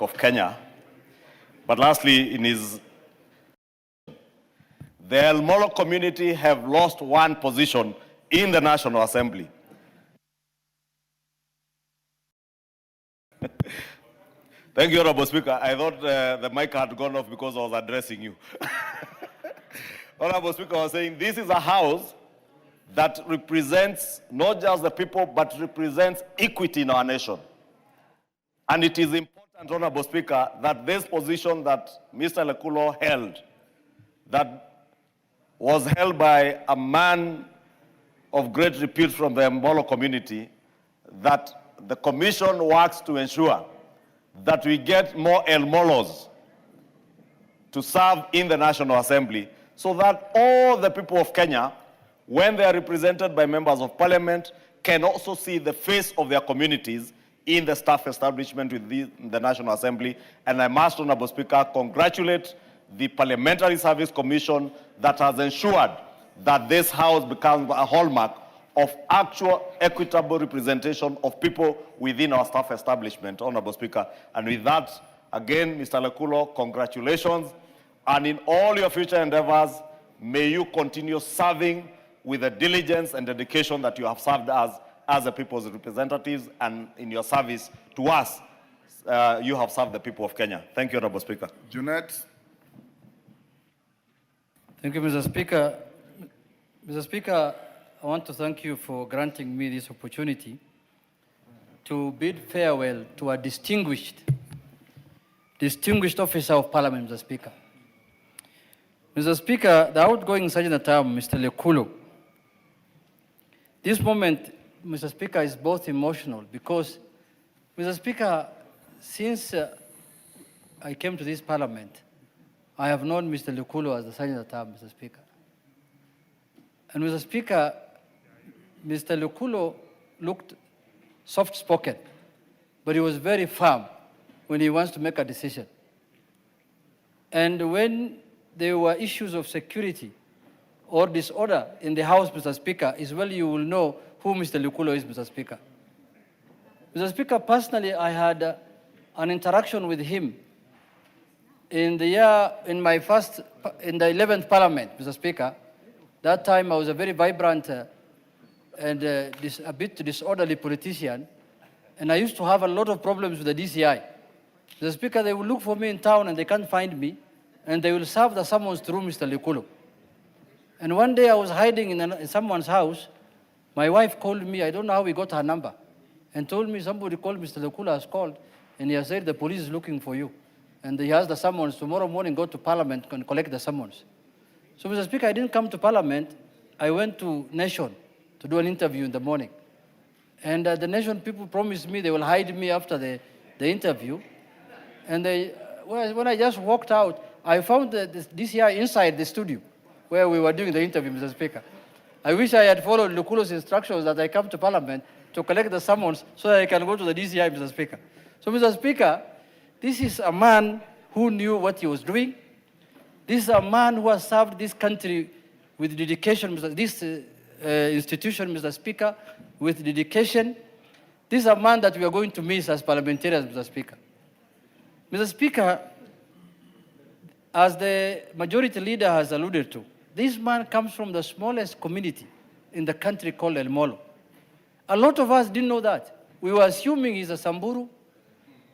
of Kenya. But lastly, the El Molo community have lost one position in the National Assembly. Thank you, Honorable Speaker. I thought the mic had gone off because I was addressing you. Honorable Speaker was saying this is a house that represents not just the people, but represents equity in our nation. And it is important, Honorable Speaker, that this position that Mr. Lekulo held, that was held by a man of great repute from the Mbolo community, that the Commission works to ensure that we get more El Molos to serve in the National Assembly, so that all the people of Kenya, when they are represented by members of parliament, can also see the face of their communities in the staff establishment within the National Assembly. And I must, Honorable Speaker, congratulate the Parliamentary Service Commission that has ensured that this House becomes a hallmark of actual equitable representation of people within our staff establishment, Honorable Speaker. And with that, again, Mr. Lekulo, congratulations. And in all your future endeavors, may you continue serving with the diligence and dedication that you have served us as the people's representatives, and in your service to us, you have served the people of Kenya. Thank you, Honorable Speaker. Junet. Thank you, Mr. Speaker. Mr. Speaker, I want to thank you for granting me this opportunity to bid farewell to a distinguished officer of Parliament, Mr. Speaker. Mr. Speaker, the outgoing Sergeant-at-Arms, Mr. Lekulo, this moment, Mr. Speaker, is both emotional because, Mr. Speaker, since I came to this Parliament, I have known Mr. Lekulo as the Sergeant-at-Arms, Mr. Speaker. And Mr. Speaker, Mr. Lekulo looked soft-spoken, but he was very firm when he wants to make a decision. And when there were issues of security or disorder in the House, Mr. Speaker, is well you will know who Mr. Lekulo is, Mr. Speaker. Mr. Speaker, personally, I had an interaction with him in the 11th Parliament, Mr. Speaker. That time I was a very vibrant and a bit disorderly politician, and I used to have a lot of problems with the DCI. Mr. Speaker, they will look for me in town and they can't find me, and they will serve the summons through Mr. Lekulo. And one day I was hiding in someone's house. My wife called me, I don't know how we got her number, and told me somebody called, Mr. Lekulo has called, and he has said the police is looking for you. And he has the summons, tomorrow morning go to Parliament and collect the summons. So, Mr. Speaker, I didn't come to Parliament. I went to Nation to do an interview in the morning. And the Nation people promised me they will hide me after the interview. And when I just walked out, I found the DCI inside the studio where we were doing the interview, Mr. Speaker. I wish I had followed Lekulo's instructions that I come to Parliament to collect the summons so that I can go to the DCI, Mr. Speaker. So, Mr. Speaker, this is a man who knew what he was doing. This is a man who has served this country with dedication, this institution, Mr. Speaker, with dedication. This is a man that we are going to miss as parliamentarians, Mr. Speaker. Mr. Speaker, as the majority leader has alluded to, this man comes from the smallest community in the country called El Molo. A lot of us didn't know that. We were assuming he's a Samburu,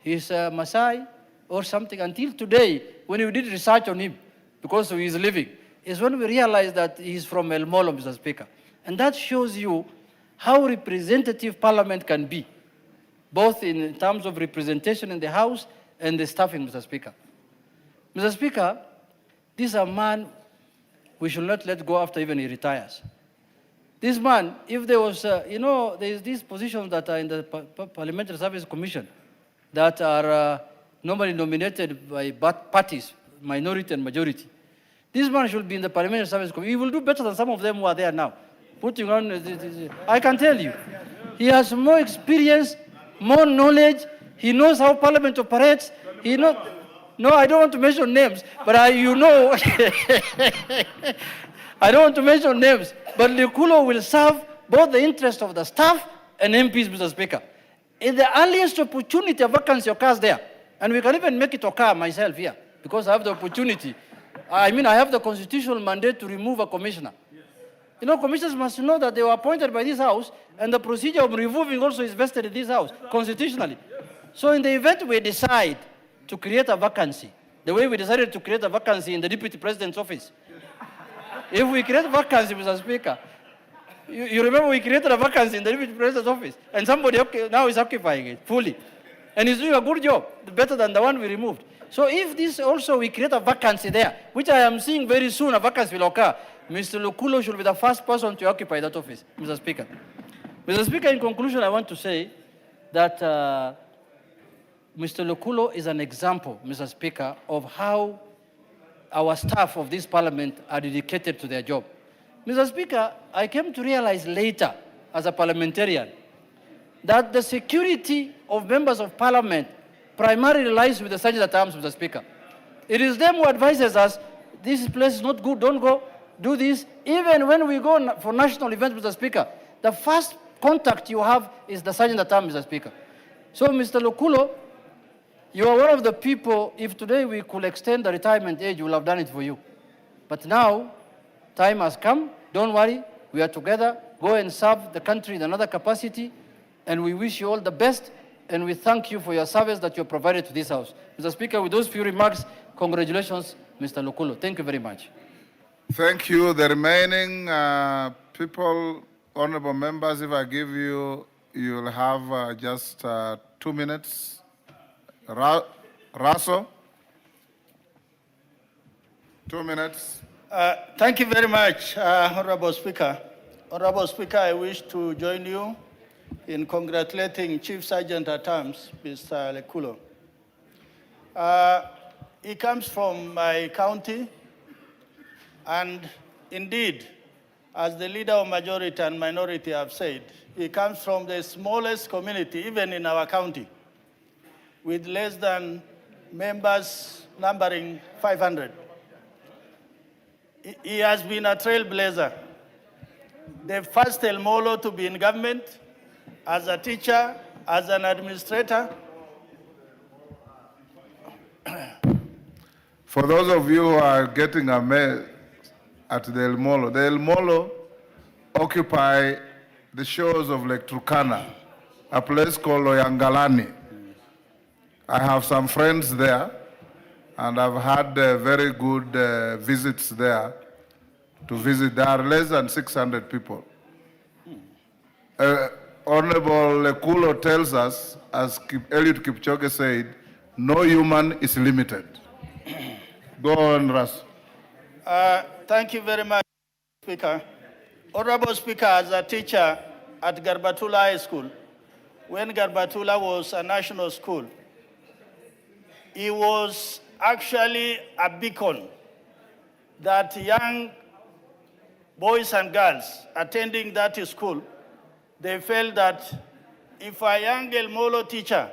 he's a Maasai, or something, until today, when we did research on him, because of his living, is when we realized that he's from El Molo, Mr. Speaker. And that shows you how representative Parliament can be, both in terms of representation in the House and the staffing, Mr. Speaker. Mr. Speaker, this is a man we should not let go after even he retires. This man, if there was, there's these positions that are in the Parliamentary Service Commission that are normally nominated by parties, minority and majority. This man should be in the Parliamentary Service Commission. He will do better than some of them who are there now. Putting on, I can tell you, he has more experience, more knowledge. He knows how Parliament operates. He knows. No, I don't want to mention names, but I don't want to mention names, but Lekulo will serve both the interest of the staff and MPs, Mr. Speaker. In the earliest opportunity, a vacancy occurs there, And we can even make it occur myself here, because I have the opportunity. I mean, I have the constitutional mandate to remove a commissioner. You know, commissioners must know that they were appointed by this House, and the procedure of removing also is vested in this House, constitutionally. So in the event we decide to create a vacancy, the way we decided to create a vacancy in the Deputy President's office, if we create a vacancy, Mr. Speaker, you remember we created a vacancy in the Deputy President's office, and somebody now is occupying it fully. And he's doing a good job, better than the one we removed. So if this also we create a vacancy there, which I am seeing very soon a vacancy will occur, Mr. Lukulo should be the first person to occupy that office, Mr. Speaker. Mr. Speaker, in conclusion, I want to say that Mr. Lukulo is an example, Mr. Speaker, of how our staff of this parliament are dedicated to their job. Mr. Speaker, I came to realize later, as a parliamentarian, that the security of members of parliament primarily lies with the sergeant at arms, Mr. Speaker. It is them who advises us, this place is not good, don't go, do this. Even when we go for national events, Mr. Speaker, the first contact you have is the sergeant at arms, Mr. Speaker. So, Mr. Lukulo, you are one of the people, if today we could extend the retirement age, we will have done it for you. But now, time has come, don't worry, we are together, go and serve the country in another capacity, and we wish you all the best, and we thank you for your service that you provided to this House. Mr. Speaker, with those few remarks, congratulations, Mr. Lukulo. Thank you very much. Thank you. The remaining people, honorable members, if I give you, you'll have just 2 minutes. Raso, 2 minutes. Thank you very much, Honorable Speaker. Honorable Speaker, I wish to join you in congratulating Chief Sergeant at Arms, Mr. Lukulo. He comes from my county, and indeed, as the leader of majority and minority have said, he comes from the smallest community, even in our county, with less than members numbering 500. He has been a trailblazer, the first El Molo to be in government, as a teacher, as an administrator. For those of you who are getting amazed at the El Molo occupy the shores of Lake Turkana, a place called Loyangalani. I have some friends there, and I've had very good visits there to visit. There are less than 600 people. Honorable Lukulo tells us, as Eliud Kipchoge said, no human is limited. Go on, Ras. Thank you very much, Speaker. Honorable Speaker, as a teacher at Garbatula High School, when Garbatula was a national school, he was actually a beacon that young boys and girls attending that school, they felt that if a young El Molo teacher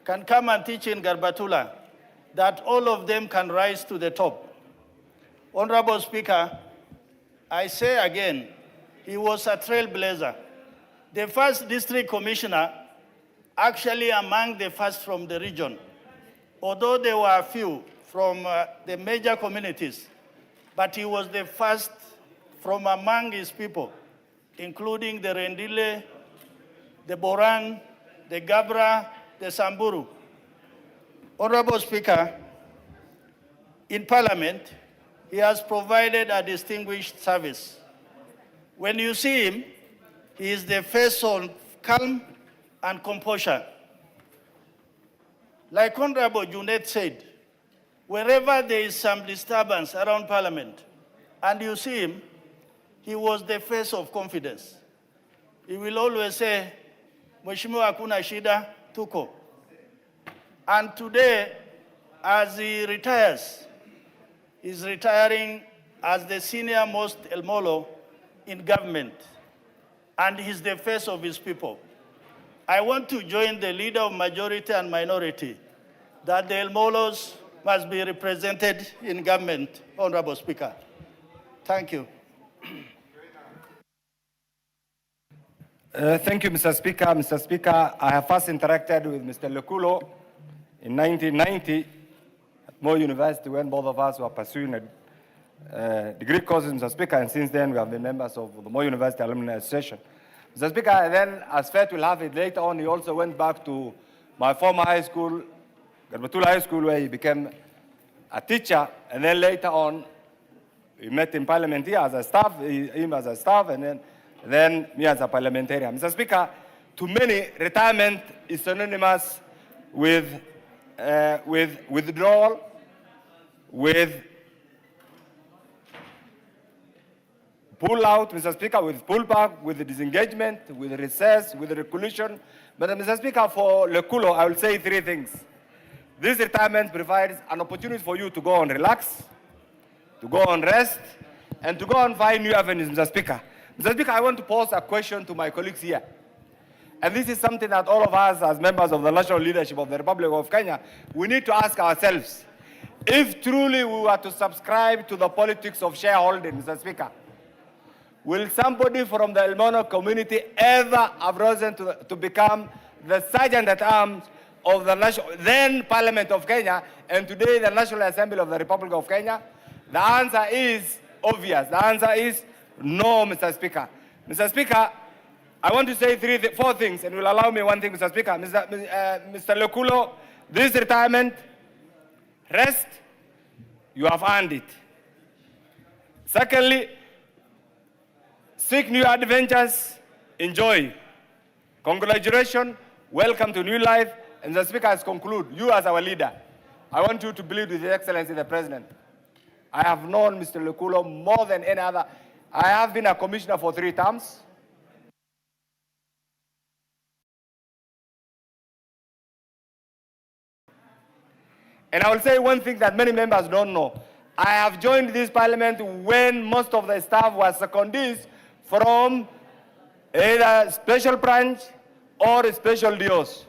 can come and teach in Garbatula, that all of them can rise to the top. Honorable Speaker, I say again, he was a trailblazer. The first district commissioner, actually among the first from the region, although there were a few from the major communities, but he was the first from among his people, including the Rendile, the Boran, the Gabra, the Samburu. Honorable Speaker, in Parliament, he has provided a distinguished service. When you see him, he is the face of calm and composure. Like Honorable Junet said, wherever there is some disturbance around Parliament, and you see him, he was the face of confidence. He will always say, Mheshimiwa hakuna shida, tuko. And today, as he retires, he's retiring as the senior most El Molo in government, and he's the face of his people. I want to join the leader of majority and minority that the El Molos must be represented in government, Honorable Speaker. Thank you. Thank you, Mr. Speaker. Mr. Speaker, I have first interacted with Mr. Lukulo in 1990 at Moi University, when both of us were pursuing a degree course, Mr. Speaker, and since then we have been members of the Moi University Alumni Association. Mr. Speaker, then, as Fate will have it later on, he also went back to my former high school, Garbatula High School, where he became a teacher, and then later on, we met in Parliament here as a staff, him as a staff, and then me as a parliamentarian. Mr. Speaker, to many, retirement is synonymous with withdrawal, with pull out, Mr. Speaker, with pullback, with disengagement, with recess, with reclusion. But Mr. Speaker, for Lekulo, I will say three things. This retirement provides an opportunity for you to go and relax, to go and rest, and to go and find new avenues, Mr. Speaker. Mr. Speaker, I want to pose a question to my colleagues here. And this is something that all of us, as members of the national leadership of the Republic of Kenya, we need to ask ourselves. If truly we were to subscribe to the politics of shareholding, Mr. Speaker, will somebody from the El Mono community ever have risen to become the sergeant-at-arms of the then Parliament of Kenya, and today the National Assembly of the Republic of Kenya? The answer is obvious. The answer is no, Mr. Speaker. Mr. Speaker, I want to say four things, and will allow me one thing, Mr. Speaker. Mr. Lekulo, this retirement, rest, you have earned it. Secondly, seek new adventures, enjoy. Congratulations, welcome to new life. And the Speaker has concluded, you as our leader, I want you to believe with His Excellency the President. I have known Mr. Lekulo more than any other. I have been a commissioner for 3 terms. And I will say one thing that many members don't know. I have joined this parliament when most of the staff was secondees from either special branch or special DOs.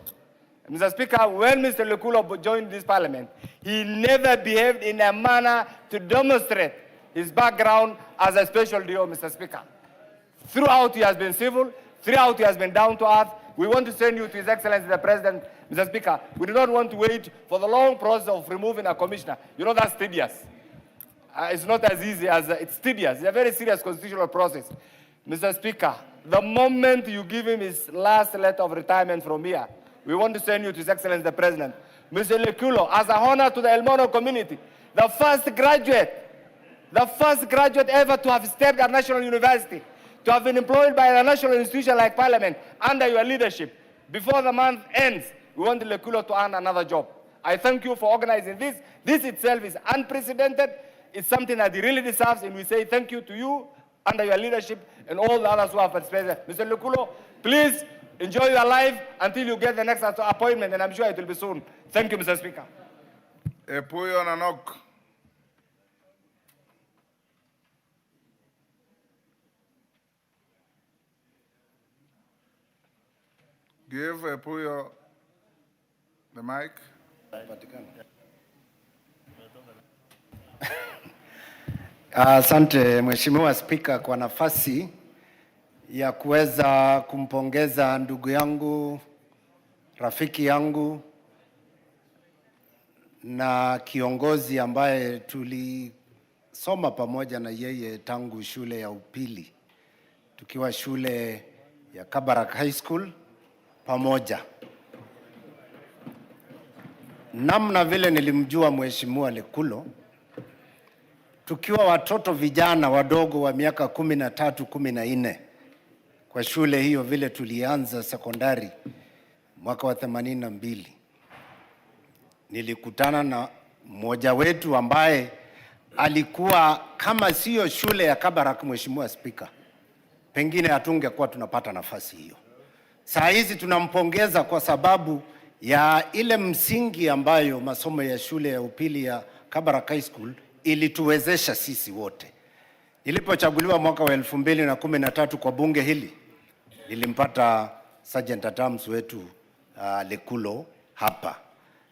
Mr. Speaker, when Mr. Lekulo joined this parliament, he never behaved in a manner to demonstrate his background as a special DO, Mr. Speaker. Throughout, he has been civil. Throughout, he has been down to earth. We want to send you to His Excellency the President, Mr. Speaker. We do not want to wait for the long process of removing a commissioner. You know, that's tedious. It's not as easy as it's tedious. It's a very serious constitutional process. Mr. Speaker, the moment you give him his last letter of retirement from here, we want to send you to His Excellency the President. Mr. Lekulo, as a honor to the El Mono community, the first graduate ever to have stepped at National University, to have been employed by a national institution like Parliament under your leadership. Before the month ends, we want Lekulo to earn another job. I thank you for organizing this. This itself is unprecedented. It's something that he really deserves, and we say thank you to you under your leadership and all the others who have participated. Mr. Lekulo, please enjoy your life until you get the next appointment, and I'm sure it will be soon. Thank you, Mr. Speaker. Epuyo Nanok. Give Epuyo the mic. Asante Mheshimiwa Spika kwa nafasi ya kuweza kumpongeza ndugu yangu, rafiki yangu na kiongozi ambaye tulisoma pamoja na yeye tangu shule ya upili, tukiwa shule ya Kabarak High School pamoja. Namna vile nilimjua Mheshimiwa Lekulo, tukiwa watoto vijana wadogo wa miaka 13, 14 kwa shule hiyo, vile tulianza sekondari mwaka wa 82. Nilikutana na mmoja wetu ambaye alikuwa kama sio shule ya Kabarak, Mheshimiwa Spika, pengine hatungekuwa tunapata nafasi hiyo. Saa hizi tunampongeza kwa sababu ya ile msingi ambayo masomo ya shule ya upili ya Kabarak High School ilituwezesha sisi wote. Nilipochaguliwa mwaka wa 2013 kwa bunge hili, nilimpata Sergeant at Arms wetu Lekulo hapa,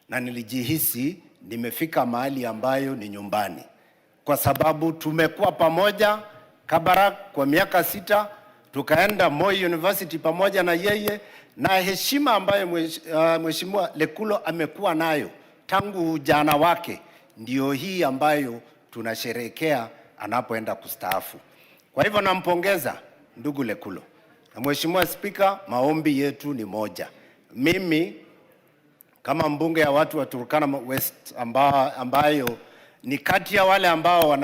na nilijihisi nimefika mahali ambayo ni nyumbani, kwa sababu tumekuwa pamoja Kabarak kwa miaka 6, tukaenda Moi University pamoja na yeye, na heshima ambayo Mheshimiwa Lekulo amekuwa nayo tangu ujana wake ndio hii ambayo tunasherehekea anapoenda kustaafu. Kwa hivyo nampongeza ndugu Lekulo. Na Mheshimiwa Spika, maombi yetu ni moja. Mimi kama mbunge ya watu wa Turkana West ambayo ni kati ya wale ambao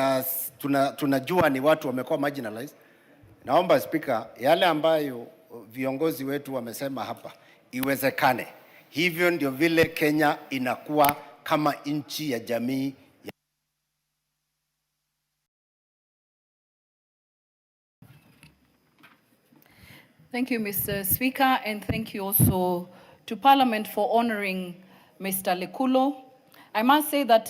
tunajua ni watu wamekuwa marginalized, naomba Spika, yale ambayo viongozi wetu wamesema hapa iwezekane. Hivyo ndio vile Kenya inakuwa kama nchi ya jamii. Thank you, Mr. Speaker, and thank you also to Parliament for honoring Mr. Lekulo. I must say that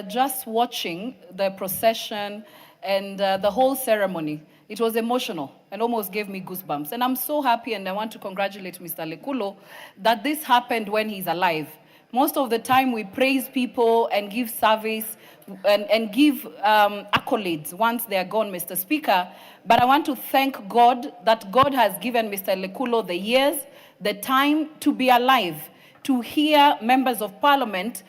just watching the procession and the whole ceremony, it was emotional and almost gave me goosebumps. And I'm so happy, and I want to congratulate Mr. Lekulo that this happened when he's alive. Most of the time we praise people and give service and give accolades once they are gone, Mr. Speaker. But I want to thank God that God has given Mr. Lekulo the years, the time to be alive, to hear members of Parliament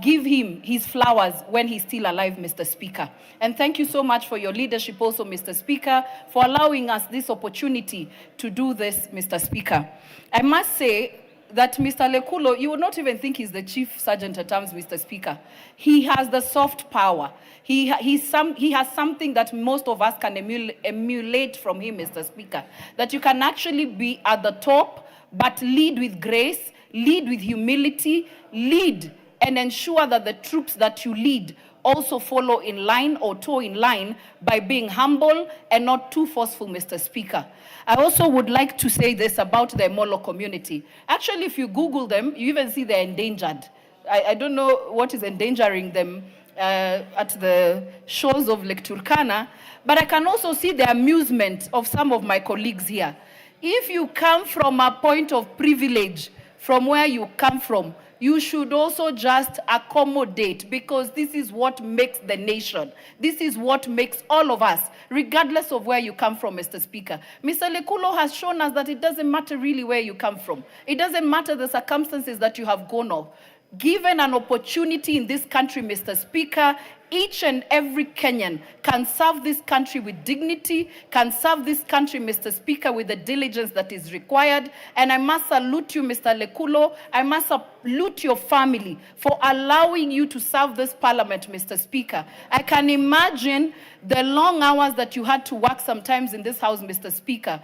give him his flowers when he's still alive, Mr. Speaker. And thank you so much for your leadership also, Mr. Speaker, for allowing us this opportunity to do this, Mr. Speaker. I must say that Mr. Lekulo, you would not even think he's the Chief Sergeant at Arms, Mr. Speaker. He has the soft power. He has something that most of us can emulate from him, Mr. Speaker, that you can actually be at the top, but lead with grace, lead with humility, lead and ensure that the troops that you lead also follow in line or toe in line by being humble and not too forceful, Mr. Speaker. I also would like to say this about the Molo community. Actually, if you Google them, you even see they're endangered. I don't know what is endangering them at the shores of Lake Turkana, but I can also see the amusement of some of my colleagues here. If you come from a point of privilege, from where you come from, you should also just accommodate, because this is what makes the nation. This is what makes all of us, regardless of where you come from, Mr. Speaker. Mr. Lekulo has shown us that it doesn't matter really where you come from. It doesn't matter the circumstances that you have gone off. Given an opportunity in this country, Mr. Speaker, each and every Kenyan can serve this country with dignity, can serve this country, Mr. Speaker, with the diligence that is required. And I must salute you, Mr. Lekulo. I must salute your family for allowing you to serve this parliament, Mr. Speaker. I can imagine the long hours that you had to work sometimes in this house, Mr. Speaker.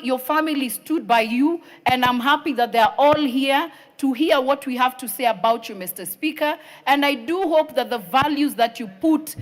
Your family stood by you, and I'm happy that they are all here to hear what we have to say about you, Mr. Speaker. And I do hope that the values that you put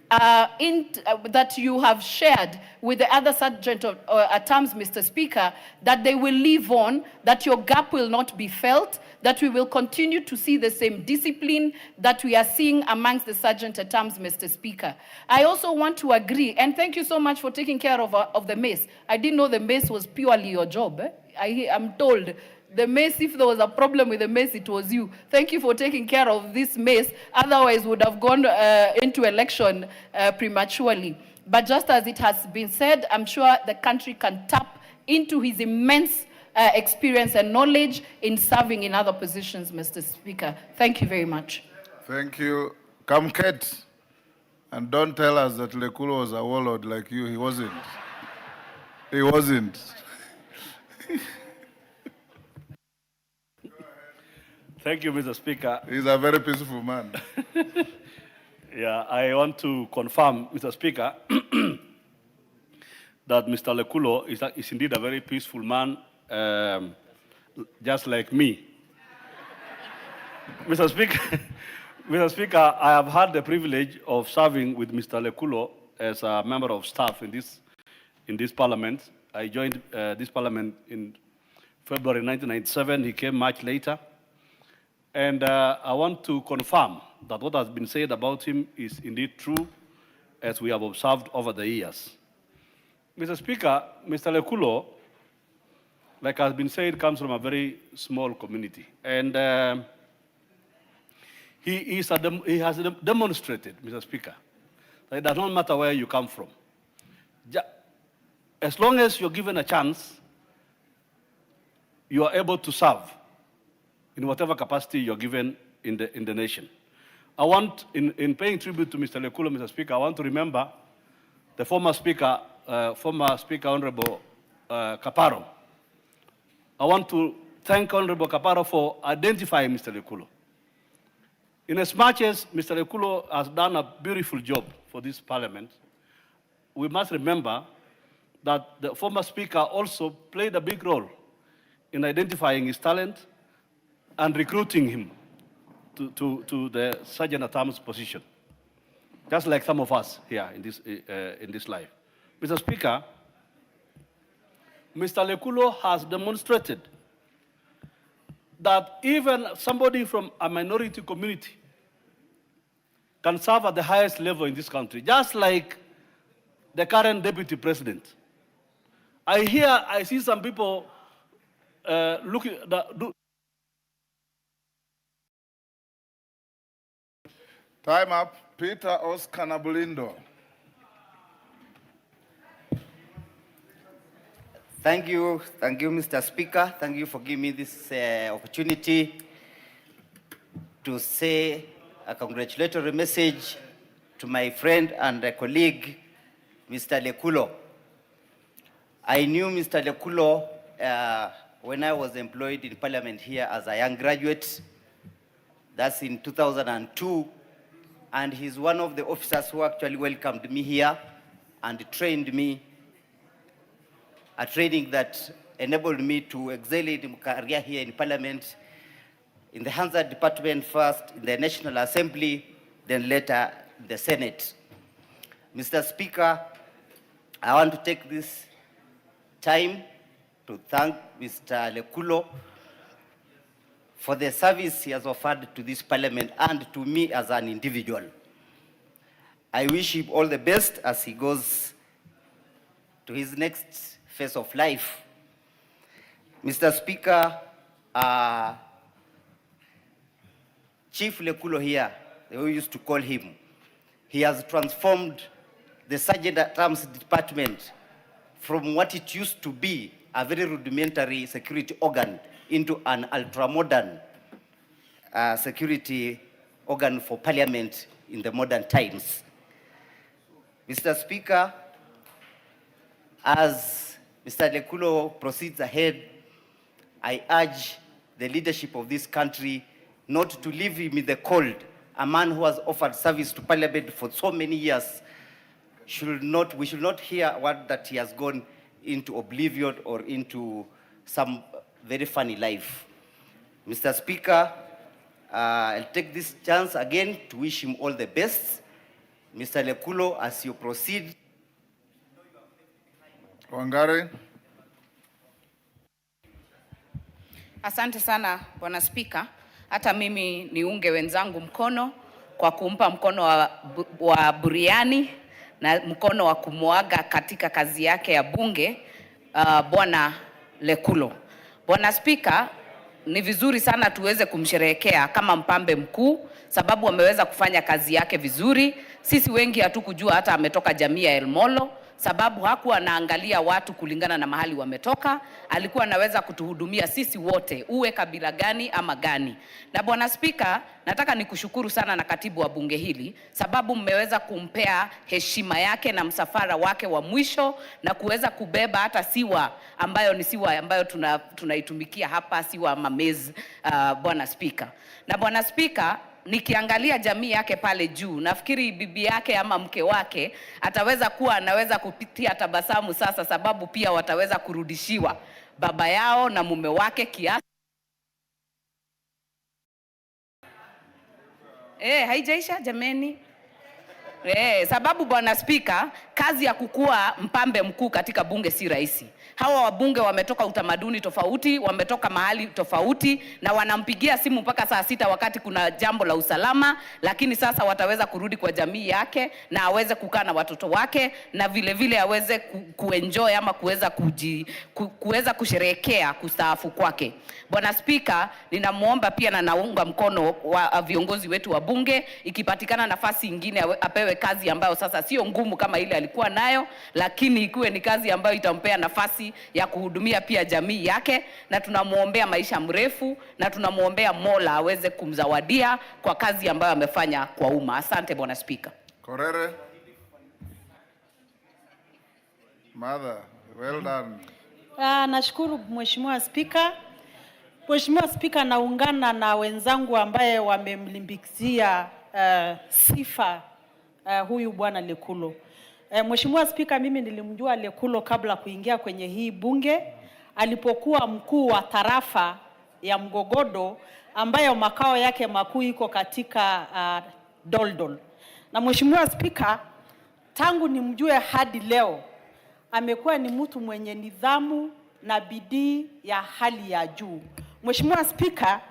that you have shared with the other sergeant at arms, Mr. Speaker, that they will live on, that your gap will not be felt, that we will continue to see the same discipline that we are seeing amongst the sergeant at arms, Mr. Speaker. I also want to agree, and thank you so much for taking care of the mace. I didn't know the mace was purely your job. I'm told the mace, if there was a problem with the mace, it was you. Thank you for taking care of this mace. Otherwise, would have gone into election prematurely. But just as it has been said, I'm sure the country can tap into his immense experience and knowledge in serving in other positions, Mr. Speaker. Thank you very much. Thank you. Come, Kate. And don't tell us that Lekulo was a warlord like you. He wasn't. He wasn't. Thank you, Mr. Speaker. He's a very peaceful man. Yeah, I want to confirm, Mr. Speaker, that Mr. Lekulo is indeed a very peaceful man, just like me. Mr. Speaker, I have had the privilege of serving with Mr. Lekulo as a member of staff in this parliament. I joined this parliament in February 1997. He came much later. And I want to confirm that what has been said about him is indeed true, as we have observed over the years. Mr. Speaker, Mr. Lekulo, like has been said, comes from a very small community. And he has demonstrated, Mr. Speaker, that it does not matter where you come from. as long as you're given a chance, you are able to serve in whatever capacity you're given in the nation. I want, in paying tribute to Mr. Lekulo, Mr. Speaker, I want to remember the former Speaker Honorable Kaparo. I want to thank Honorable Kaparo for identifying Mr. Lekulo. In as much as Mr. Lekulo has done a beautiful job for this parliament, we must remember that the former Speaker also played a big role in identifying his talent and recruiting him to the Sergeant-at-Arms position, just like some of us here in this life. Mr. Speaker, Mr. Lekulo has demonstrated that even somebody from a minority community can serve at the highest level in this country, just like the current deputy president. I see some people looking that do. Time up. Peter Oscar Nabulindo. Thank you, Mr. Speaker. Thank you for giving me this opportunity to say a congratulatory message to my friend and colleague, Mr. Lekulo. I knew Mr. Lekulo when I was employed in Parliament here as a young graduate. That's in 2002. And he's one of the officers who actually welcomed me here and trained me, a training that enabled me to excel in my career here in Parliament, in the Hansard Department first, in the National Assembly, then later in the Senate. Mr. Speaker, I want to take this time to thank Mr. Lekulo for the service he has offered to this Parliament and to me as an individual. I wish him all the best as he goes to his next phase of life. Mr. Speaker, Chief Lekulo here, we used to call him, he has transformed the Sergeant-at-Arms Department from what it used to be, a very rudimentary security organ, into an ultra-modern security organ for Parliament in the modern times. Mr. Speaker, as Mr. Lekulo proceeds ahead, I urge the leadership of this country not to leave him in the cold. A man who has offered service to Parliament for so many years, we should not hear word that he has gone into oblivion or into some very funny life. Mr. Speaker, I'll take this chance again to wish him all the best. Mr. Lekulo, as you proceed. Wangari. Asante sana, Bwana Spika. Hata mimi niunge wenzangu mkono kwa kumpa mkono wa buriani na mkono wa kumuaga katika kazi yake ya bunge, Bwana Lekulo. Bwana Spika, ni vizuri sana tuweze kumsherehekea kama mpambe mkuu, sababu ameweza kufanya kazi yake vizuri. Sisi wengi hatukujua hata ametoka jamii ya Elmolo, sababu hakuwa anaangalia watu kulingana na mahali wametoka. Alikuwa anaweza kutuhudumia sisi wote, uwe kabila gani ama gani. Na Bwana Spika, nataka nikushukuru sana na katibu wa bunge hili, sababu mmeweza kumpea heshima yake na msafara wake wa mwisho na kuweza kubeba hata siwa ambayo ni siwa ambayo tunaitumikia hapa, siwa Mamez, Bwana Spika. Na Bwana Spika, nikiangalia jamii yake pale juu, nafikiri bibi yake ama mke wake anaweza kupitia tabasamu sasa, sababu pia wataweza kurudishiwa baba yao na mume wake kiasi. Haijaisha jameni. Sababu Bwana Spika, kazi ya kukua mpambe mkuu katika bunge si rahisi. Hawa wabunge wametoka utamaduni tofauti, wametoka mahali tofauti, na wanampigia simu mpaka saa 6 wakati kuna jambo la usalama, lakini sasa wataweza kurudi kwa jamii yake na aweze kukaa na watoto wake, na vile vile aweze kuenjoy ama kuweza kusherehekea kustaafu kwake. Bwana Spika, ninamuomba pia na naunga mkono wa viongozi wetu wa bunge, ikipatikana nafasi nyingine apewe kazi ambayo sasa sio ngumu kama ile alikuwa alikuwa nayo, lakini ikuwe ni kazi ambayo itampea nafasi ya kuhudumia pia jamii yake, na tunamuombea maisha mrefu na tunamuombea Mola aweze kumzawadia kwa kazi ambayo amefanya kwa umma. Asante Bwana Spika. Korere. Mother, well done. Nashukuru Mheshimiwa Spika. Mheshimiwa Spika, naungana na wenzangu ambaye wamemlimbikizia sifa huyu bwana Lekulo. Mheshimiwa Spika, mimi nilimjua Lekulo kabla kuingia kwenye hii bunge, alipokuwa mkuu wa tarafa ya Mgogodo ambayo makao yake makuu iko katika Doldol. Na Mheshimiwa Spika, tangu nimjue hadi leo amekuwa ni mtu mwenye nidhamu na bidii ya hali ya juu. Mheshimiwa Spika,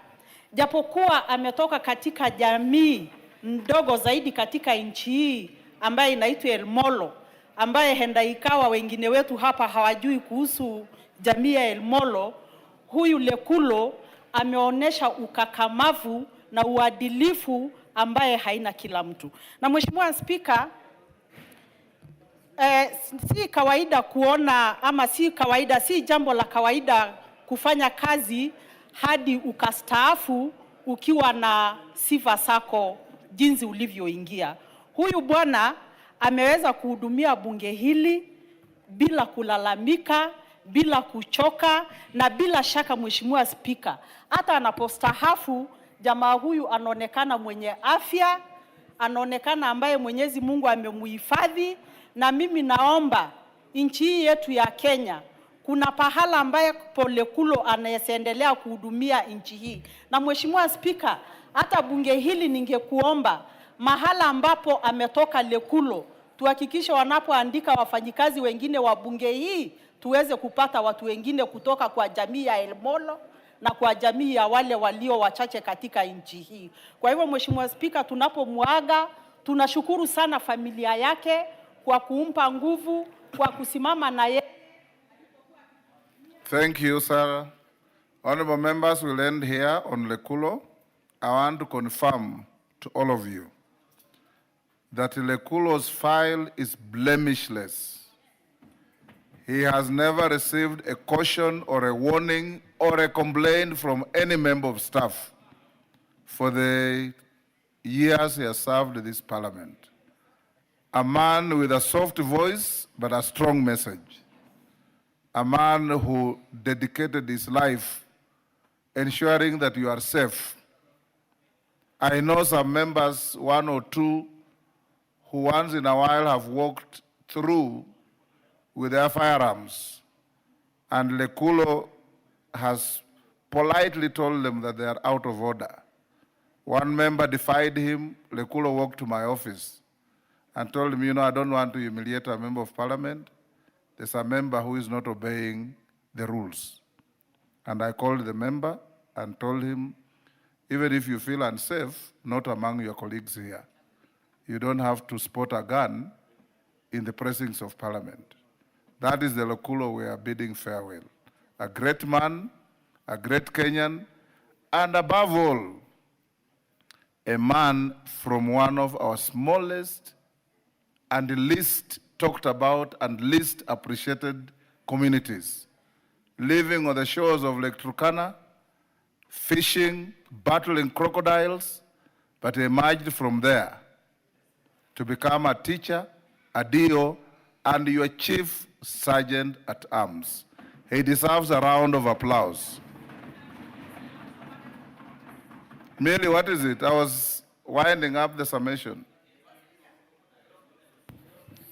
japokuwa ametoka katika jamii ndogo zaidi katika nchi hii ambaye inaitwa Elmolo, ambaye henda ikawa wengine wetu hapa hawajui kuhusu jamii ya Elmolo, huyu Lekulo ameonyesha ukakamavu na uadilifu ambaye haina kila mtu. Na Mheshimiwa Spika, si kawaida kuona ama si jambo la kawaida kufanya kazi hadi ukastaafu ukiwa na sifa zako jinsi ulivyoingia. Huyu bwana ameweza kuhudumia bunge hili bila kulalamika, bila kuchoka, na bila shaka Mheshimiwa Spika, hata anapostaafu jamaa huyu anaonekana mwenye afya, anaonekana ambaye Mwenyezi Mungu amemuhifadhi. Na mimi naomba nchi hii yetu ya Kenya, kuna pahala ambaye Lekulo anaendelea kuhudumia nchi hii. Na Mheshimiwa Spika, hata bunge hili ningekuomba mahala ambapo ametoka Lekulo, tuhakikishe wanapoandika wafanyikazi wengine wa bunge hii, tuweze kupata watu wengine kutoka kwa jamii ya Elmolo na kwa jamii ya wale walio wachache katika nchi hii. Kwa hivyo Mheshimiwa Spika, tunapomuaga tunashukuru sana familia yake kwa kumpa nguvu, kwa kusimama na yeye. Thank you, Sarah. Honorable members, will end here on Lekulo. I want to confirm to all of you that Lekulo's file is blemishless. He has never received a caution or a warning or a complaint from any member of staff for the years he has served this parliament. A man with a soft voice but a strong message. A man who dedicated his life ensuring that you are safe. I know some members, one or two, who once in a while have walked through with their firearms, and Lekulo has politely told them that they are out of order. One member defied him. Lekulo walked to my office and told him, I don't want to humiliate a member of parliament. There's a member who is not obeying the rules. And I called the member and told him, even if you feel unsafe, not among your colleagues here. You don't have to spot a gun in the precincts of parliament. That is the Lekulo we are bidding farewell. A great man, a great Kenyan, and above all, a man from one of our smallest and least talked about and least appreciated communities, living on the shores of Lake Turkana, fishing, battling crocodiles, but emerged from there to become a teacher, a DO, and your chief sergeant at arms. He deserves a round of applause. Merely, what is it? I was winding up the summation.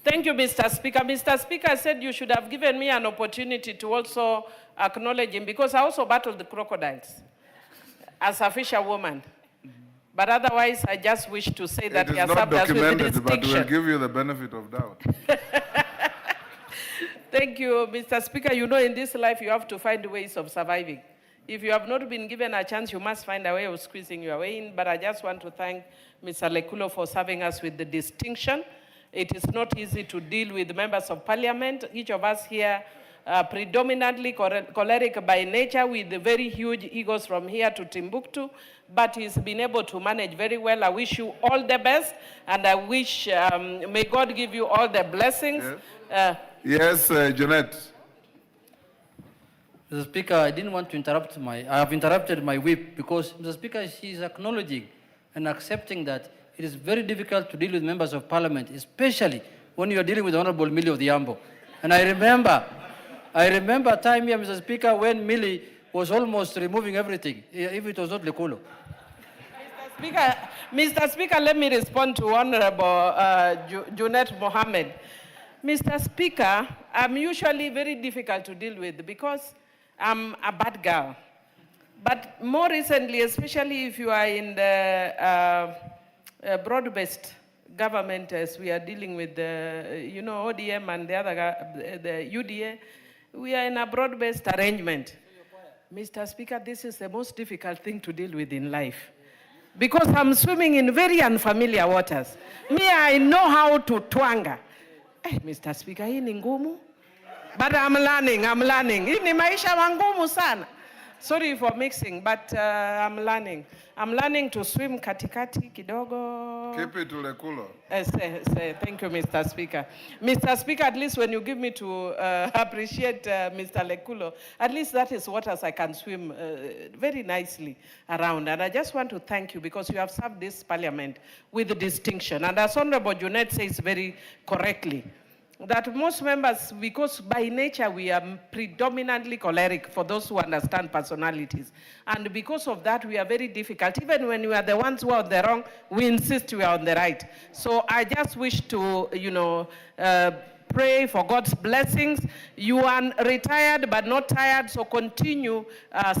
Thank you, Mr. Speaker. Mr. Speaker said you should have given me an opportunity to also acknowledge him, because I also battled the crocodiles as a fisherwoman. But otherwise, I just wish to say that he has served us with distinction. It is not documented, but we'll give you the benefit of doubt. Thank you, Mr. Speaker. You know, in this life, you have to find ways of surviving. If you have not been given a chance, you must find a way of squeezing your way in. But I just want to thank Mr. Lekulo for serving us with the distinction. It is not easy to deal with members of parliament. Each of us here predominantly choleric by nature with very huge egos from here to Timbuktu, but he's been able to manage very well. I wish you all the best, and I wish, may God give you all the blessings. Yes, Jeanette. Mr. Speaker, I didn't want to interrupt I have interrupted my whip because, Mr. Speaker, she is acknowledging and accepting that it is very difficult to deal with members of parliament, especially when you are dealing with Honorable Millie of the Yambo. And I remember a time here, Mr. Speaker, when Millie was almost removing everything, if it was not Lekulo. Mr. Speaker, let me respond to Honorable Junet Mohammed. Mr. Speaker, I'm usually very difficult to deal with because I'm a bad girl. But more recently, especially if you are in the broad-based government, as we are dealing with the, ODM and the other, the UDA, we are in a broad-based arrangement. Mr. Speaker, this is the most difficult thing to deal with in life. Because I'm swimming in very unfamiliar waters. Me, I know how to twanga. Mr. Speaker, hii ni ngumu. But I'm learning. Hii ni maisha mangumu sana. Sorry for mixing, but I'm learning. I'm learning to swim katikati kidogo. Keep it to Lekulo. Thank you, Mr. Speaker. Mr. Speaker, at least when you give me to appreciate Mr. Lekulo, at least that is waters I can swim very nicely around. And I just want to thank you because you have served this parliament with distinction. And as Honorable Junet says very correctly, that most members, because by nature we are predominantly choleric for those who understand personalities. And because of that, we are very difficult. Even when we are the ones who are on the wrong, we insist we are on the right. So I just wish to, pray for God's blessings. You are retired but not tired, so continue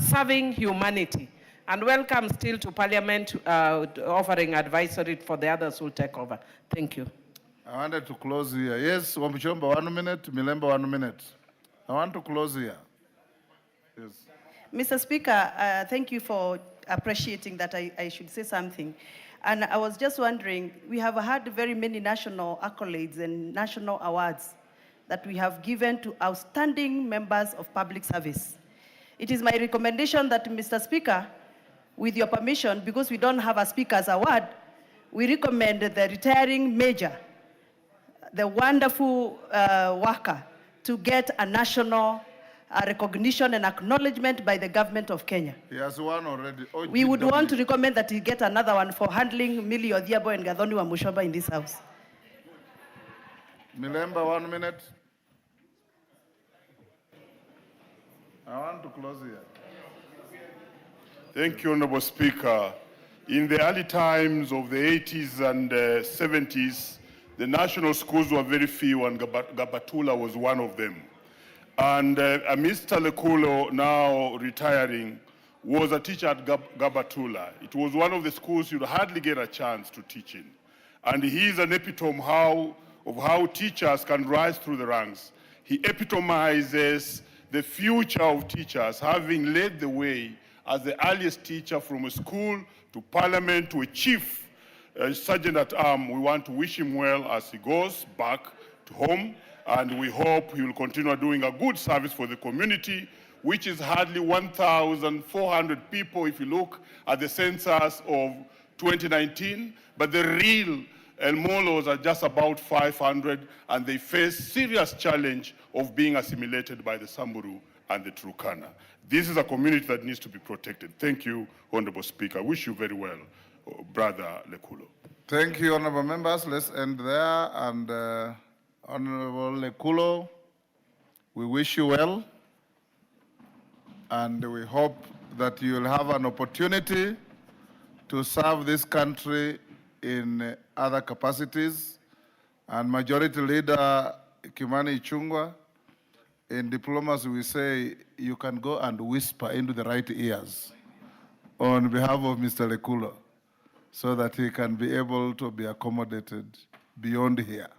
serving humanity. And welcome still to Parliament, offering advisory for the others who will take over. Thank you. I wanted to close here. Yes, Wamchomba, 1 minute. Milemba, 1 minute. I want to close here. Yes. Mr. Speaker, thank you for appreciating that I should say something. And I was just wondering, we have had very many national accolades and national awards that we have given to outstanding members of public service. It is my recommendation that, Mr. Speaker, with your permission, because we don't have a Speaker's Award, we recommend the retiring major, the wonderful worker, to get a national recognition and acknowledgement by the government of Kenya. He has one already. We would want to recommend that he get another one for handling Millie Odhiambo and Gathoni wa Mushomba in this house. Milemba, 1 minute. I want to close here. Thank you, Honorable Speaker. In the early times of the 80s and 70s, the national schools were very few, and Gabatula was one of them. And Mr. Lekulo, now retiring, was a teacher at Gabatula. It was one of the schools you'd hardly get a chance to teach in. And he is an epitome of how teachers can rise through the ranks. He epitomizes the future of teachers, having led the way as the earliest teacher from a school to parliament to a chief sergeant at arms. We want to wish him well as he goes back to home, and we hope he will continue doing a good service for the community, which is hardly 1,400 people if you look at the census of 2019, but the real El Molos are just about 500, and they face serious challenge of being assimilated by the Samburu and the Turkana. This is a community that needs to be protected. Thank you, Honorable Speaker. I wish you very well, Brother Lekulo. Thank you, honorable members. Let's end there. And Honorable Lekulo, we wish you well. And we hope that you will have an opportunity to serve this country in other capacities. And Majority Leader Kimani Ichung'wah, in diplomacy we say you can go and whisper into the right ears on behalf of Mr. Lekulo, so that he can be able to be accommodated beyond here.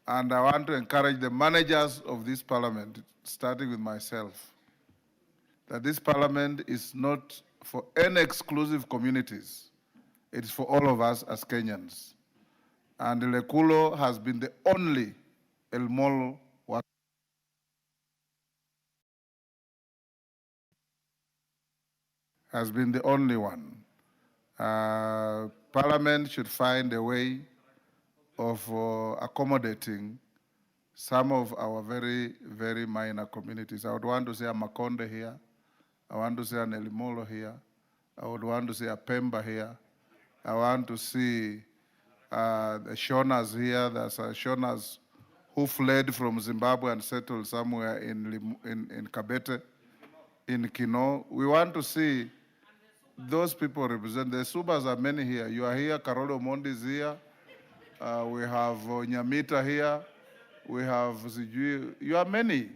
And I want to encourage the managers of this parliament, starting with myself, that this parliament is not for any exclusive communities. It is for all of us as Kenyans. And Lekulo has been the only El Molo has been the only one. Parliament should find a way of accommodating some of our very, very minor communities. I would want to see a Makonde here. I want to see an Elimolo here. I would want to see a Pemba here. I want to see the Shonas here. There's Shonas who fled from Zimbabwe and settled somewhere in Kabete, in Kino. We want to see those people represent. The Subas are many here. You are here, Karolo Mondi is here. We have Nyamita here. We have Zijui. You are many.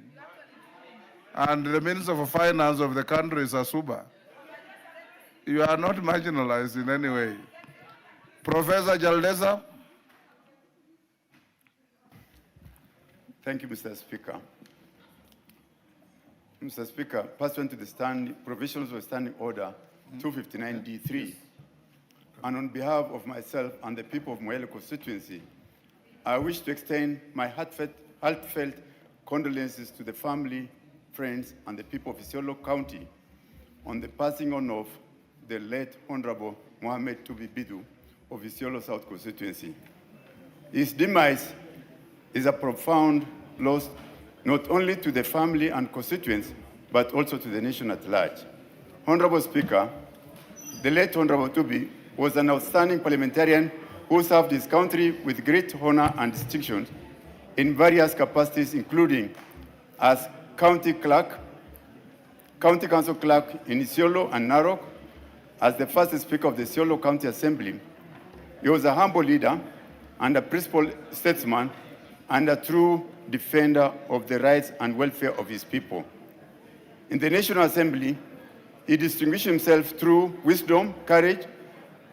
And the Minister for Finance of the country is a Suba. You are not marginalized in any way. Professor Jaldesa. Thank you, Mr. Speaker. Mr. Speaker, pursuant to the provisions of Standing Order 259D3, and on behalf of myself and the people of Moyale constituency, I wish to extend my heartfelt condolences to the family, friends, and the people of Isiolo County on the passing on of the late Honorable Mohamed Tubi Bidu of Isiolo South constituency. His demise is a profound loss not only to the family and constituents, but also to the nation at large. Honorable Speaker, the late Honorable Tubi was an outstanding parliamentarian who served his country with great honor and distinction in various capacities, including as county council clerk in Isiolo and Narok, as the first Speaker of the Isiolo County Assembly. He was a humble leader and a principled statesman and a true defender of the rights and welfare of his people. In the National Assembly, he distinguished himself through wisdom, courage,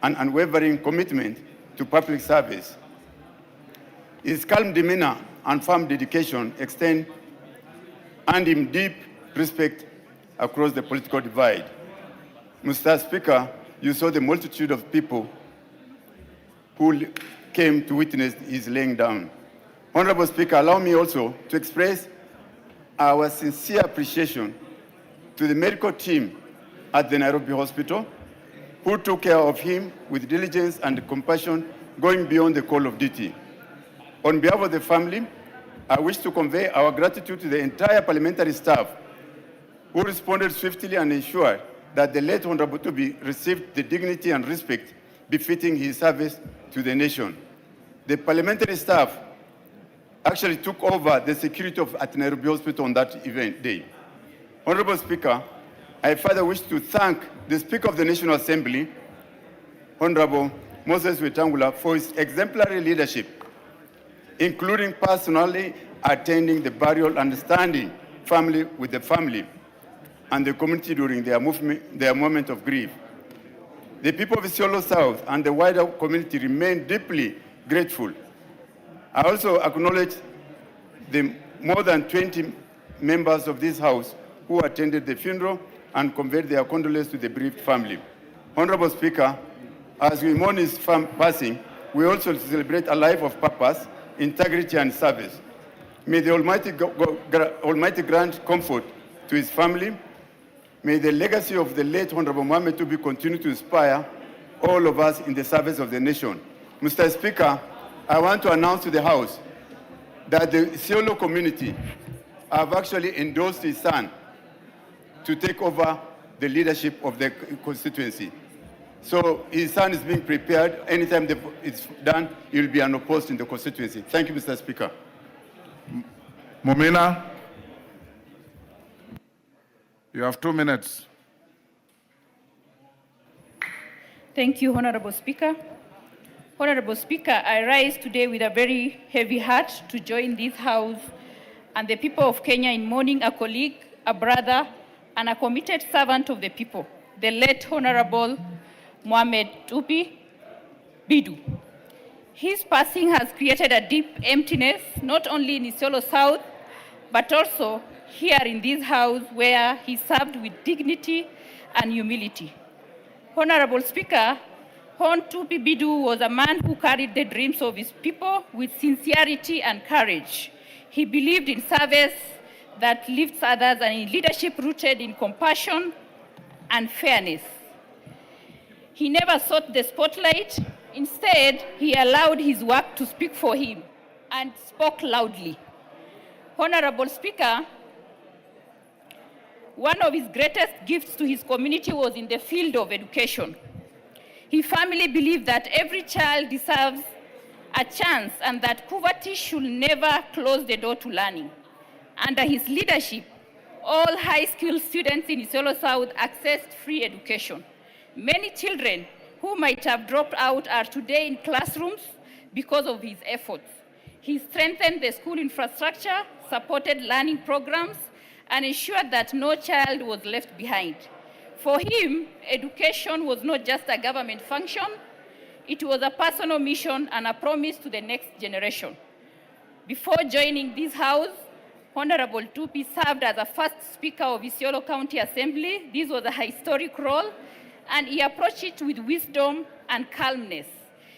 and unwavering commitment to public service. His calm demeanor and firm dedication extend earned him deep respect across the political divide. Mr. Speaker, you saw the multitude of people who came to witness his laying down. Honorable Speaker, allow me also to express our sincere appreciation to the medical team at the Nairobi Hospital, who took care of him with diligence and compassion, going beyond the call of duty. On behalf of the family, I wish to convey our gratitude to the entire parliamentary staff who responded swiftly and ensured that the late Honorable Tubi received the dignity and respect befitting his service to the nation. The parliamentary staff actually took over the security at Nairobi Hospital on that event day. Honorable Speaker, I further wish to thank the Speaker of the National Assembly, Honorable Moses Wetangula, for his exemplary leadership, including personally attending the burial and standing family with the family and the community during their moment of grief. The people of Isiolo South and the wider community remain deeply grateful. I also acknowledge the more than 20 members of this House who attended the funeral and conveyed their condolences to the bereaved family. Honorable Speaker, as we mourn his passing, we also celebrate a life of purpose, integrity, and service. May the Almighty grant comfort to his family. May the legacy of the late Honorable Mohamed Tubi continue to inspire all of us in the service of the nation. Mr. Speaker, I want to announce to the House that the Isiolo community have actually endorsed his son to take over the leadership of the constituency. So his son is being prepared. Anytime it's done, he will be unopposed in the constituency. Thank you, Mr. Speaker. Mumina, you have 2 minutes. Thank you, Honorable Speaker. Honorable Speaker, I rise today with a very heavy heart to join this House and the people of Kenya in mourning a colleague, a brother, and a committed servant of the people, the late Honorable Mohamed Tubi Bidu. His passing has created a deep emptiness, not only in Isiolo South, but also here in this House where he served with dignity and humility. Honorable Speaker, Hon Tubi Bidu was a man who carried the dreams of his people with sincerity and courage. He believed in service that lifts others and in leadership rooted in compassion and fairness. He never sought the spotlight. Instead, he allowed his work to speak for him and spoke loudly. Honorable Speaker, one of his greatest gifts to his community was in the field of education. He firmly believed that every child deserves a chance and that poverty should never close the door to learning. Under his leadership, all high school students in Isiolo South accessed free education. Many children who might have dropped out are today in classrooms because of his efforts. He strengthened the school infrastructure, supported learning programs, and ensured that no child was left behind. For him, education was not just a government function, it was a personal mission and a promise to the next generation. Before joining this House, Honorable Tupi served as a first Speaker of Isiolo County Assembly. This was a historic role, and he approached it with wisdom and calmness.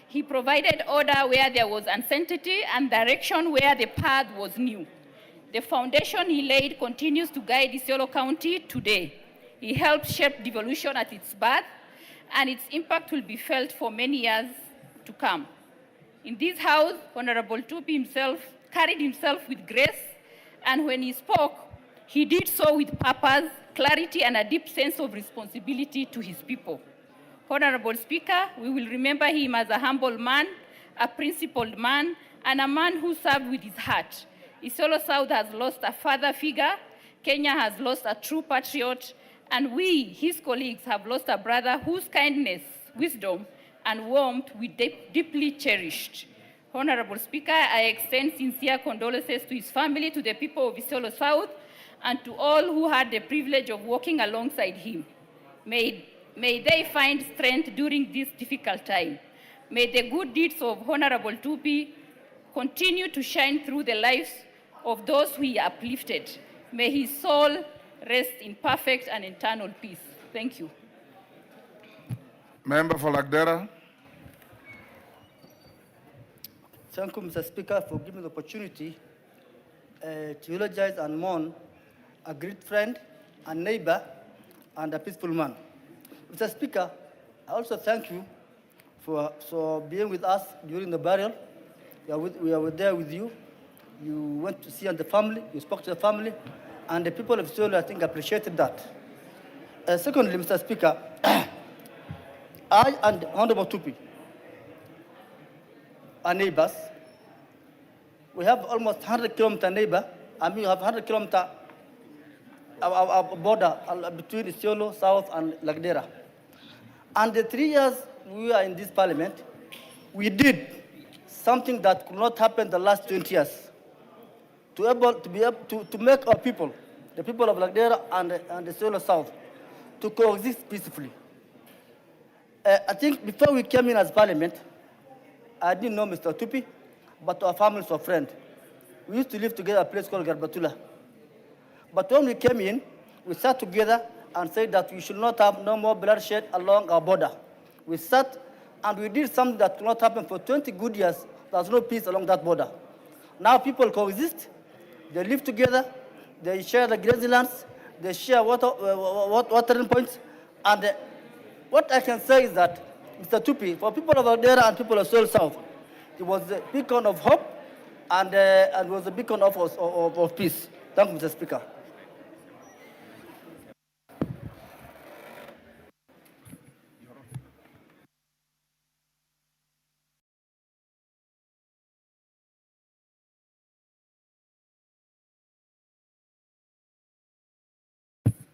He provided order where there was uncertainty and direction where the path was new. The foundation he laid continues to guide Isiolo County today. He helped shape devolution at its birth, and its impact will be felt for many years to come. In this House, Honorable Tupi himself carried himself with grace, and when he spoke, he did so with purpose, clarity, and a deep sense of responsibility to his people. Honorable Speaker, we will remember him as a humble man, a principled man, and a man who served with his heart. Isiolo South has lost a father figure, Kenya has lost a true patriot, and we, his colleagues, have lost a brother whose kindness, wisdom, and warmth we deeply cherished. Honorable Speaker, I extend sincere condolences to his family, to the people of Isiolo South, and to all who had the privilege of working alongside him. May they find strength during this difficult time. May the good deeds of Honorable Tupi continue to shine through the lives of those who he uplifted. May his soul rest in perfect and eternal peace. Thank you. Member for Lagdera. Thank you, Mr. Speaker, for giving the opportunity to eulogize and mourn a great friend, a neighbor, and a peaceful man. Mr. Speaker, I also thank you for being with us during the burial. We were there with you. You went to see the family, you spoke to the family, and the people of Isiolo, I think, appreciated that. Secondly, Mr. Speaker, I and Honorable Tupi are neighbors. We have almost 100-kilometer neighbor. I mean, we have 100-kilometer border between Isiolo South and Lagdera. And the 3 years we were in this parliament, we did something that could not happen the last 20 years. To make our people, the people of Lagdera and the Isiolo South, to coexist peacefully. I think before we came in as parliament, I didn't know Mr. Tupi, but our families were friends. We used to live together at a place called Garbatula. But when we came in, we sat together and said that we should not have no more bloodshed along our border. We sat and we did something that could not happen for 20 good years. There was no peace along that border. Now people coexist, they live together, they share the grazing lands, they share watering points, and what I can say is that Mr. Tupi, for people of Lagdera and people of Isiolo South, it was a beacon of hope and was a beacon of peace. Thank you, Mr. Speaker.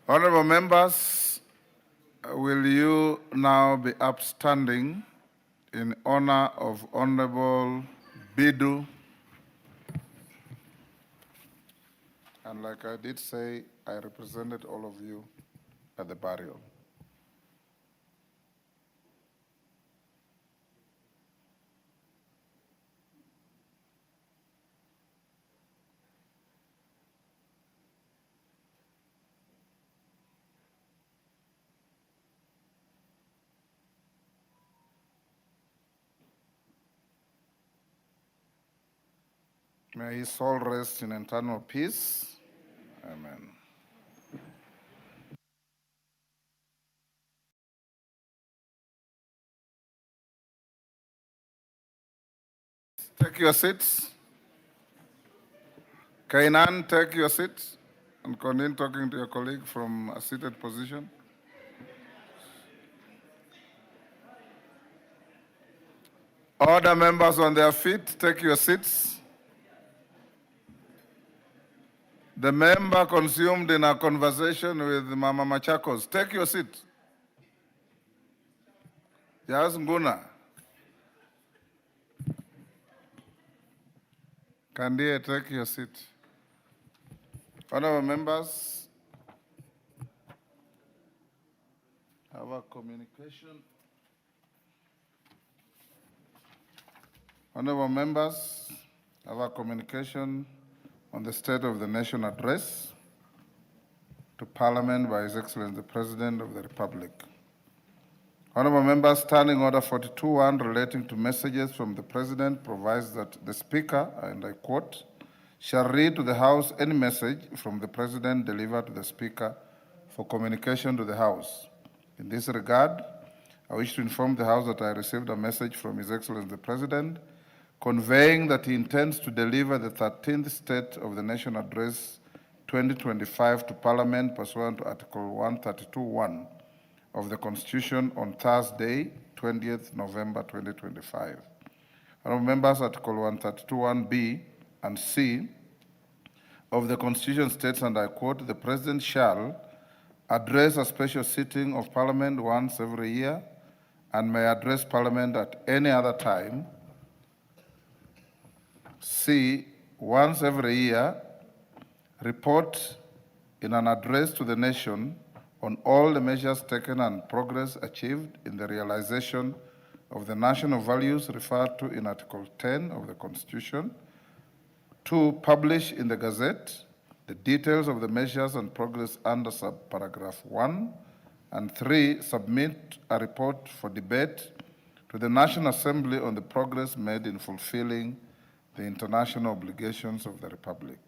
Honorable members, will you now be upstanding in honor of Honorable Bidu? And like I did say, I represented all of you at the burial. May his soul rest in eternal peace. Amen. take your seats. Kainan, take your seats and continue talking to your colleague from a seated position. Order members on their feet, take your seats. The member consumed in a conversation with Mama Machakos, take your seat. Yes, Nguna. Kandie, take your seat. Honorable members, have a communication. Honorable members, have a communication on the State of the Nation address to Parliament by His Excellency the President of the Republic. Honorable members, Standing Order 42.1 relating to messages from the President provides that the Speaker, and I quote, shall read to the House any message from the President delivered to the Speaker for communication to the House. In this regard, I wish to inform the House that I received a message from His Excellency the President conveying that he intends to deliver the 13th State of the Nation Address 2025 to Parliament pursuant to Article 132.1 of the Constitution on Thursday, 20th November 2025. Honorable members, Article 132.1b and c of the Constitution states, and I quote, the President shall address a special sitting of Parliament once every year and may address Parliament at any other time. C, once every year, report in an address to the nation on all the measures taken and progress achieved in the realization of the national values referred to in Article 10 of the Constitution. 2, publish in the Gazette the details of the measures and progress under subparagraph 1. And 3, submit a report for debate to the National Assembly on the progress made in fulfilling the international obligations of the Republic.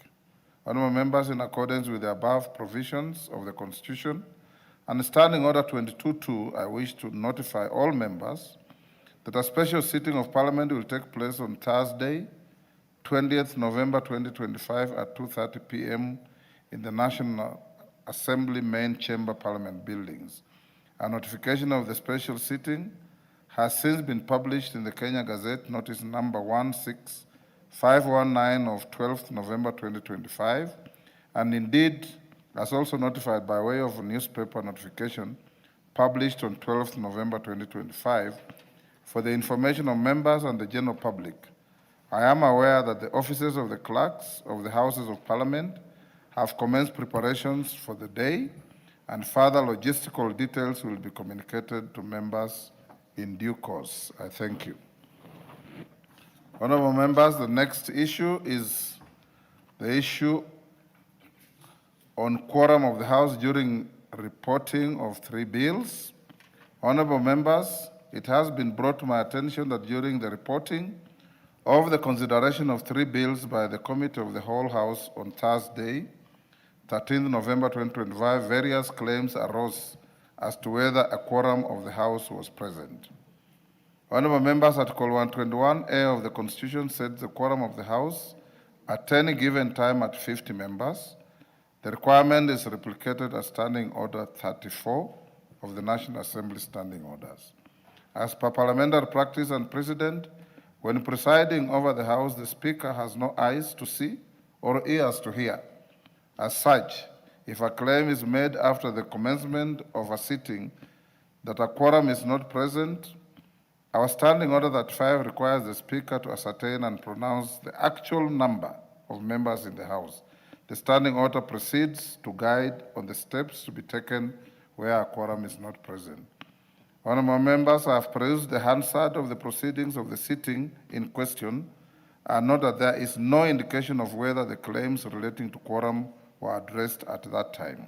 Honorable members, in accordance with the above provisions of the Constitution and Standing Order 22.2, I wish to notify all members that a special sitting of Parliament will take place on Thursday, 20th November 2025 at 2:30 p.m. in the National Assembly Main Chamber Parliament buildings. A notification of the special sitting has since been published in the Kenya Gazette, notice number 16519 of 12th November 2025, and indeed as also notified by way of a newspaper notification published on 12th November 2025 for the information of members and the general public. I am aware that the offices of the clerks of the Houses of Parliament have commenced preparations for the day, and further logistical details will be communicated to members in due course. I thank you. Honorable members, the next issue is the issue on quorum of the House during reporting of 3 bills. Honorable members, it has been brought to my attention that during the reporting of the consideration of 3 bills by the Committee of the Whole House on Thursday, 13th November 2025, various claims arose as to whether a quorum of the House was present. Honorable members, Article 121A of the Constitution sets the quorum of the House at any given time at 50 members. The requirement is replicated as Standing Order 34 of the National Assembly Standing Orders. As per parliamentary practice and precedent, when presiding over the House, the Speaker has no eyes to see or ears to hear. As such, if a claim is made after the commencement of a sitting that a quorum is not present, our Standing Order 35 requires the Speaker to ascertain and pronounce the actual number of members in the House. The Standing Order proceeds to guide on the steps to be taken where a quorum is not present. Honorable members, I have perused the Hansard of the proceedings of the sitting in question and note that there is no indication of whether the claims relating to quorum were addressed at that time.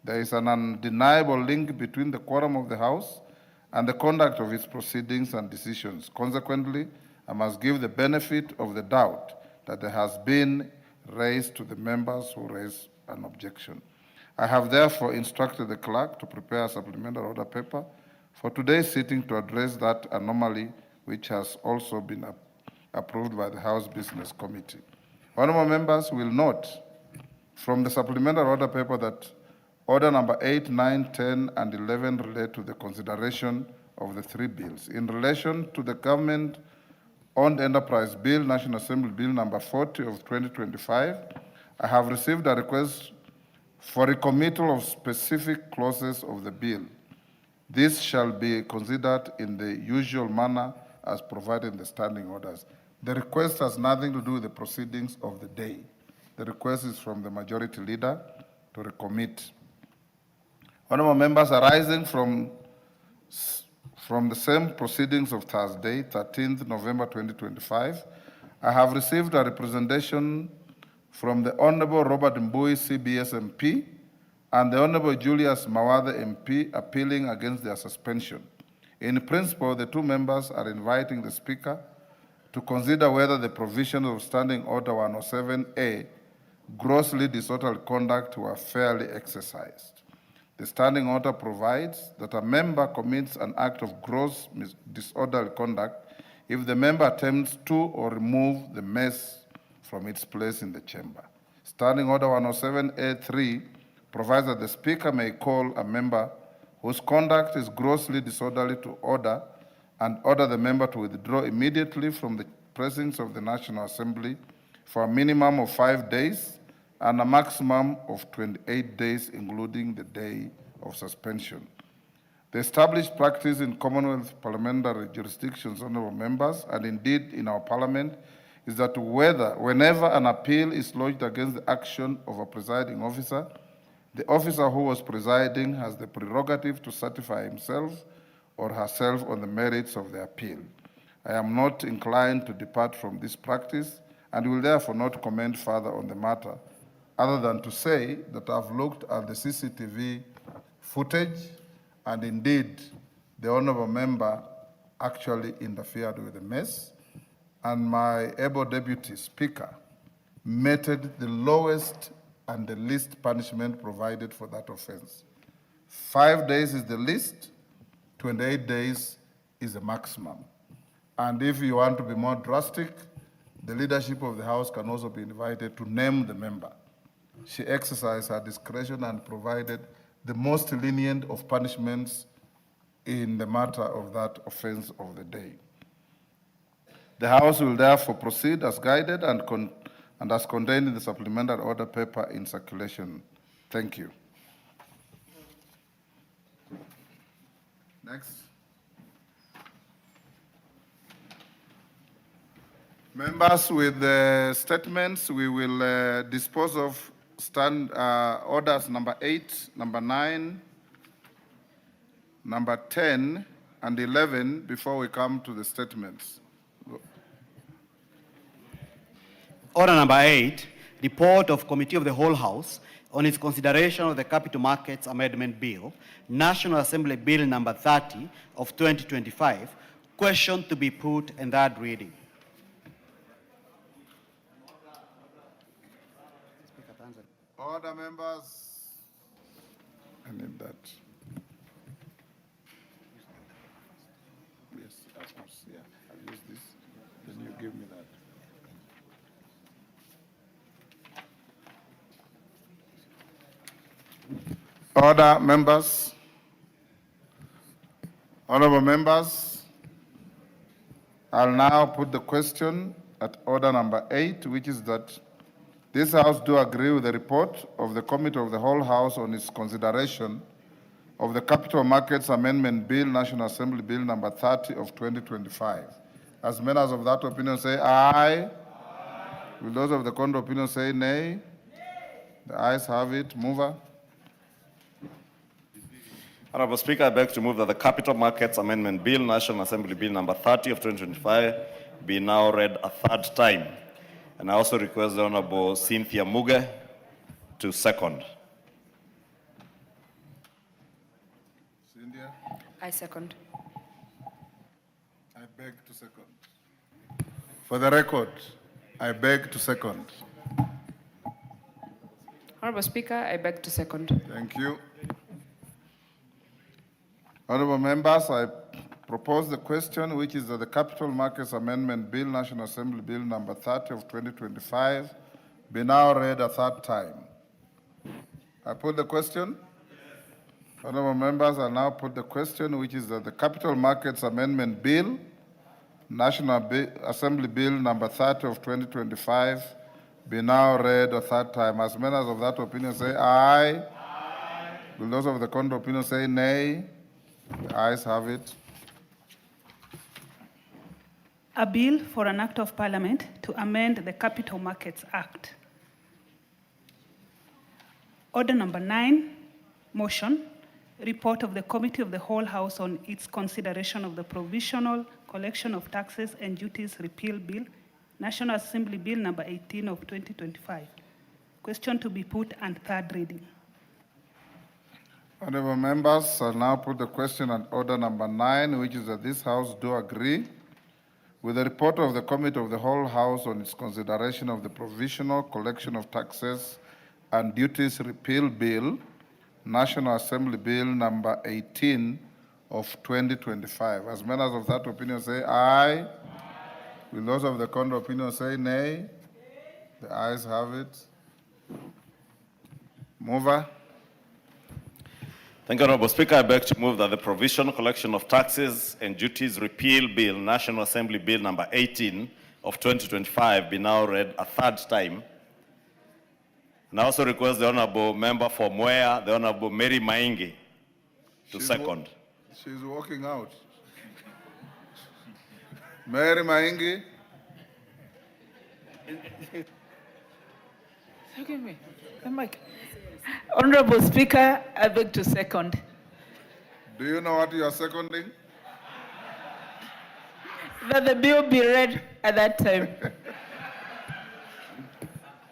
There is an undeniable link between the quorum of the House and the conduct of its proceedings and decisions. Consequently, I must give the benefit of the doubt that there has been raised to the members who raise an objection. I have therefore instructed the clerk to prepare a supplementary order paper for today's sitting to address that anomaly, which has also been approved by the House Business Committee. Honorable members will note from the supplementary order paper that order number 8, 9, 10, and 11 relate to the consideration of the three bills. In relation to the government-owned enterprise bill, National Assembly Bill number 40 of 2025, I have received a request for recommittal of specific clauses of the bill. This shall be considered in the usual manner as provided in the standing orders. The request has nothing to do with the proceedings of the day. The request is from the majority leader to recommit. Honorable members, arising from the same proceedings of Thursday, 13th November 2025, I have received a representation from the Honorable Robert Mbui, CBS MP, and the Honorable Julius Mawathe MP appealing against their suspension. In principle, the two members are inviting the Speaker to consider whether the provisions of Standing Order 107A, grossly disorderly conduct, were fairly exercised. The Standing Order provides that a member commits an act of gross disorderly conduct if the member attempts to or remove the mess from its place in the chamber. Standing Order 107A3 provides that the Speaker may call a member whose conduct is grossly disorderly to order and order the member to withdraw immediately from the presence of the National Assembly for a minimum of 5 days and a maximum of 28 days, including the day of suspension. The established practice in Commonwealth parliamentary jurisdictions, honorable members, and indeed in our parliament, is that whenever an appeal is lodged against the action of a presiding officer, the officer who was presiding has the prerogative to certify himself or herself on the merits of the appeal. I am not inclined to depart from this practice and will therefore not comment further on the matter, other than to say that I've looked at the CCTV footage, and indeed, the honorable member actually interfered with the mess, and my able deputy speaker meted the lowest and the least punishment provided for that offense. 5 days is the least, 28 days is the maximum. And if you want to be more drastic, the leadership of the House can also be invited to name the member. She exercised her discretion and provided the most lenient of punishments in the matter of that offense of the day. The House will therefore proceed as guided and as contained in the supplementary order paper in circulation. Thank you. Next. Members, with the statements, we will dispose of orders number 8, number 9, number 10, and 11 before we come to the statements. Order number 8, report of Committee of the Whole House on its consideration of the Capital Markets Amendment Bill, National Assembly Bill number 30 of 2025, question to be put in that reading. Order, members. I need that. Yes, of course. Yeah, I'll use this. Then you give me that. Order, members. Honorable members, I'll now put the question at order number 8, which is that this House do agree with the report of the Committee of the Whole House on its consideration of the Capital Markets Amendment Bill, National Assembly Bill number 30 of 2025. As members of that opinion say aye. Aye. Will those of the contrary opinion say nay? The ayes have it. Mover. Honorable Speaker, I beg to move that the Capital Markets Amendment Bill, National Assembly Bill number 30 of 2025, be now read a third time. And I also request the Honorable Cynthia Muge to second. Cynthia? I second. I beg to second. For the record, I beg to second. Honorable Speaker, I beg to second. Thank you. Honorable members, I propose the question, which is that the Capital Markets Amendment Bill, National Assembly Bill number 30 of 2025, be now read a third time. I put the question. Honorable members, I now put the question, which is that the Capital Markets Amendment Bill, National Assembly Bill number 30 of 2025, be now read a third time. As members of that opinion say aye. Aye. Will those of the contrary opinion say nay? The ayes have it. A bill for an act of parliament to amend the Capital Markets Act. Order number 9, motion, report of the Committee of the Whole House on its consideration of the Provisional Collection of Taxes and Duties Repeal Bill, National Assembly Bill number 18 of 2025. Question to be put and third reading. Honorable members, I now put the question on order number 9, which is that this House do agree with the report of the Committee of the Whole House on its consideration of the Provisional Collection of Taxes and Duties Repeal Bill, National Assembly Bill number 18 of 2025. As members of that opinion say aye. Aye. Will those of the contrary opinion say nay? The ayes have it. Mover. Thank you, Honorable Speaker. I beg to move that the Provisional Collection of Taxes and Duties Repeal Bill, National Assembly Bill number 18 of 2025 be now read a third time. And I also request the Honorable Member for Mwea, the Honorable Mary Maingi, to second. She's walking out. Mary Maingi. Give me the mic. Honorable Speaker, I beg to second. Do you know what you are seconding? That the bill be read at that time.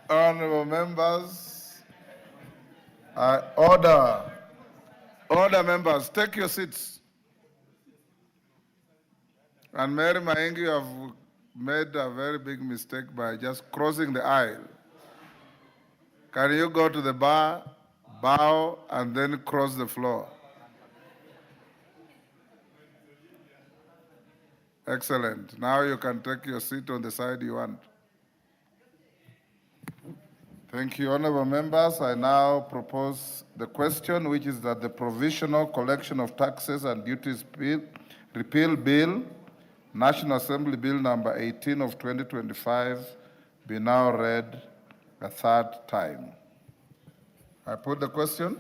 Honorable members, order. Order, members, take your seats. And Mary Maingi, you have made a very big mistake by just crossing the aisle. Can you go to the bar, bow, and then cross the floor? Excellent. Now you can take your seat on the side you want. Thank you, honorable members. I now propose the question, which is that the Provisional Collection of Taxes and Duties Repeal Bill, National Assembly Bill number 18 of 2025, be now read a third time. I put the question.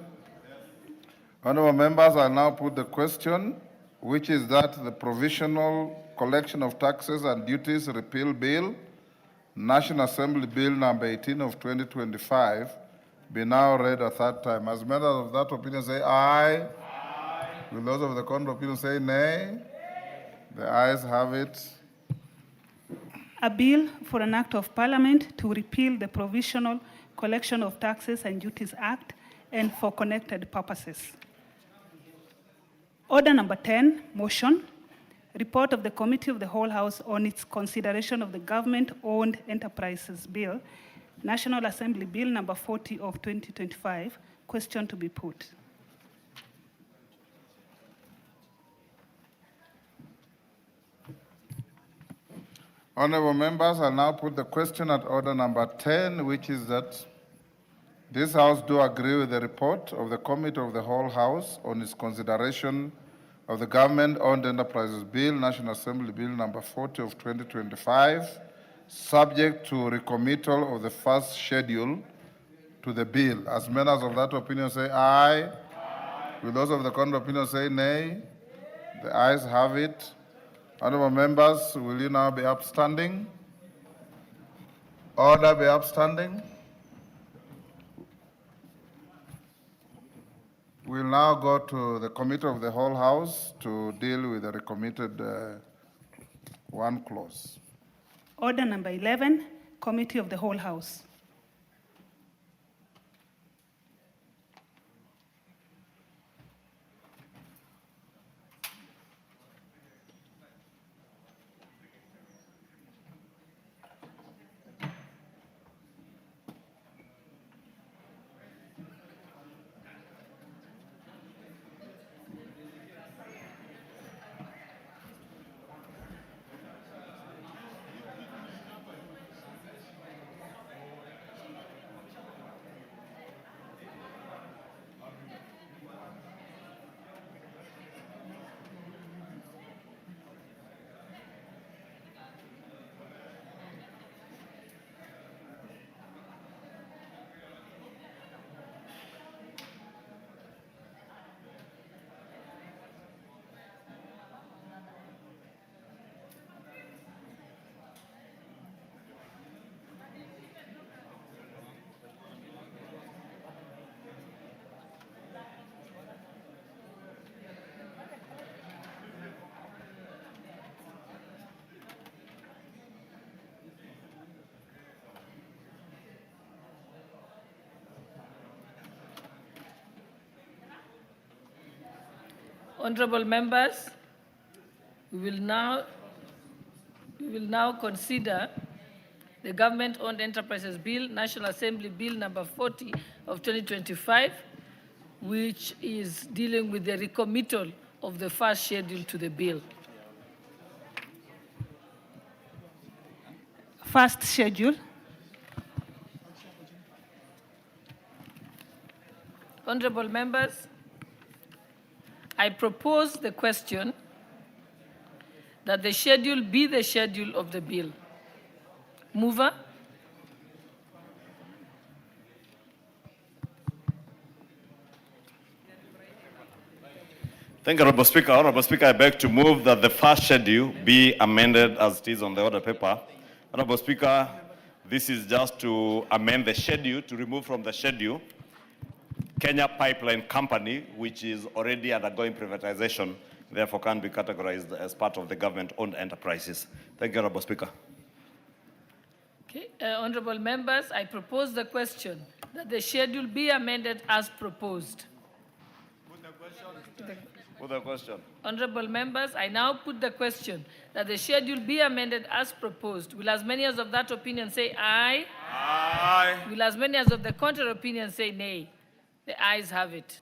Honorable members, I now put the question, which is that the Provisional Collection of Taxes and Duties Repeal Bill, National Assembly Bill number 18 of 2025, be now read a third time. As members of that opinion say aye. Aye. Will those of the contrary opinion say nay? The ayes have it. A bill for an act of parliament to repeal the Provisional Collection of Taxes and Duties Act and for connected purposes. Order number 10, motion, report of the Committee of the Whole House on its consideration of the Government-Owned Enterprises Bill, National Assembly Bill number 40 of 2025, question to be put. Honorable members, I now put the question at order number 10, which is that this House do agree with the report of the Committee of the Whole House on its consideration of the Government-Owned Enterprises Bill, National Assembly Bill number 40 of 2025, subject to recommittal of the first schedule to the bill. As members of that opinion say aye. Aye. Will those of the contrary opinion say nay? The ayes have it. Honorable members, will you now be upstanding? Order be upstanding. We'll now go to the Committee of the Whole House to deal with the recommitted one clause. Order number 11, Committee of the Whole House. Honorable members, we will now consider the Government-Owned Enterprises Bill, National Assembly Bill number 40 of 2025, which is dealing with the recommittal of the first schedule to the bill. First schedule. Honorable members, I propose the question that the schedule be the schedule of the bill. Mover? Thank you, Honorable Speaker. Honorable Speaker, I beg to move that the first schedule be amended as it is on the order paper. Honorable Speaker, this is just to amend the schedule, to remove from the schedule Kenya Pipeline Company, which is already undergoing privatization, therefore can be categorized as part of the government-owned enterprises. Thank you, Honorable Speaker. Okay, honorable members, I propose the question that the schedule be amended as proposed. Put the question. Honorable members, I now put the question that the schedule be amended as proposed. Will as many as of that opinion say aye? Aye. Will as many as of the contrary opinion say nay? The ayes have it.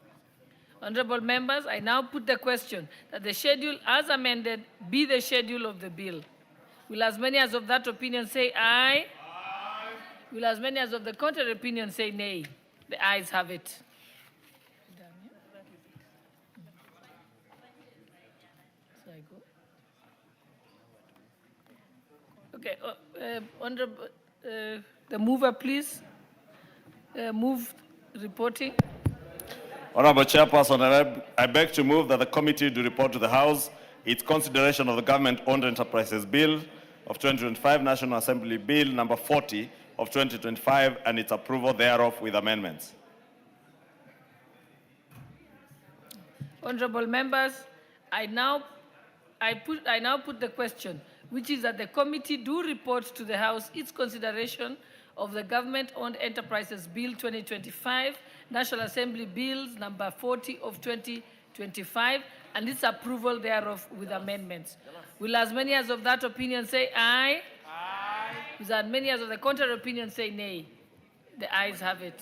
Honorable members, I now put the question that the schedule as amended be the schedule of the bill. Will as many as of that opinion say aye? Aye. Will as many as of the contrary opinion say nay? The ayes have it. Okay, Honorable, the mover, please. Move reporting. Honorable Chairperson, I beg to move that the committee do report to the House its consideration of the Government-Owned Enterprises Bill of 2025, National Assembly Bill number 40 of 2025, and its approval thereof with amendments. Honorable members, I now put the question, which is that the committee do report to the House its consideration of the Government-Owned Enterprises Bill 2025, National Assembly Bills number 40 of 2025, and its approval thereof with amendments. Will as many as of that opinion say aye? Aye. Will as many as of the contrary opinion say nay? The ayes have it.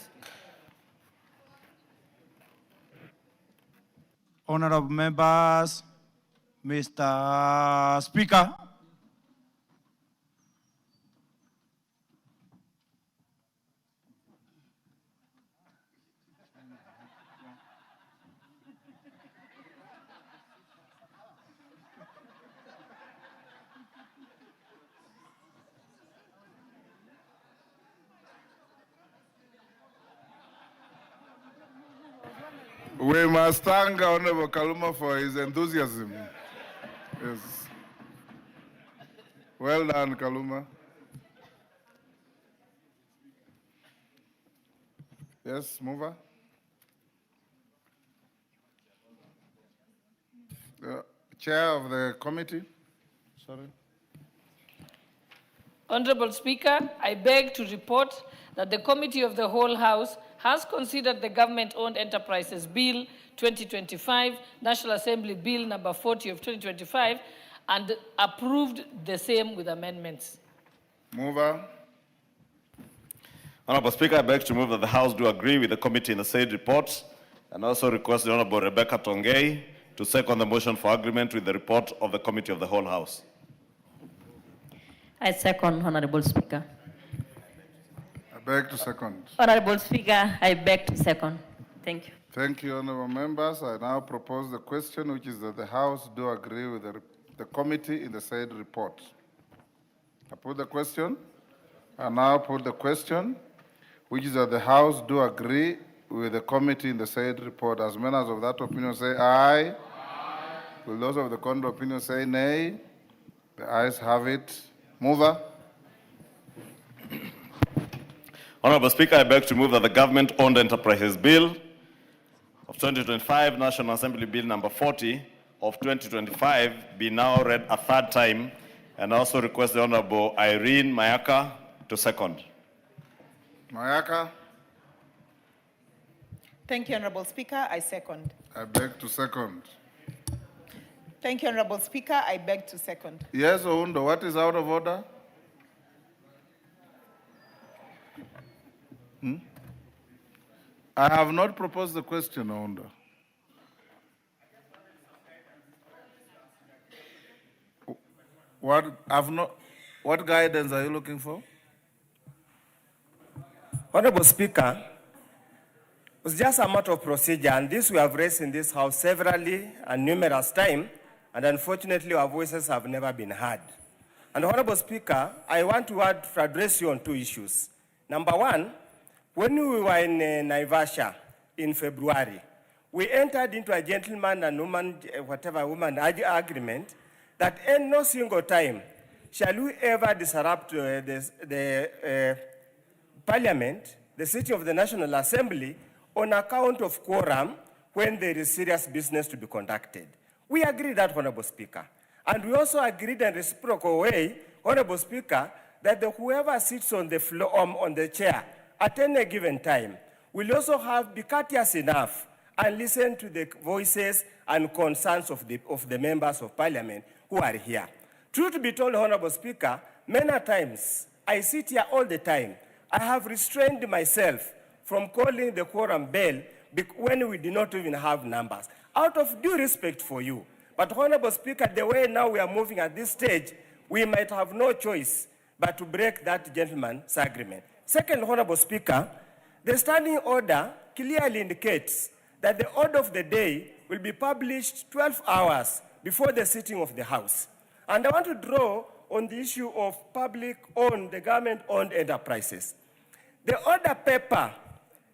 Honorable members, Mr. Speaker, we must thank Honorable Kaluma for his enthusiasm. Yes. Well done, Kaluma. Yes, mover. The chair of the committee. Sorry. Honorable Speaker, I beg to report that the Committee of the Whole House has considered the Government-Owned Enterprises Bill 2025, National Assembly Bill number 40 of 2025, and approved the same with amendments. Mover. Honorable Speaker, I beg to move that the House do agree with the committee in the said report, and also request the Honorable Rebecca Tongei to second the motion for agreement with the report of the Committee of the Whole House. I second, Honorable Speaker. I beg to second. Honorable Speaker, I beg to second. Thank you. Thank you, honorable members. I now propose the question, which is that the House do agree with the committee in the said report. I put the question. I now put the question, which is that the House do agree with the committee in the said report. As many as of that opinion say aye. Aye. Will those of the contrary opinion say nay? The ayes have it. Mover. Honorable Speaker, I beg to move that the Government-Owned Enterprises Bill of 2025, National Assembly Bill number 40 of 2025 be now read a third time, and also request the Honorable Irene Mayaka to second. Mayaka. Thank you, Honorable Speaker. I second. I beg to second. Thank you, Honorable Speaker. I beg to second. Yes, Oundo, what is out of order? I have not proposed the question, Oundo. What guidance are you looking for? Honorable Speaker, it's just a matter of procedure, and this we have raised in this House severally and numerous times, and unfortunately our voices have never been heard. And Honorable Speaker, I want to address you on two issues. Number one, when we were in Naivasha in February, we entered into a gentleman and woman, woman agreement that in no single time shall we ever disrupt the Parliament, the sitting of the National Assembly, on account of quorum when there is serious business to be conducted. We agree that, Honorable Speaker. And we also agreed in a reciprocal way, Honorable Speaker, that whoever sits on the floor, on the chair at any given time will also be courteous enough and listen to the voices and concerns of the members of Parliament who are here. Truth be told, Honorable Speaker, many times, I sit here all the time, I have restrained myself from calling the quorum bell when we do not even have numbers, out of due respect for you. But Honorable Speaker, the way now we are moving at this stage, we might have no choice but to break that gentleman's agreement. Second, Honorable Speaker, the standing order clearly indicates that the order of the day will be published 12 hours before the sitting of the House. And I want to draw on the issue of public-owned, the government-owned enterprises. The order paper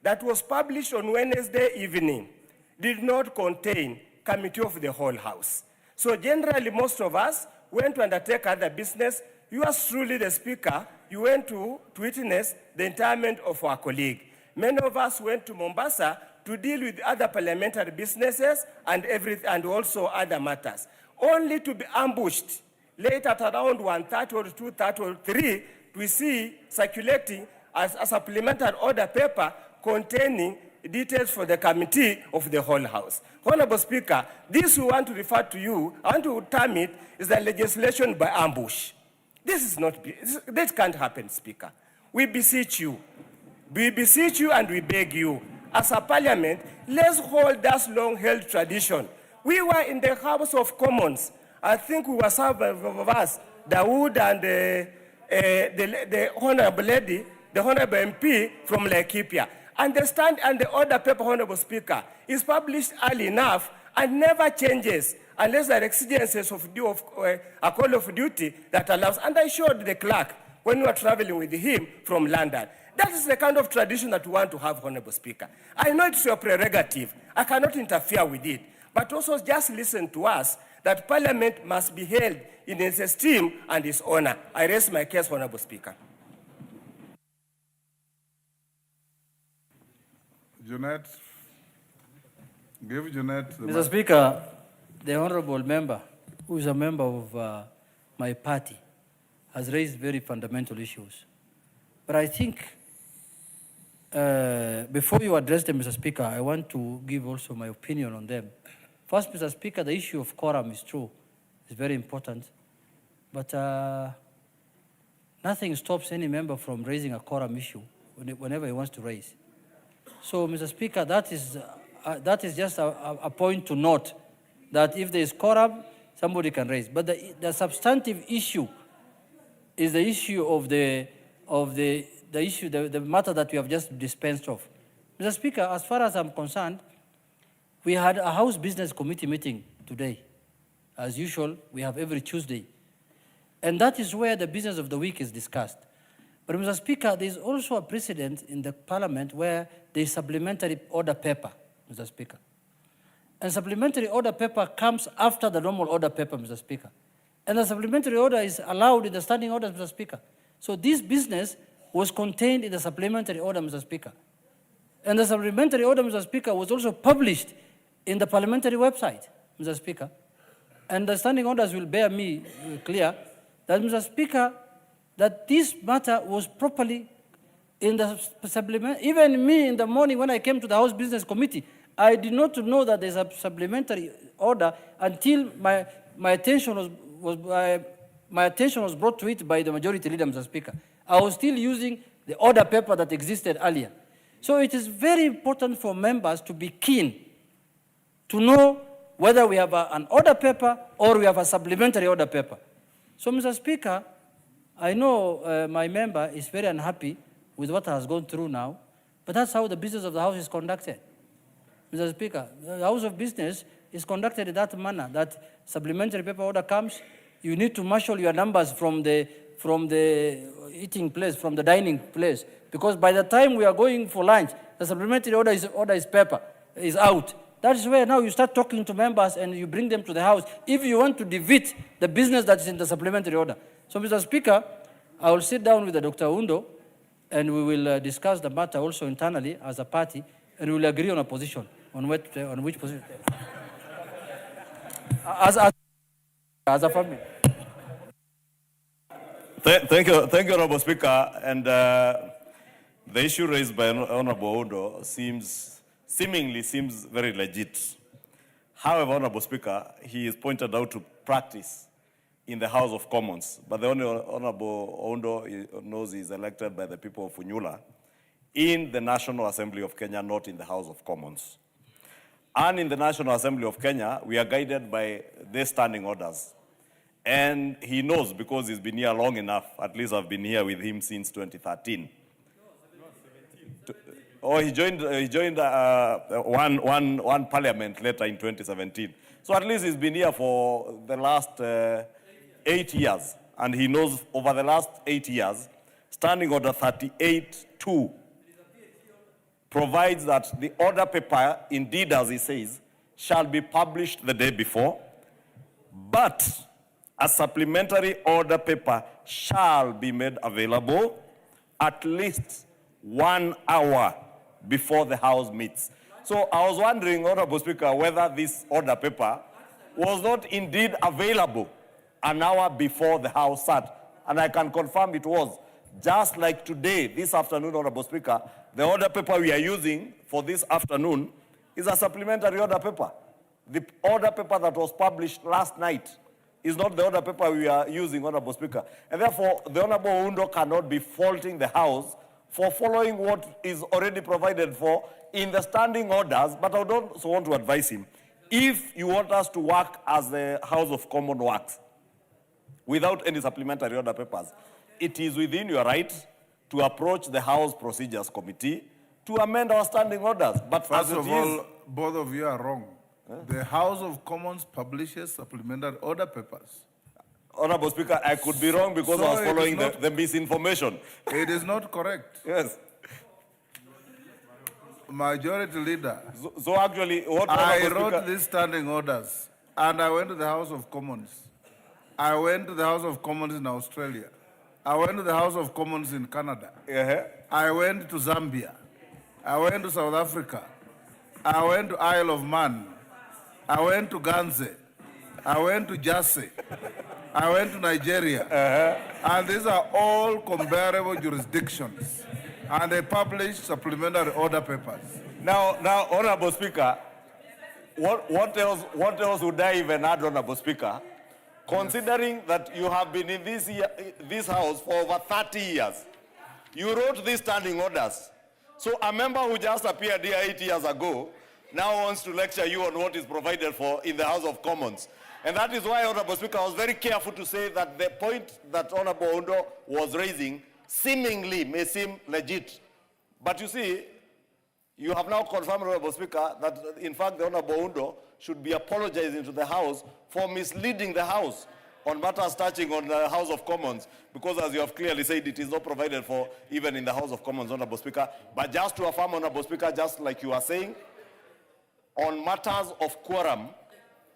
that was published on Wednesday evening did not contain committee of the whole House. So generally, most of us went to undertake other business. Yours truly, the Speaker, you went to witness the interment of our colleague. Many of us went to Mombasa to deal with other parliamentary businesses and also other matters, only to be ambushed late at around 1:30 or 2:30 or 3, we see circulating as a supplementary order paper containing details for the committee of the whole House. Honorable Speaker, this we want to refer to you, I want to term it, is the legislation by ambush. This can't happen, Speaker. We beseech you and we beg you, as a parliament, let's hold that long-held tradition. We were in the House of Commons. I think we were some of us, Dawood and the honorable lady, the honorable MP from Laikipia. And the order paper, Honorable Speaker, is published early enough and never changes unless there are exigencies of a call of duty that allows. And I showed the clerk when we were traveling with him from London. That is the kind of tradition that we want to have, Honorable Speaker. I know it's your prerogative. I cannot interfere with it. But also just listen to us that Parliament must be held in its esteem and its honor. I raise my case, Honorable Speaker. Jeanette, give Jeanette the Mr. Speaker, the honorable member, who is a member of my party, has raised very fundamental issues. But I think before you address them, Mr. Speaker, I want to give also my opinion on them. First, Mr. Speaker, the issue of quorum is true. It's very important. But nothing stops any member from raising a quorum issue whenever he wants to raise. So, Mr. Speaker, that is just a point to note, that if there is quorum, somebody can raise. But the substantive issue is the issue of the matter that we have just dispensed of. Mr. Speaker, as far as I'm concerned, we had a House Business Committee meeting today. As usual, we have every Tuesday. And that is where the business of the week is discussed. But, Mr. Speaker, there is also a precedent in the Parliament where there is supplementary order paper, Mr. Speaker. And supplementary order paper comes after the normal order paper, Mr. Speaker. And the supplementary order is allowed in the standing orders, Mr. Speaker. So this business was contained in the supplementary order, Mr. Speaker. And the supplementary order, Mr. Speaker, was also published in the parliamentary website, Mr. Speaker. And the standing orders will bear me clear that, Mr. Speaker, that this matter was properly in the supplement. Even me in the morning when I came to the House Business Committee, I did not know that there's a supplementary order until my attention was brought to it by the majority leader, Mr. Speaker. I was still using the order paper that existed earlier. So it is very important for members to be keen to know whether we have an order paper or we have a supplementary order paper. So, Mr. Speaker, I know my member is very unhappy with what has gone through now, but that's how the business of the House is conducted. Mr. Speaker, the House of Business is conducted in that manner, that supplementary paper order comes, you need to marshal your numbers from the eating place, from the dining place, because by the time we are going for lunch, the supplementary order is paper, is out. That is where now you start talking to members and you bring them to the House if you want to defeat the business that is in the supplementary order. So, Mr. Speaker, I will sit down with Dr. Undo and we will discuss the matter also internally as a party, and we will agree on a position, on which position. As a family. Thank you, Honorable Speaker. And the issue raised by Honorable Undo seemingly seems very legit. However, Honorable Speaker, he is pointed out to practice in the House of Commons, but the only Honorable Undo knows he is elected by the people of Funyula in the National Assembly of Kenya, not in the House of Commons. And in the National Assembly of Kenya, we are guided by their standing orders. And he knows because he's been here long enough, at least I've been here with him since 2013. He joined one parliament later in 2017. So at least he's been here for the last 8 years. And he knows over the last 8 years, Standing Order 38-2 provides that the order paper, indeed as he says, shall be published the day before, but a supplementary order paper shall be made available at least 1 hour before the House meets. So I was wondering, Honorable Speaker, whether this order paper was not indeed available an hour before the House sat. And I can confirm it was. Just like today, this afternoon, Honorable Speaker, the order paper we are using for this afternoon is a supplementary order paper. The order paper that was published last night is not the order paper we are using, Honorable Speaker. And therefore, the Honorable Undo cannot be faulting the House for following what is already provided for in the standing orders, but I would also want to advise him, if you want us to work as the House of Commons works, without any supplementary order papers, it is within your right to approach the House Procedures Committee to amend our standing orders. But first of all, both of you are wrong. The House of Commons publishes supplementary order papers. Honorable Speaker, I could be wrong because I was following the misinformation. It is not correct. Yes. Majority Leader. So actually, what I wrote these standing orders, and I went to the House of Commons. I went to the House of Commons in Australia. I went to the House of Commons in Canada. I went to Zambia. I went to South Africa. I went to Isle of Man. I went to Ganze. I went to Jersey. I went to Nigeria. And these are all comparable jurisdictions. And they publish supplementary order papers. Now, Honorable Speaker, what else would I even add, Honorable Speaker? Considering that you have been in this House for over 30 years, you wrote these standing orders. So a member who just appeared here 8 years ago now wants to lecture you on what is provided for in the House of Commons. And that is why, Honorable Speaker, I was very careful to say that the point that Honorable Undo was raising seemingly may seem legit. But you see, you have now confirmed, Honorable Speaker, that in fact the Honorable Undo should be apologizing to the House for misleading the House on matters touching on the House of Commons, because as you have clearly said, it is not provided for even in the House of Commons, Honorable Speaker. But just to affirm, Honorable Speaker, just like you are saying, on matters of quorum,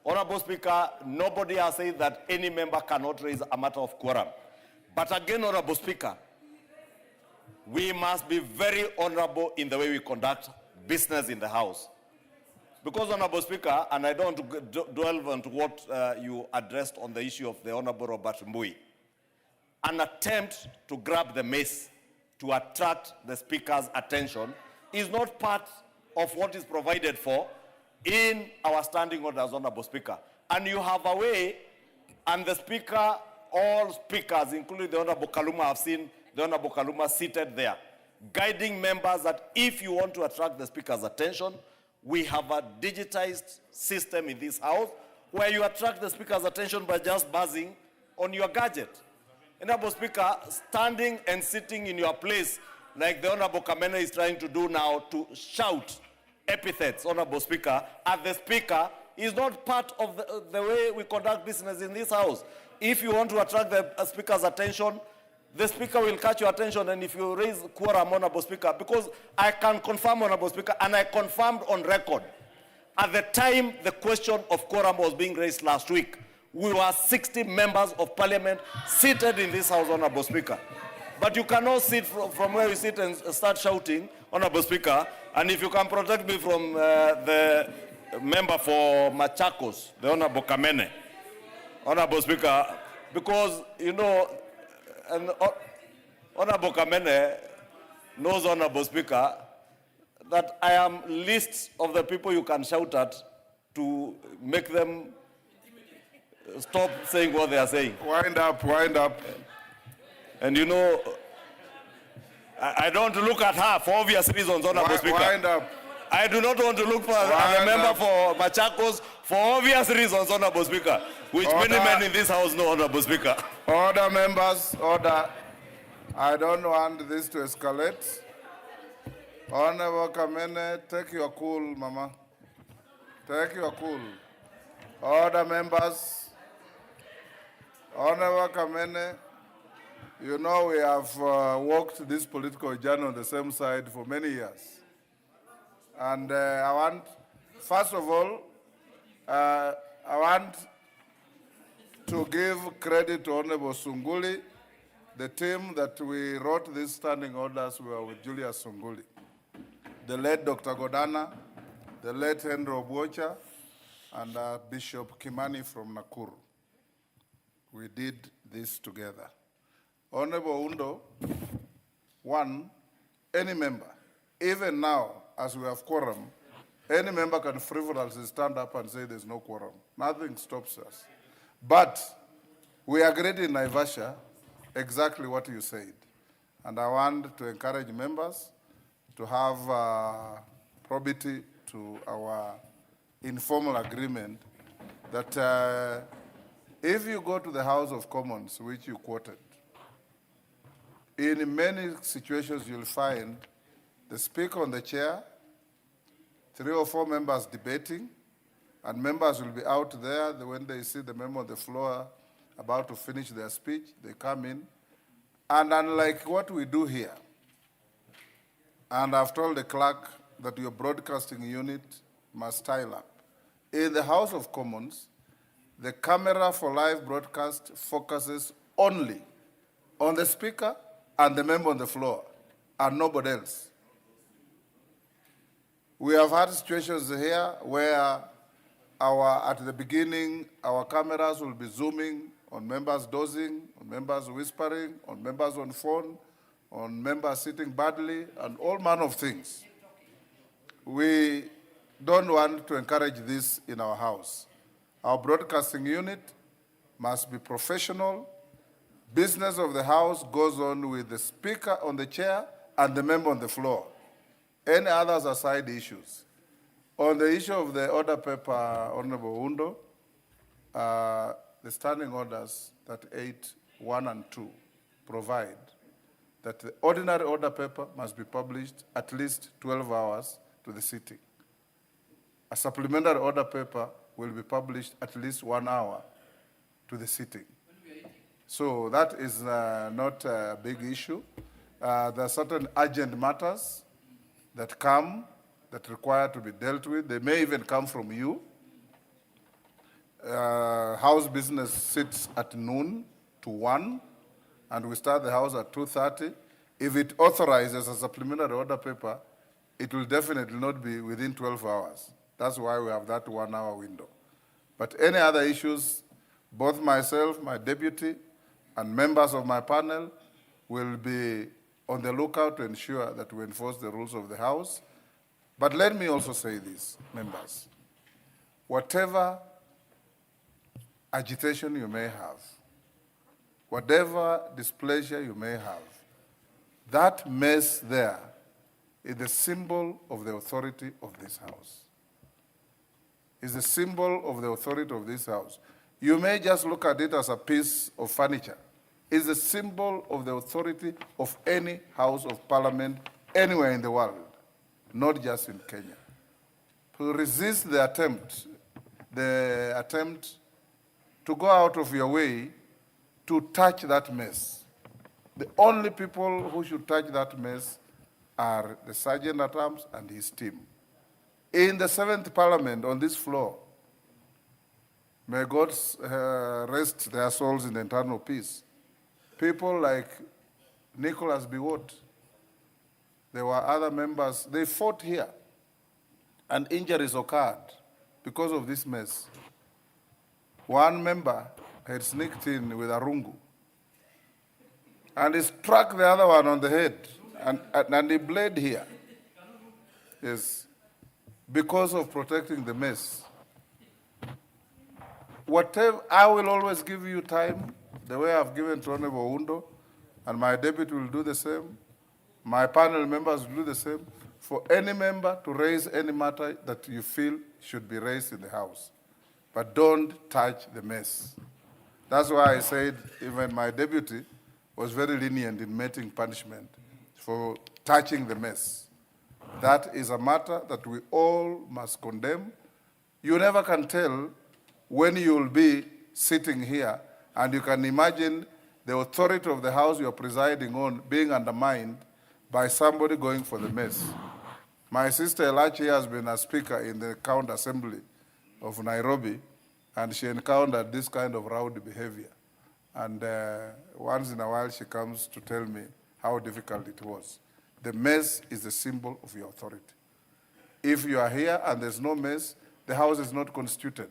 Honorable Speaker, nobody has said that any member cannot raise a matter of quorum. But again, Honorable Speaker, we must be very honorable in the way we conduct business in the House. Because, Honorable Speaker, and I don't want to delve into what you addressed on the issue of the Honorable Robert Mbui, an attempt to grab the mace to attract the Speaker's attention is not part of what is provided for in our standing orders, Honorable Speaker. And you have a way, and the Speaker, all speakers, including the Honorable Kaluma, I've seen the Honorable Kaluma seated there, guiding members that if you want to attract the Speaker's attention, we have a digitized system in this House where you attract the Speaker's attention by just buzzing on your gadget. Honorable Speaker, standing and sitting in your place like the Honorable Kamene is trying to do now to shout epithets, Honorable Speaker, at the Speaker is not part of the way we conduct business in this House. If you want to attract the Speaker's attention, the Speaker will catch your attention, and if you raise quorum, Honorable Speaker, because I can confirm, Honorable Speaker, and I confirmed on record, at the time the question of quorum was being raised last week, we were 60 members of Parliament seated in this House, Honorable Speaker. But you cannot sit from where you sit and start shouting, Honorable Speaker, and if you can protect me from the member for Machakos, the Honorable Kamene, Honorable Speaker, because, you know, and Honorable Kamene knows, Honorable Speaker, that I am least of the people you can shout at to make them stop saying what they are saying. Wind up, wind up. And you know, I don't look at her for obvious reasons, Honorable Speaker. Wind up. I do not want to look for a member for Machakos for obvious reasons, Honorable Speaker, which many men in this House know, Honorable Speaker. Order, members, order. I don't want this to escalate. Honorable Kamene, take your cool, Mama. Take your cool. Order, members. Honorable Kamene, you know we have walked this political journey on the same side for many years. And I want, first of all, I want to give credit to Honorable Sunguli. The team that we wrote these standing orders were with Julius Sunguli, the late Dr. Godana, the late Henry Obuocha, and Bishop Kimani from Nakuru. We did this together. Honorable Undo, one, any member, even now, as we have quorum, any member can frivolously stand up and say there's no quorum. Nothing stops us. But we agreed in Naivasha exactly what you said. And I want to encourage members to have probity to our informal agreement that if you go to the House of Commons, which you quoted, in many situations you'll find the Speaker on the chair, 3 or 4 members debating, and members will be out there when they see the member on the floor about to finish their speech, they come in. And unlike what we do here, and I've told the clerk that your broadcasting unit must style up. In the House of Commons, the camera for live broadcast focuses only on the Speaker and the member on the floor, and nobody else. We have had situations here where at the beginning, our cameras will be zooming on members dozing, on members whispering, on members on phone, on members sitting badly, and all manner of things. We don't want to encourage this in our House. Our broadcasting unit must be professional. Business of the House goes on with the Speaker on the chair and the member on the floor. Any others are side issues. On the issue of the order paper, Honorable Undo, the standing orders that 8, 1, and 2 provide that the ordinary order paper must be published at least 12 hours to the sitting. A supplementary order paper will be published at least 1 hour to the sitting. So that is not a big issue. There are certain urgent matters that come that require to be dealt with. They may even come from you. House business sits at noon to 1, and we start the House at 2:30. If it authorizes a supplementary order paper, it will definitely not be within 12 hours. That's why we have that 1 hour window. But any other issues, both myself, my deputy, and members of my panel will be on the lookout to ensure that we enforce the rules of the House But let me also say this, members. Whatever agitation you may have, whatever displeasure you may have, that mess there is the symbol of the authority of this house. Is the symbol of the authority of this house. You may just look at it as a piece of furniture. It's a symbol of the authority of any house of parliament anywhere in the world, not just in Kenya. To resist the attempt to go out of your way to touch that mess. The only people who should touch that mess are the Sergeant at Arms and his team. In the 7th Parliament on this floor, may God rest their souls in eternal peace. People like Nicholas Biwott, there were other members, they fought here and injuries occurred because of this mess. One member had sneaked in with a rungu and he struck the other one on the head and he bled here. Yes, because of protecting the mess. Whatever, I will always give you time, the way I've given to Honorable Undo, and my deputy will do the same. My panel members will do the same. For any member to raise any matter that you feel should be raised in the House. But don't touch the mess. That's why I said even my deputy was very lenient in meting punishment for touching the mess. That is a matter that we all must condemn. You never can tell when you will be sitting here, and you can imagine the authority of the house you are presiding on being undermined by somebody going for the mess. My sister Elachi has been a speaker in the County Assembly of Nairobi, and she encountered this kind of rowdy behavior. And once in a while, she comes to tell me how difficult it was. The mess is the symbol of your authority. If you are here and there's no mess, the house is not constituted.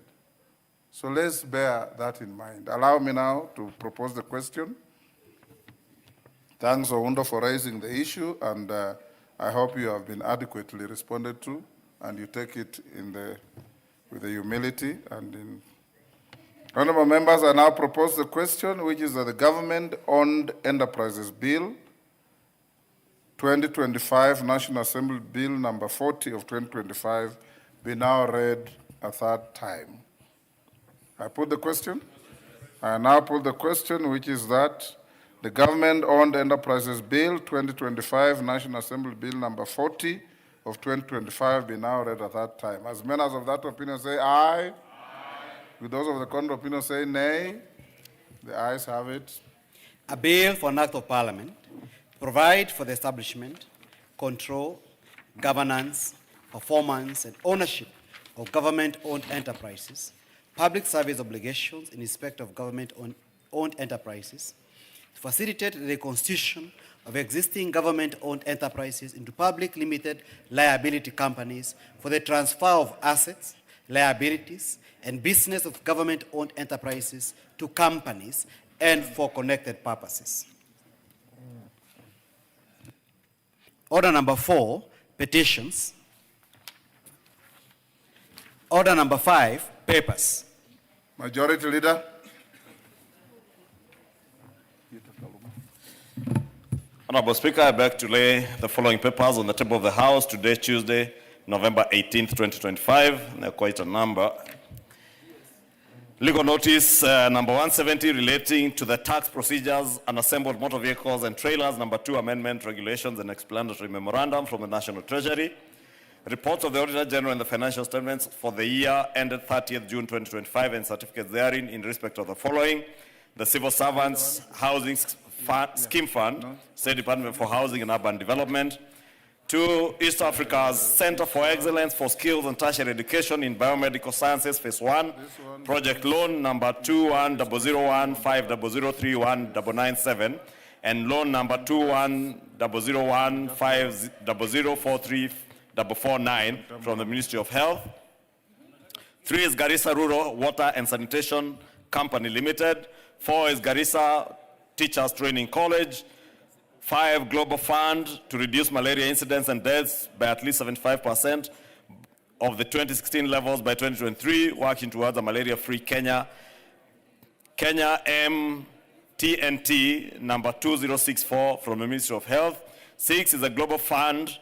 So let's bear that in mind. Allow me now to propose the question. Thanks, Oundo, for raising the issue, and I hope you have been adequately responded to, and you take it with the humility. And honorable members, I now propose the question, which is that the Government-Owned Enterprises Bill 2025, National Assembly Bill number 40 of 2025, be now read a third time. I put the question. I now put the question, which is that the Government-Owned Enterprises Bill 2025, National Assembly Bill number 40 of 2025 be now read a third time. As members of that opinion say aye. Aye. With those of the contrary opinion say nay. The ayes have it. A bill for an act of parliament provide for the establishment, control, governance, performance, and ownership of government-owned enterprises, public service obligations in respect of government-owned enterprises, to facilitate the reconstitution of existing government-owned enterprises into public limited liability companies for the transfer of assets, liabilities, and business of government-owned enterprises to companies and for connected purposes. Order number 4, petitions. Order number 5, papers. Majority Leader. Honorable Speaker, I beg to lay the following papers on the table of the House today, Tuesday, November 18th, 2025. They're quite a number. Legal notice number 170 relating to the tax procedures and assembled motor vehicles and trailers. Number 2, amendment regulations and explanatory memorandum from the National Treasury. Reports of the Auditor General and the financial statements for the year ended 30th June 2025 and certificates therein in respect of the following: the Civil Servants Housing Scheme Fund, State Department for Housing and Urban Development. 2, East Africa's Center for Excellence for Skills and Tertiary Education in Biomedical Sciences, Phase 1, project loan number 210015003197, and loan number 210015004349 from the Ministry of Health. 3 is Garissa Rural Water and Sanitation Company Limited. 4 is Garissa Teachers Training College. 5, Global Fund to reduce malaria incidence and deaths by at least 75% of the 2016 levels by 2023, working towards a malaria-free Kenya. Kenya MTNT number 2064 from the Ministry of Health. 6 is a Global Fund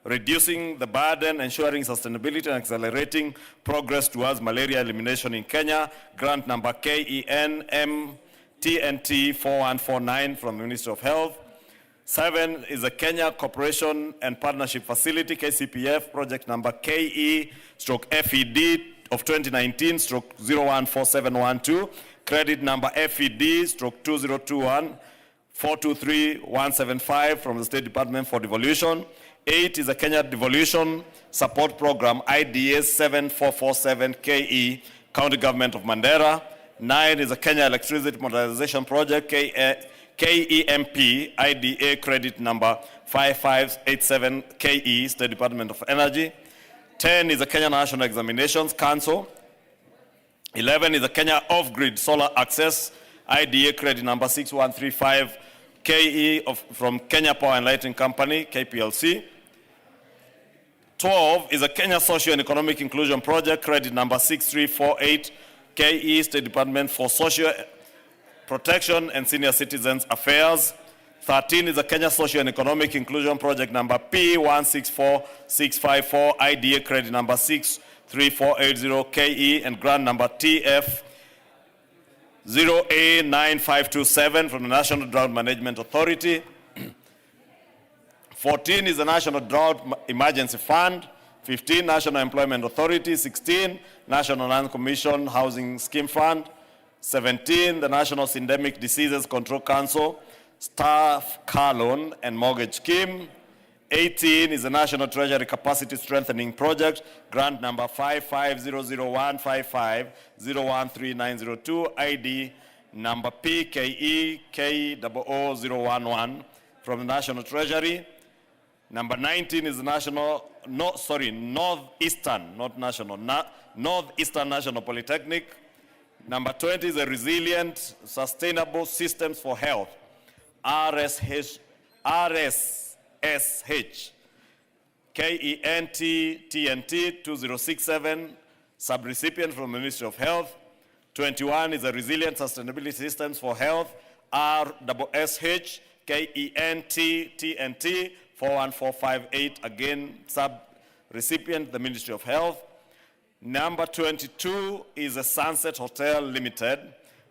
reducing the burden, ensuring sustainability and accelerating progress towards malaria elimination in Kenya. Grant number KEN MTNT 4149 from the Ministry of Health. 7 is a Kenya Cooperation and Partnership Facility, KCPF, project number KE/FED of 2019/014712, credit number FED/2021-423175 from the State Department for Devolution. 8 is a Kenya Devolution Support Program, IDA 7447 KE, County Government of Mandera. 9 is a Kenya Electricity Modernization Project, KEMP, IDA credit number 5587 KE, State Department of Energy. 10 is the Kenya National Examinations Council. 11 is the Kenya Off-Grid Solar Access, IDA credit number 6135 KE from Kenya Power and Lighting Company, KPLC. 12 is a Kenya Social and Economic Inclusion Project, credit number 6348 KE, State Department for Social Protection and Senior Citizens Affairs. 13 is a Kenya Social and Economic Inclusion Project number P164654, IDA credit number 63480 KE and grant number TF 0A9527 from the National Drought Management Authority. 14 is the National Drought Emergency Fund. 15, National Employment Authority. 16, National Land Commission Housing Scheme Fund. 17, the National Syndemic Diseases Control Council, Staff Car Loan and Mortgage Scheme. 18 is the National Treasury Capacity Strengthening Project, grant number 55001550139002, ID number PKE K0011 from the National Treasury. Number 19 is the Northeastern National Polytechnic. Number 20 is a Resilient Sustainable Systems for Health, RSH, KENT TNT 2067, subrecipient from the Ministry of Health. 21 is a Resilient Sustainability Systems for Health, RSH, KENT TNT 41458, again subrecipient, the Ministry of Health. Number 22 is a Sunset Hotel Limited.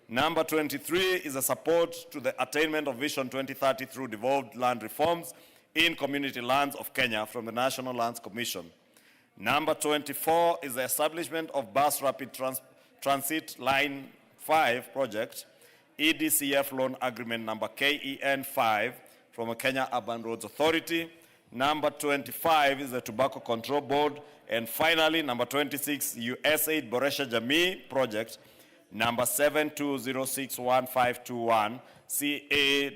Number 23 is a support to the attainment of Vision 2030 through devolved land reforms in community lands of Kenya from the National Lands Commission. Number 24 is the establishment of Bus Rapid Transit Line 5 project, EDCF loan agreement number KEN 5 from the Kenya Urban Roads Authority. Number 25 is the Tobacco Control Board. And finally, number 26, USAID Boresha Jamii project, number 72061521, CA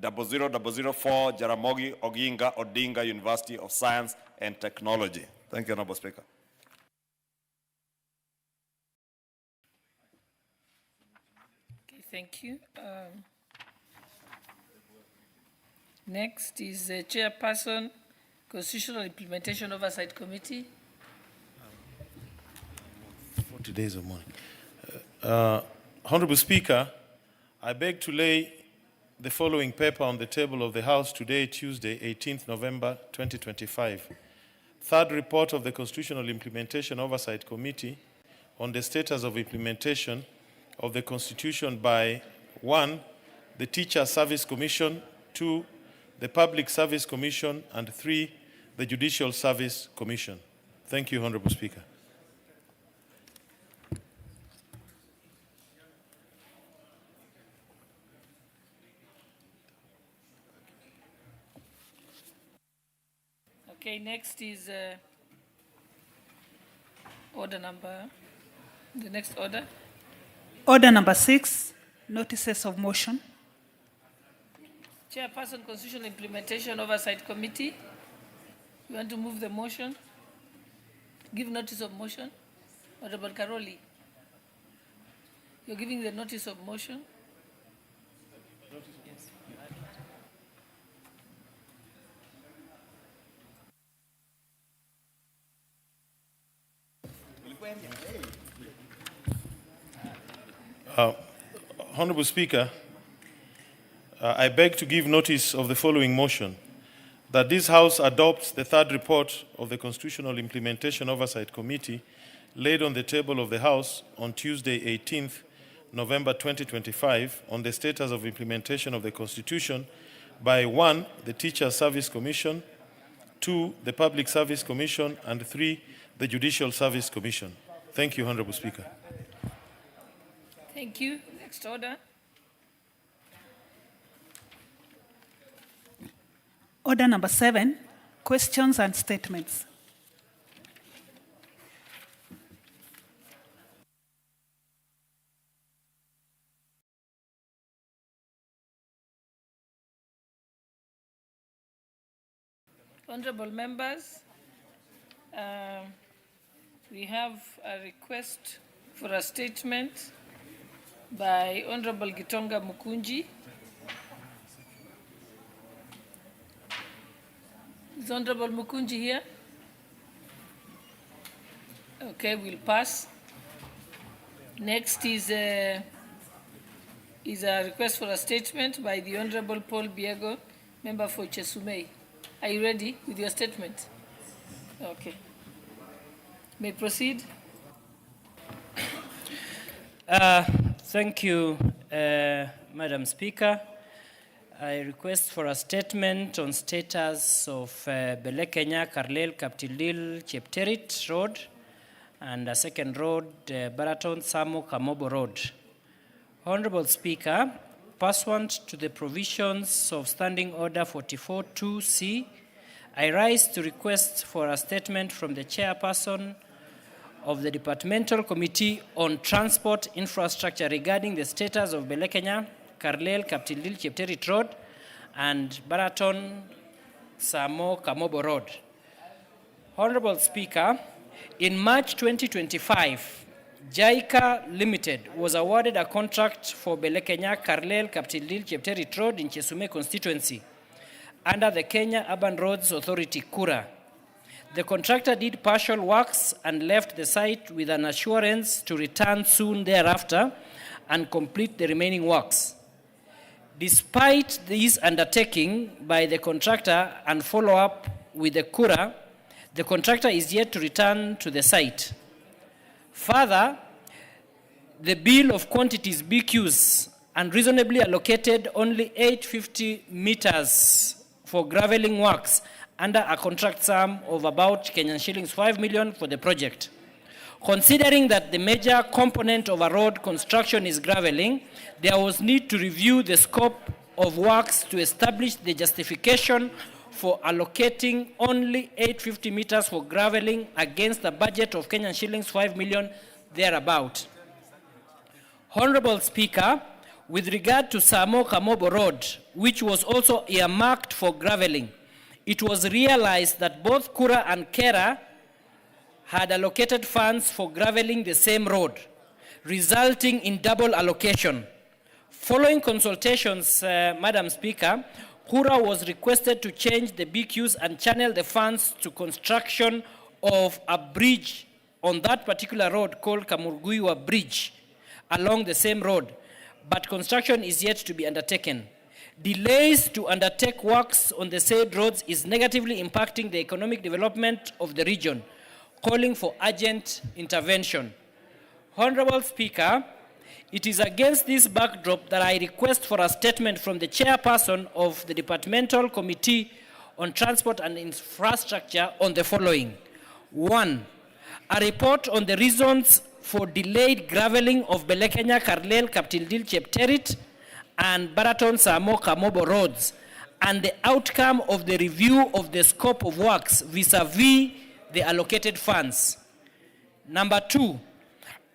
00004, Jaramogi Oginga Odinga University of Science and Technology. Thank you, Honorable Speaker. Okay, thank you. Next is the Chairperson, Constitutional Implementation Oversight Committee. 40 days of mourning. Honorable Speaker, I beg to lay the following paper on the table of the House today, Tuesday, 18th November 2025. Third report of the Constitutional Implementation Oversight Committee on the status of implementation of the Constitution by 1, the Teacher Service Commission, 2, the Public Service Commission, and 3, the Judicial Service Commission. Thank you, Honorable Speaker. Okay, next is order number, the next order. Order number 6, notices of motion. Chairperson, Constitutional Implementation Oversight Committee. You want to move the motion? Give notice of motion? Honorable Karoli, you're giving the notice of motion? Yes. Honorable Speaker, I beg to give notice of the following motion: that this House adopts the third report of the Constitutional Implementation Oversight Committee laid on the table of the House on Tuesday, 18th November 2025 on the status of implementation of the Constitution by 1. the Teacher Service Commission, 2. the Public Service Commission, and 3. the Judicial Service Commission. Thank you, Honorable Speaker. Thank you. Next order. Order number 7, questions and statements. Honorable members, we have a request for a statement by Honorable Gitonga Mukunji. Is Honorable Mukunji here? Okay, we'll pass. Next is a request for a statement by the Honorable Paul Biego, member for Chesumei. Are you ready with your statement? Okay. May proceed. Thank you, Madam Speaker. I request for a statement on status of Belekenya, Karlel, Kaptildil, Chepterit Road, and a second road, Baraton, Samo, Kamobo Road. Honorable Speaker, pursuant to the provisions of Standing Order 44-2C, I rise to request for a statement from the chairperson of the Departmental Committee on Transport Infrastructure regarding the status of Belekenya, Karlel, Kaptildil, Chepterit Road, and Baraton, Samo, Kamobo Road. Honorable Speaker, in March 2025, JICA Limited was awarded a contract for Belekenya, Karlel, Kaptildil, Chepterit Road in Chesumei constituency under the Kenya Urban Roads Authority, KURA. The contractor did partial works and left the site with an assurance to return soon thereafter and complete the remaining works. Despite this undertaking by the contractor and follow-up with the KURA, the contractor is yet to return to the site. Further, the bill of quantities BQs unreasonably allocated only 850 meters for graveling works under a contract sum of about Kenyan shillings 5 million for the project. Considering that the major component of a road construction is graveling, there was need to review the scope of works to establish the justification for allocating only 850 meters for graveling against a budget of Kenyan shillings 5 million thereabout. Honorable Speaker, with regard to Samo Kamobo Road, which was also earmarked for graveling, it was realized that both KURA and KERA had allocated funds for graveling the same road, resulting in double allocation. Following consultations, Madam Speaker, KURA was requested to change the BQs and channel the funds to construction of a bridge on that particular road called Kamurguiwa Bridge along the same road, but construction is yet to be undertaken. Delays to undertake works on the said roads is negatively impacting the economic development of the region, calling for urgent intervention. Honorable Speaker, it is against this backdrop that I request for a statement from the chairperson of the Departmental Committee on Transport and Infrastructure on the following. 1. A report on the reasons for delayed graveling of Belekenya, Karlel, Kaptildil, Chepterit, and Baraton, Samo, Kamobo roads, and the outcome of the review of the scope of works vis-a-vis the allocated funds. Number 2,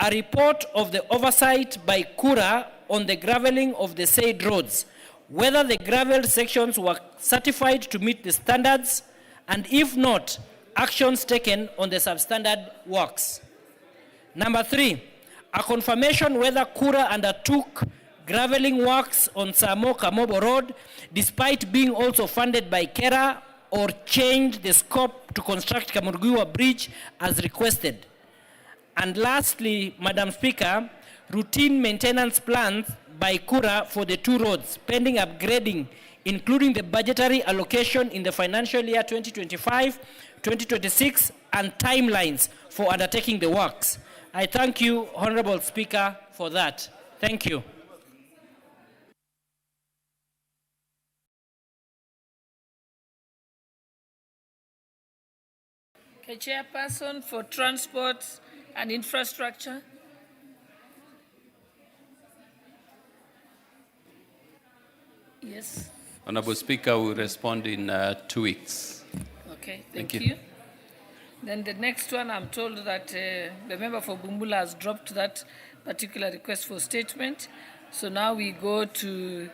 a report of the oversight by KURA on the graveling of the said roads, whether the gravel sections were certified to meet the standards, and if not, actions taken on the substandard works. Number 3, a confirmation whether KURA undertook graveling works on Samo Kamobo Road despite being also funded by KERA, or changed the scope to construct Kamurguiwa Bridge as requested. And lastly, Madam Speaker, routine maintenance plans by Kura for the 2 roads pending upgrading, including the budgetary allocation in the financial year 2025, 2026, and timelines for undertaking the works. I thank you, Honorable Speaker, for that. Thank you. Okay, Chairperson for Transport and Infrastructure. Yes. Honorable Speaker, will respond in 2 weeks. Okay, thank you. Then the next one, I'm told that the member for Bumbula has dropped that particular request for statement. So now we go to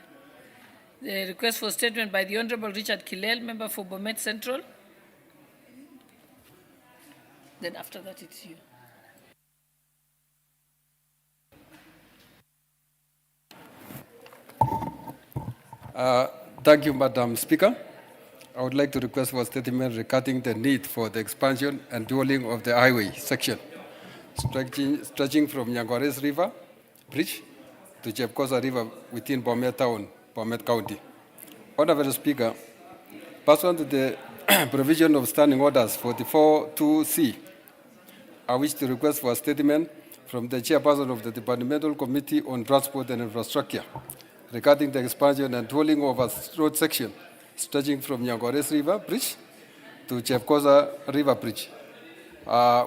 the request for statement by the Honorable Richard Kilel, member for Bomet Central. Then after that, it's you. Thank you, Madam Speaker. I would like to request for a statement regarding the need for the expansion and dualling of the highway section, stretching from Nyangwares River Bridge to Chepkosa River within Bomet Town, Bomet County. Honorable Speaker, pursuant to the provision of Standing Orders 44-2C, I wish to request for a statement from the Chairperson of the Departmental Committee on Transport and Infrastructure regarding the expansion and dualling of a road section stretching from Nyangwares River Bridge to Chepkosa River Bridge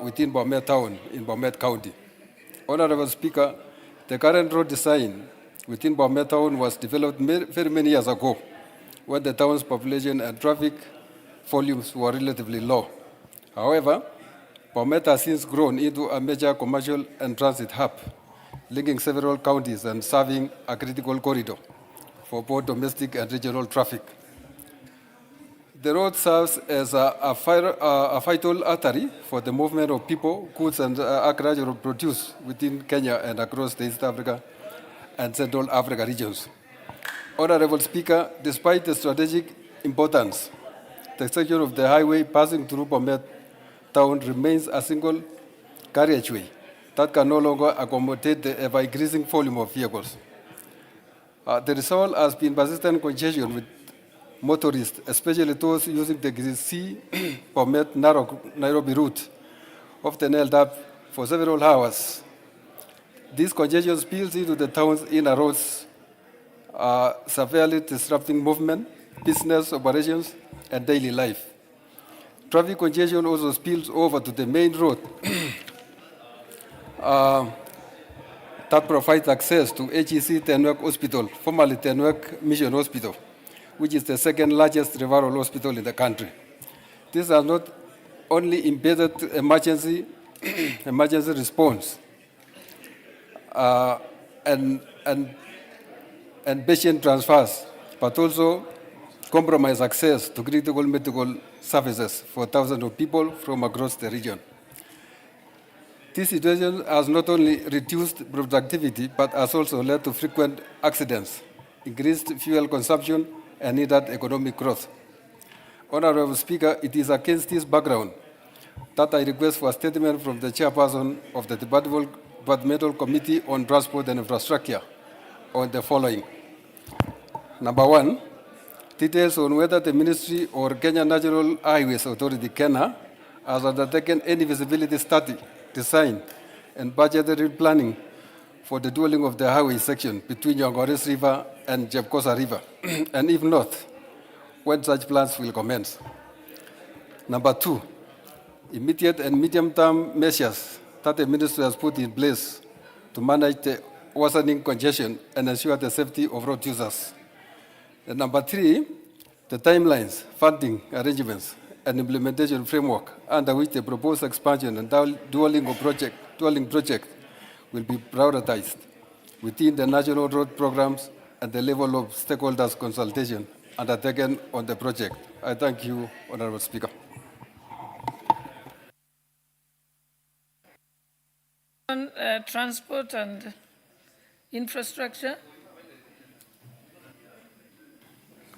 within Bomet Town in Bomet County. Honorable Speaker, the current road design within Bomet Town was developed very many years ago when the town's population and traffic volumes were relatively low. However, Bomet has since grown into a major commercial and transit hub, linking several counties and serving a critical corridor for both domestic and regional traffic. The road serves as a vital artery for the movement of people, goods, and agricultural produce within Kenya and across the East Africa and Central Africa regions. Honorable Speaker, despite the strategic importance, the section of the highway passing through Bomet Town remains a single carriageway that can no longer accommodate the ever-increasing volume of vehicles. The result has been persistent congestion with motorists, especially those using the Gizisi Bomet Nairobi route, often held up for several hours. This congestion spills into the town's inner roads, severely disrupting movement, business operations, and daily life. Traffic congestion also spills over to the main road that provides access to HEC Tenwek Hospital, formerly Tenwek Mission Hospital, which is the second largest referral hospital in the country. This has not only impeded emergency response and patient transfers, but also compromise access to critical medical services for thousands of people from across the region. This situation has not only reduced productivity, but has also led to frequent accidents, increased fuel consumption, and hindered economic growth. Honorable Speaker, it is against this background that I request for a statement from the Chairperson of the Departmental Committee on Transport and Infrastructure on the following. Number 1, details on whether the Ministry or Kenya National Highways Authority, KENHA, has undertaken any feasibility study, design, and budgetary planning for the dualling of the highway section between Nyangwares River and Chepkosa River, and if not, when such plans will commence. Number 2, immediate and medium-term measures that the Ministry has put in place to manage the worsening congestion and ensure the safety of road users. And number 3, the timelines, funding arrangements, and implementation framework under which the proposed expansion and dualling project will be prioritized within the national road programs and the level of stakeholders' consultation undertaken on the project. I thank you, Honorable Speaker. On transport and infrastructure.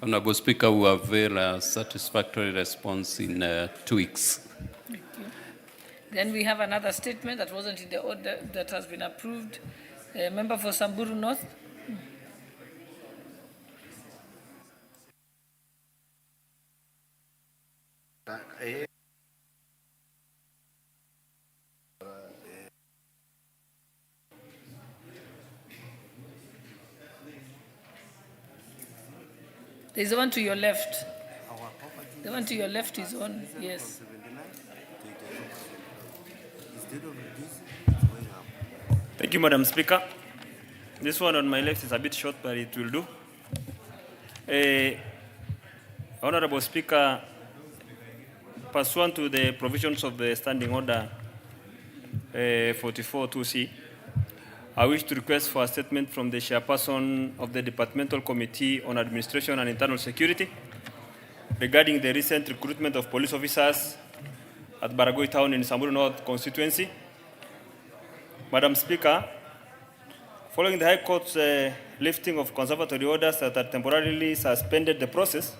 Honorable Speaker, we have a satisfactory response in 2 weeks. Thank you. Then we have another statement that wasn't in the order that has been approved. Member for Samburu North. There's the one to your left. The one to your left is on, yes. Thank you, Madam Speaker. This one on my left is a bit short, but it will do. Honorable Speaker, pursuant to the provisions of the Standing Order 44-2C, I wish to request for a statement from the chairperson of the Departmental Committee on Administration and Internal Security regarding the recent recruitment of police officers at Baragoi Town in Samburu North constituency. Madam Speaker, following the High Court's lifting of conservatory orders that had temporarily suspended the process,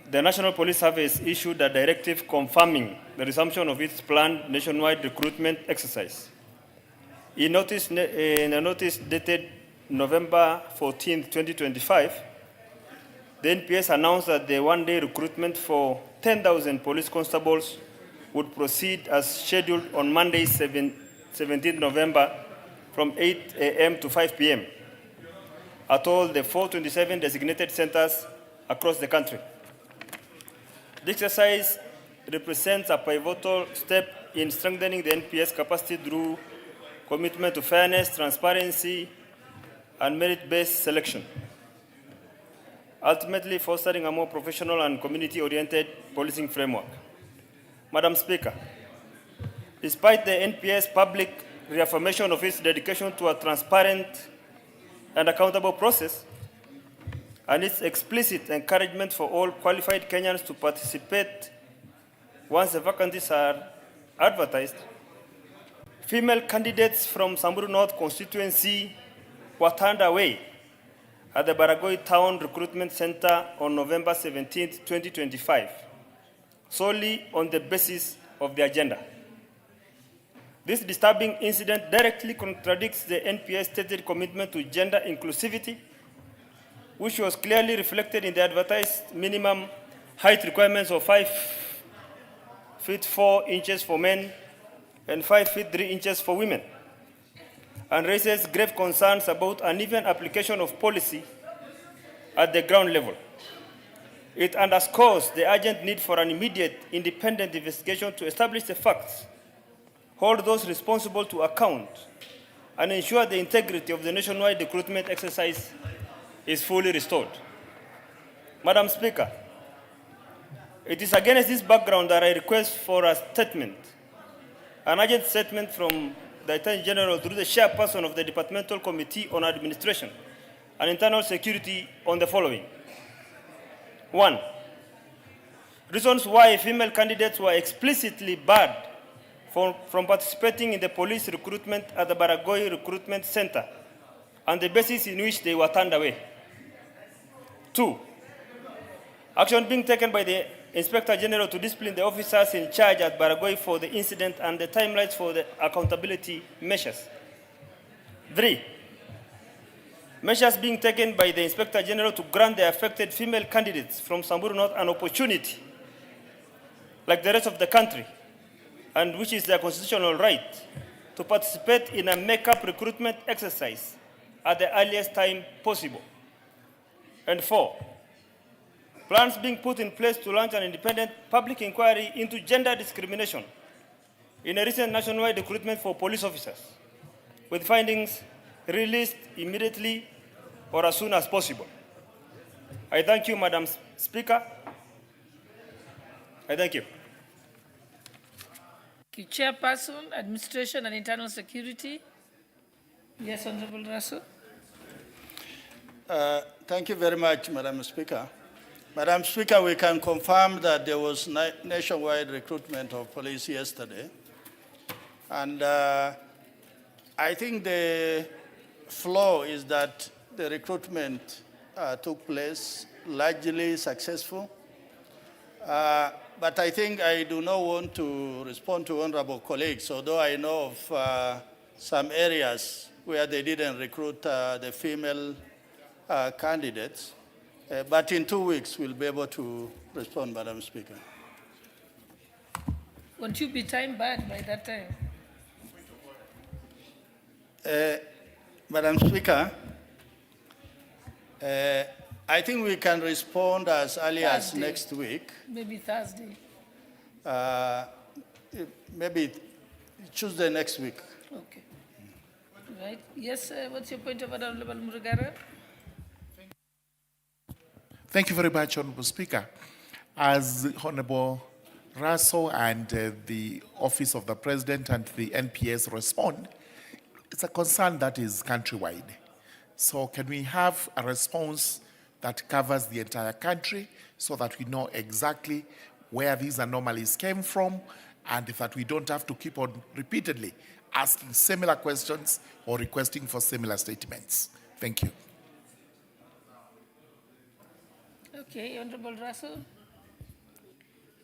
the National Police Service issued a directive confirming the resumption of its planned nationwide recruitment exercise. In a notice dated November 14, 2025, the NPS announced that the one-day recruitment for 10,000 police constables would proceed as scheduled on Monday, 17 November from 8 a.m. to 5 p.m. at all the 427 designated centers across the country. This exercise represents a pivotal step in strengthening the NPS capacity through commitment to fairness, transparency, and merit-based selection, ultimately fostering a more professional and community-oriented policing framework. Madam Speaker, despite the NPS public reaffirmation of its dedication to a transparent and accountable process, and its explicit encouragement for all qualified Kenyans to participate once the vacancies are advertised, female candidates from Samburu North constituency were turned away at the Baragoi Town Recruitment Center on November 17, 2025, solely on the basis of the agenda. This disturbing incident directly contradicts the NPS stated commitment to gender inclusivity, which was clearly reflected in the advertised minimum height requirements of 5 feet 4 inches for men and 5 feet 3 inches for women, and raises grave concerns about uneven application of policy at the ground level. It underscores the urgent need for an immediate independent investigation to establish the facts, hold those responsible to account, and ensure the integrity of the nationwide recruitment exercise is fully restored. Madam Speaker, it is against this background that I request for a statement, an urgent statement from the Attorney General through the chairperson of the Departmental Committee on Administration and Internal Security on the following. 1. Reasons why female candidates were explicitly barred from participating in the police recruitment at the Baragoi Recruitment Center and the basis in which they were turned away. 2. Action being taken by the Inspector General to discipline the officers in charge at Baragoi for the incident and the timelines for the accountability measures. 3. Measures being taken by the Inspector General to grant the affected female candidates from Samburu North an opportunity, like the rest of the country, and which is their constitutional right, to participate in a make-up recruitment exercise at the earliest time possible. And 4. Plans being put in place to launch an independent public inquiry into gender discrimination in a recent nationwide recruitment for police officers, with findings released immediately or as soon as possible. I thank you, Madam Speaker. I thank you. Chairperson, Administration and Internal Security. Yes, Honorable Russell. Thank you very much, Madam Speaker. Madam Speaker, we can confirm that there was nationwide recruitment of police yesterday. And I think the flaw is that the recruitment took place largely successful. But I think I do not want to respond to honorable colleagues, although I know of some areas where they didn't recruit the female candidates. But in 2 weeks, we'll be able to respond, Madam Speaker. Won't you be time barred by that time? Madam Speaker, I think we can respond as early as Thursday. next week. Maybe Thursday. Maybe Tuesday next week. Okay. Right. Yes, what's your point of order, Honorable Murugara? Thank you very much, Honorable Speaker. As Honorable Russell and the Office of the President and the NPS respond, it's a concern that is countrywide. So can we have a response that covers the entire country so that we know exactly where these anomalies came from and that we don't have to keep on repeatedly asking similar questions or requesting for similar statements? Thank you. Okay, Honorable Russell.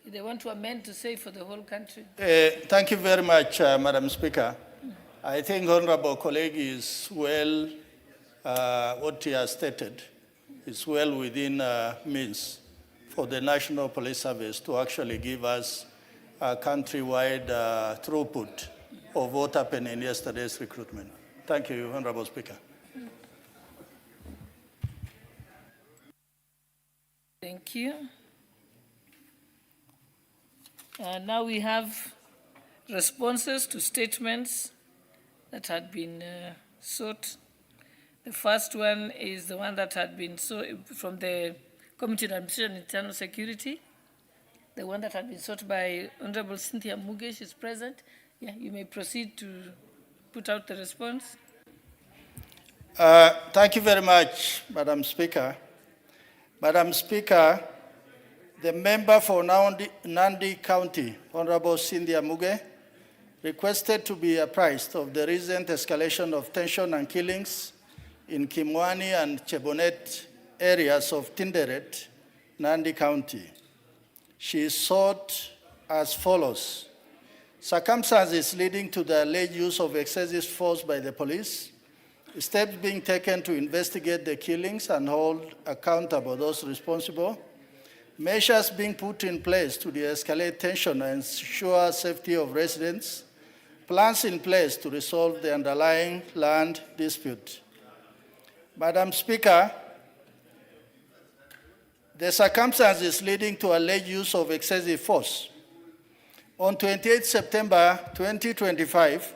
They want to amend to say for the whole country. Thank you very much, Madam Speaker. I think Honorable colleague is well, what he has stated is well within means for the National Police Service to actually give us a countrywide throughput of what happened in yesterday's recruitment. Thank you, Honorable Speaker. Thank you. Now we have responses to statements that had been sought. The first one is the one that had been sought from the Committee on Administration and Internal Security, the one that had been sought by Honorable Cynthia Mugesh is present. Yeah, you may proceed to put out the response. Thank you very much, Madam Speaker. Madam Speaker, the member for Nandi County, Honorable Cynthia Muge, requested to be apprised of the recent escalation of tension and killings in Kimwani and Chebonet areas of Tinderet, Nandi County. She sought as follows: circumstances leading to the alleged use of excessive force by the police, steps being taken to investigate the killings and hold accountable those responsible, measures being put in place to de-escalate tension and ensure safety of residents, plans in place to resolve the underlying land dispute. Madam Speaker, the circumstances leading to alleged use of excessive force. On 28 September 2025,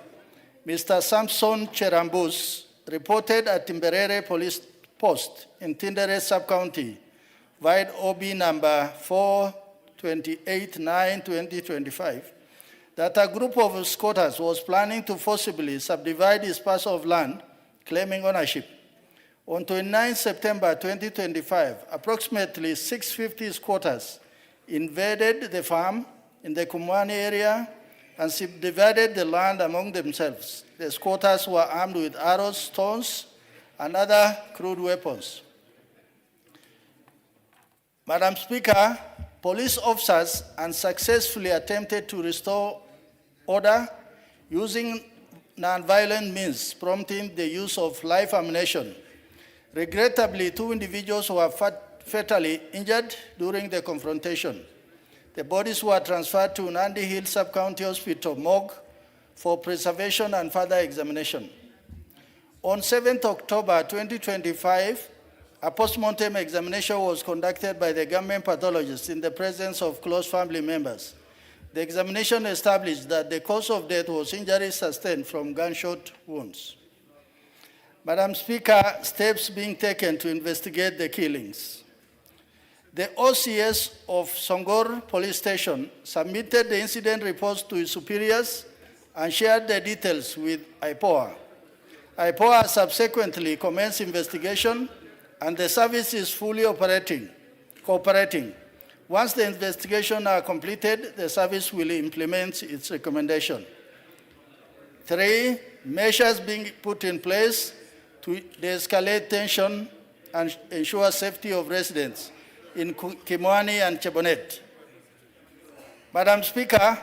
Mr. Samson Cherambus reported at Timberere Police Post in Tinderet Sub-County, vide OB number 428-9-2025, that a group of squatters was planning to forcibly subdivide his parcel of land, claiming ownership. On 29 September 2025, approximately 650 squatters invaded the farm in the Kumwani area and subdivided the land among themselves. The squatters were armed with arrows, stones, and other crude weapons. Madam Speaker, police officers unsuccessfully attempted to restore order using non-violent means, prompting the use of live ammunition. Regrettably, 2 individuals were fatally injured during the confrontation. The bodies were transferred to Nandi Hill Sub-County Hospital morgue for preservation and further examination. On 7th October 2025, a post-mortem examination was conducted by the government pathologist in the presence of close family members. The examination established that the cause of death was injuries sustained from gunshot wounds. Madam Speaker, steps being taken to investigate the killings. The OCS of Songor Police Station submitted the incident reports to its superiors and shared the details with IPOA. IPOA subsequently commenced investigation, and the service is fully cooperating. Once the investigation are completed, the service will implement its recommendation. 3, measures being put in place to de-escalate tension and ensure safety of residents in Kimwani and Chebonet. Madam Speaker,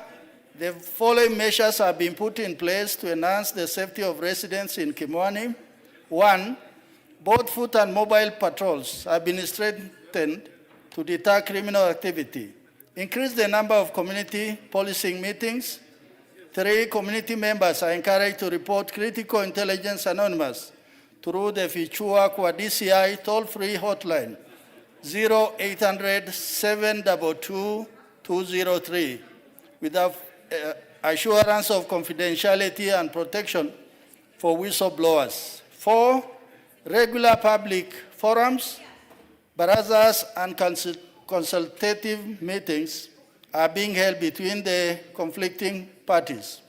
the following measures have been put in place to enhance the safety of residents in Kimwani. 1, both foot and mobile patrols have been strengthened to deter criminal activity. Increase the number of community policing meetings. 3, community members are encouraged to report critical intelligence anonymous through the Fichua Kwa DCI toll-free hotline 0800 722 203 with the assurance of confidentiality and protection for whistleblowers. 4, regular public forums, barazas, and consultative meetings are being held between the conflicting parties.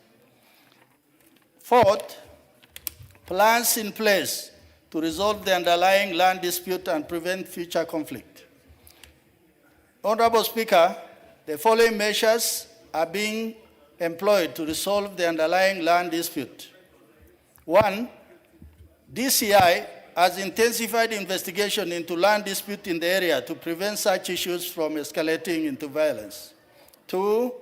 4th, plans in place to resolve the underlying land dispute and prevent future conflict. Honorable Speaker, the following measures are being employed to resolve the underlying land dispute. 1, DCI has intensified investigation into land dispute in the area to prevent such issues from escalating into violence. 2,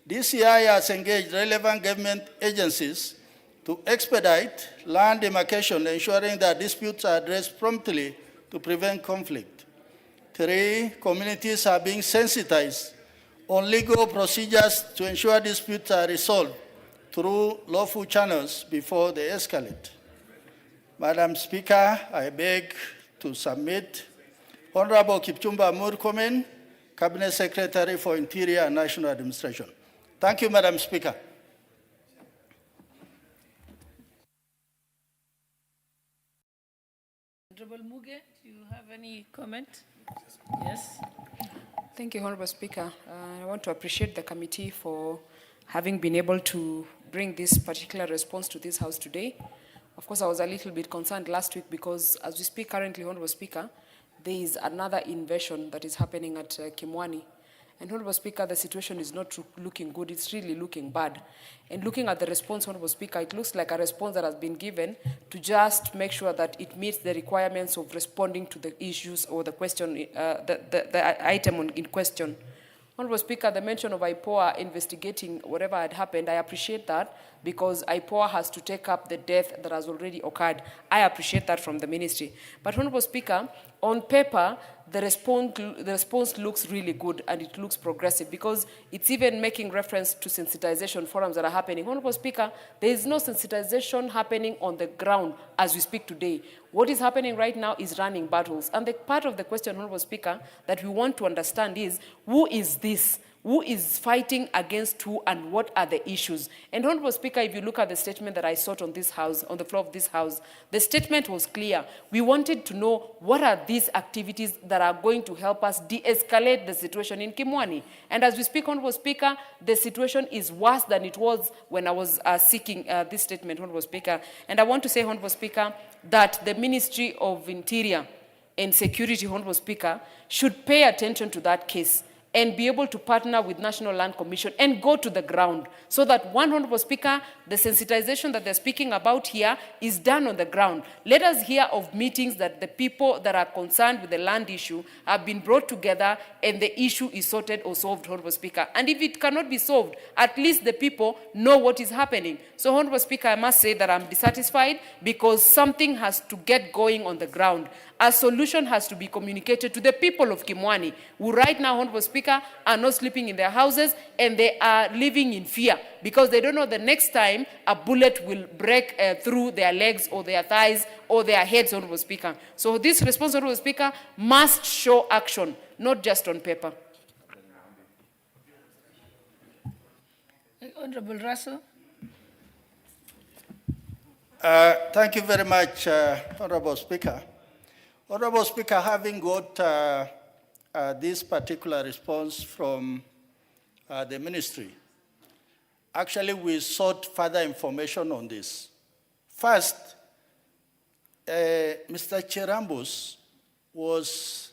DCI has engaged relevant government agencies to expedite land demarcation, ensuring that disputes are addressed promptly to prevent conflict. 3, communities are being sensitized on legal procedures to ensure disputes are resolved through lawful channels before they escalate. Madam Speaker, I beg to submit Honorable Kipchumba Murkomen, Cabinet Secretary for Interior and National Administration. Thank you, Madam Speaker. Honorable Muge, do you have any comment? Yes. Thank you, Honorable Speaker. I want to appreciate the committee for having been able to bring this particular response to this House today. Of course, I was a little bit concerned last week because as we speak currently, Honorable Speaker, there is another invasion that is happening at Kimwani. And Honorable Speaker, the situation is not looking good, it's really looking bad. And looking at the response, Honorable Speaker, it looks like a response that has been given to just make sure that it meets the requirements of responding to the issues or the question, the item in question. Honorable Speaker, the mention of IPOA investigating whatever had happened, I appreciate that because IPOA has to take up the death that has already occurred. I appreciate that from the ministry. But Honorable Speaker, on paper, the response looks really good and it looks progressive because it's even making reference to sensitization forums that are happening. Honorable Speaker, there is no sensitization happening on the ground as we speak today. What is happening right now is running battles. And the part of the question, Honorable Speaker, that we want to understand is, who is this? Who is fighting against who and what are the issues? And Honorable Speaker, if you look at the statement that I sought on this House, on the floor of this House, the statement was clear. We wanted to know what are these activities that are going to help us de-escalate the situation in Kimwani. And as we speak, Honorable Speaker, the situation is worse than it was when I was seeking this statement, Honorable Speaker. And I want to say, Honorable Speaker, that the Ministry of Interior and Security, Honorable Speaker, should pay attention to that case and be able to partner with National Land Commission and go to the ground so that, one, Honorable Speaker, the sensitization that they're speaking about here is done on the ground. Let us hear of meetings that the people that are concerned with the land issue have been brought together and the issue is sorted or solved, Honorable Speaker. And if it cannot be solved, at least the people know what is happening. So, Honorable Speaker, I must say that I'm dissatisfied because something has to get going on the ground. A solution has to be communicated to the people of Kimwani, who right now, Honorable Speaker, are not sleeping in their houses and they are living in fear because they don't know the next time a bullet will break through their legs or their thighs or their heads, Honorable Speaker. So this response, Honorable Speaker, must show action, not just on paper. Honorable Russell. Thank you very much, Honorable Speaker. Honorable Speaker, having got this particular response from the ministry, actually we sought further information on this. First, Mr. Cherambus was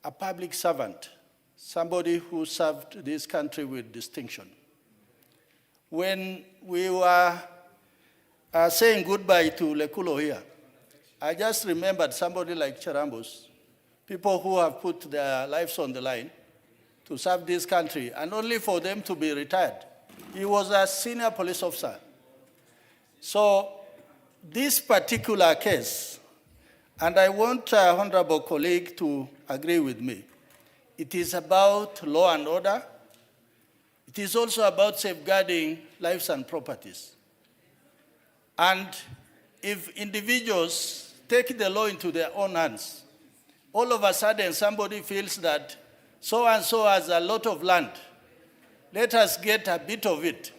a public servant, somebody who served this country with distinction. When we were saying goodbye to Lekulo here, I just remembered somebody like Cherambus, people who have put their lives on the line to serve this country, and only for them to be retired. He was a senior police officer. So this particular case, and I want honorable colleague to agree with me, it is about law and order, it is also about safeguarding lives and properties. And if individuals take the law into their own hands, all of a sudden somebody feels that so-and-so has a lot of land, let us get a bit of it.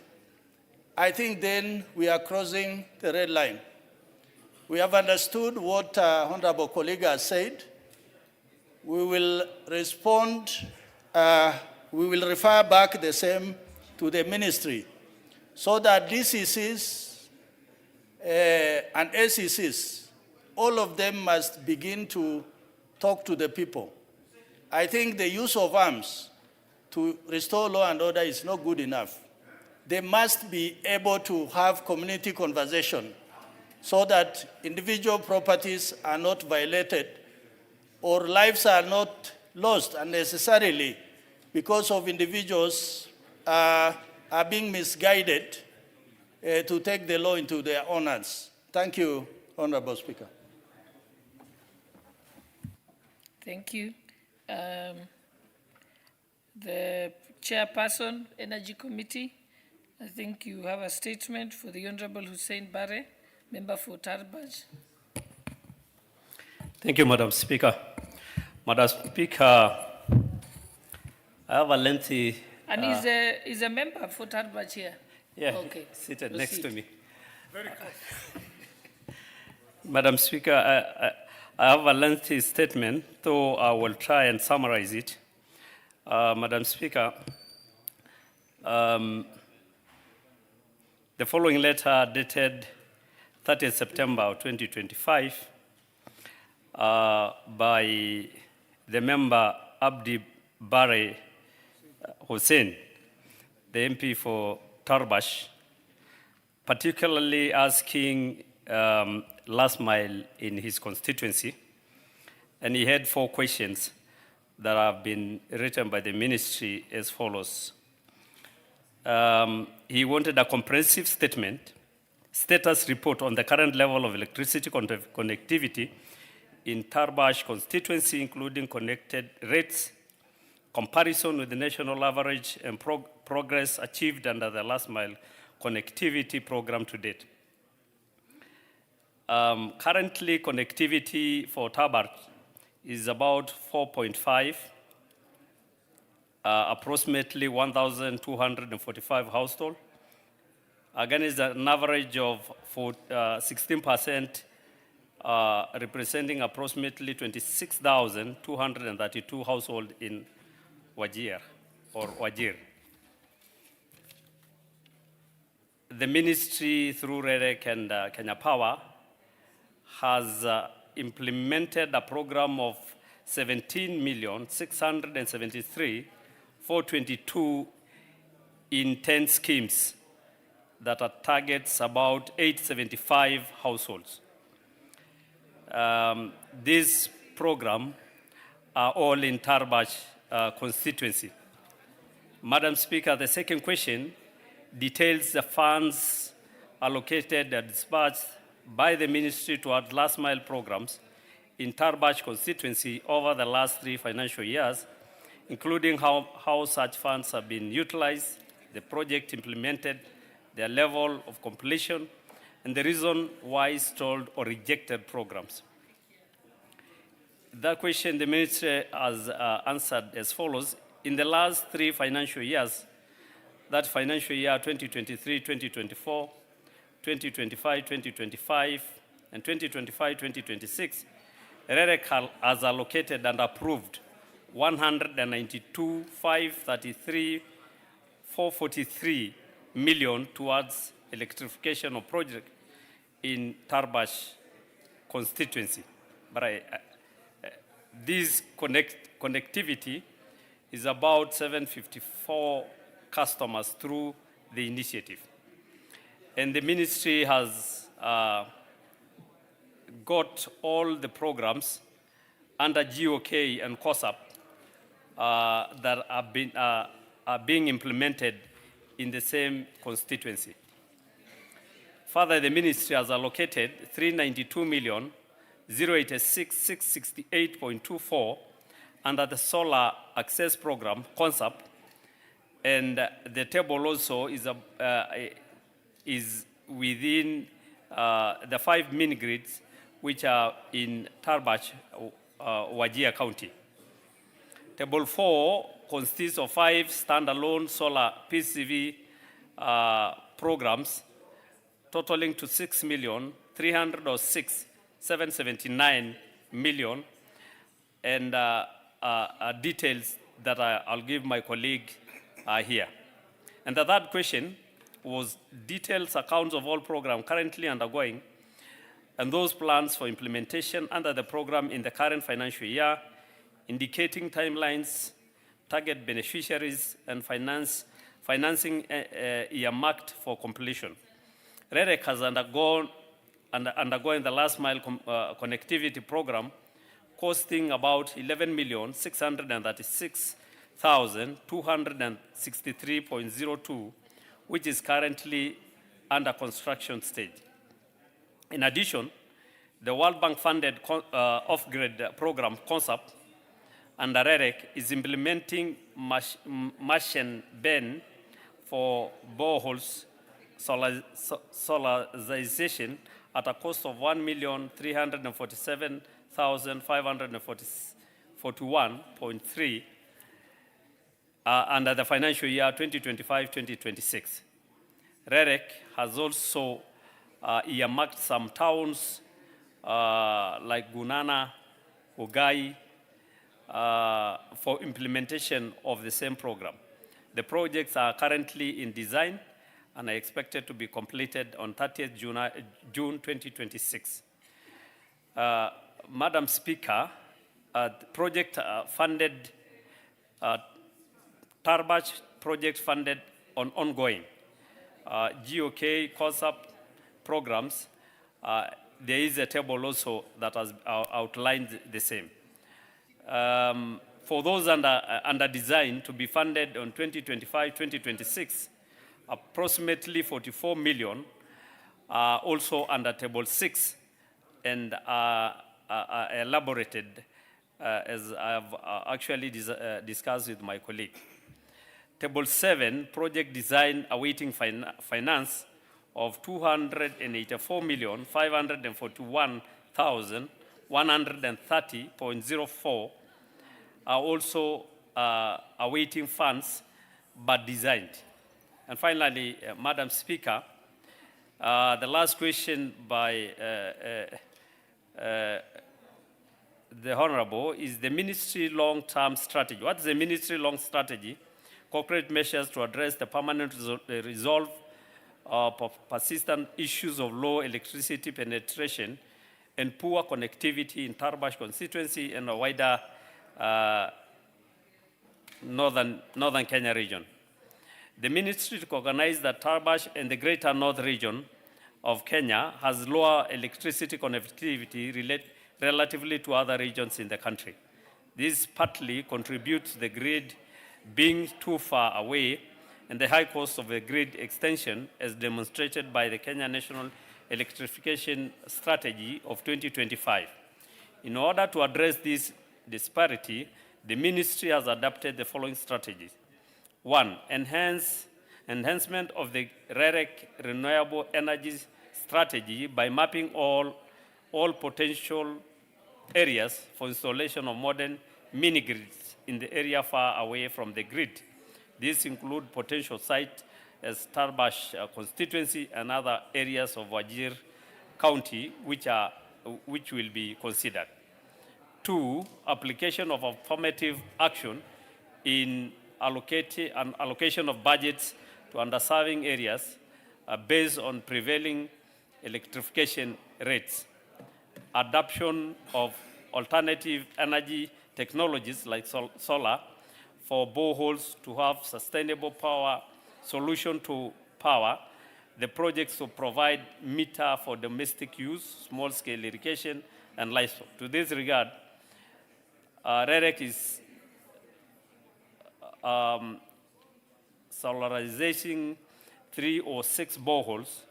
I think then we are crossing the red line. We have understood what Honorable colleague has said. We will respond, we will refer back the same to the ministry so that DCCs and ACCs, all of them must begin to talk to the people. I think the use of arms to restore law and order is not good enough. They must be able to have community conversation so that individual properties are not violated or lives are not lost unnecessarily because of individuals are being misguided to take the law into their own hands. Thank you, Honorable Speaker. Thank you. The chairperson, Energy Committee, I think you have a statement for the Honorable Hussein Bare, member for Tarbaj. Thank you, Madam Speaker. Madam Speaker, I have a lengthy... And is a member for Tarbaj here? Yeah, okay. Seated Proceed. next to me. Very close. Madam Speaker, I have a lengthy statement, though I will try and summarize it. Madam Speaker, the following letter dated 30th September 2025 by the member Abdi Bare Hussein, the MP for Tarbash, particularly asking last mile in his constituency, and he had 4 questions that have been written by the ministry as follows. He wanted a comprehensive status report on the current level of electricity connectivity in Tarbash constituency, including connected rates, comparison with the national average, and progress achieved under the last mile connectivity program to date. Currently, connectivity for Tarbash is about 4.5, approximately 1,245 households, against an average of 16%, representing approximately 26,232 households in Wajir or Wajir. The ministry, through REREC and Kenya Power, has implemented a program of 17,673,422 in 10 schemes that are targets about 875 households. These programs are all in Tarbash constituency. Madam Speaker, the second question details the funds allocated and dispatched by the ministry toward last mile programs in Tarbash constituency over the last 3 financial years, including how such funds have been utilized, the project implemented, their level of completion, and the reason why stalled or rejected programs. That question the ministry has answered as follows. In the last 3 financial years, that financial year 2023-2024, 2025-2025, and 2025-2026, REREC has allocated and approved 192,533,443 million towards electrification of projects in Tarbash constituency. But this connectivity is about 754 customers through the initiative. And the ministry has got all the programs under GOK and COSAP that are being implemented in the same constituency. Further, the ministry has allocated 392,086,668.24 under the Solar Access Program, CONSAP, And the table also is within the 5 mini-grids which are in Tarbach, Wajir County. Table 4 consists of 5 standalone solar PCV programs totaling to 6,306,779 million, and details that I'll give my colleague here. And the third question was details accounts of all programs currently undergoing and those plans for implementation under the program in the current financial year, indicating timelines, target beneficiaries, and financing earmarked for completion. REREC has undergone the last mile connectivity program costing about 11,636,263.02, which is currently under construction stage. In addition, the World Bank funded off-grid program concept under REREC is implementing Martian Ben for boreholes solarization at a cost of 1,347,541.3 under the financial year 2025-2026. REREC has also earmarked some towns like Gunana, Ugai, for implementation of the same program. The projects are currently in design and are expected to be completed on 30th June 2026. Madam Speaker, project funded, Tarbach project funded on ongoing GOK concept programs. There is a table also that has outlined the same. For those under design to be funded on 2025-2026, approximately 44 million are also under table 6 and are elaborated as I have actually discussed with my colleague. Table 7, project design awaiting finance of 284,541,130.04 are also awaiting funds but designed. And finally, Madam Speaker, the last question by the Honorable is the ministry long-term strategy. What is the ministry long strategy? Corporate measures to address the permanent resolve of persistent issues of low electricity penetration and poor connectivity in Tarbach constituency and a wider northern Kenya region. The ministry recognized that Tarbach and the greater north region of Kenya has lower electricity connectivity relatively to other regions in the country. This partly contributes to the grid being too far away and the high cost of the grid extension as demonstrated by the Kenya National Electrification Strategy of 2025. In order to address this disparity, the ministry has adopted the following strategies. 1, enhancement of the REREC renewable energy strategy by mapping all potential areas for installation of modern mini-grids in the area far away from the grid. These include potential sites as Tarbach constituency and other areas of Wajir County which will be considered. 2, application of affirmative action in allocation of budgets to underserving areas based on prevailing electrification rates. Adoption of alternative energy technologies like solar for boreholes to have sustainable power solution to power. The projects will provide meter for domestic use, small-scale irrigation, and livestock. To this regard, REREC is solarizing 3 or 6 boreholes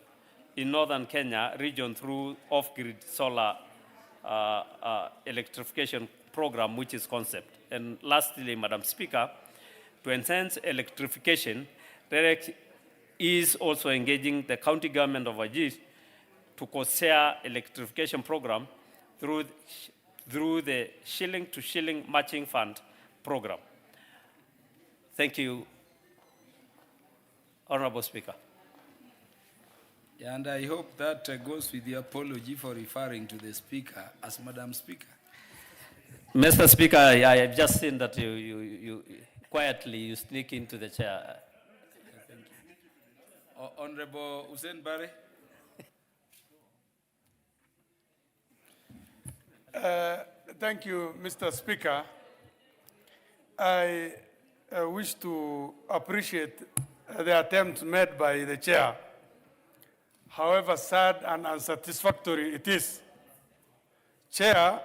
in northern Kenya region through off-grid solar electrification program, which is concept. And lastly, Madam Speaker, To enhance electrification, REREC is also engaging the county government of Wajir to co-share electrification program through the shilling-to-shilling matching fund program. Thank you, Honorable Speaker. And I hope that goes with the apology for referring to the Speaker as Madam Speaker. Mr. Speaker, I have just seen that you quietly you sneak into the chair. Thank you. Honorable Hussein Barre. Thank you, Mr. Speaker. I wish to appreciate the attempt made by the chair. However sad and unsatisfactory it is. Chair,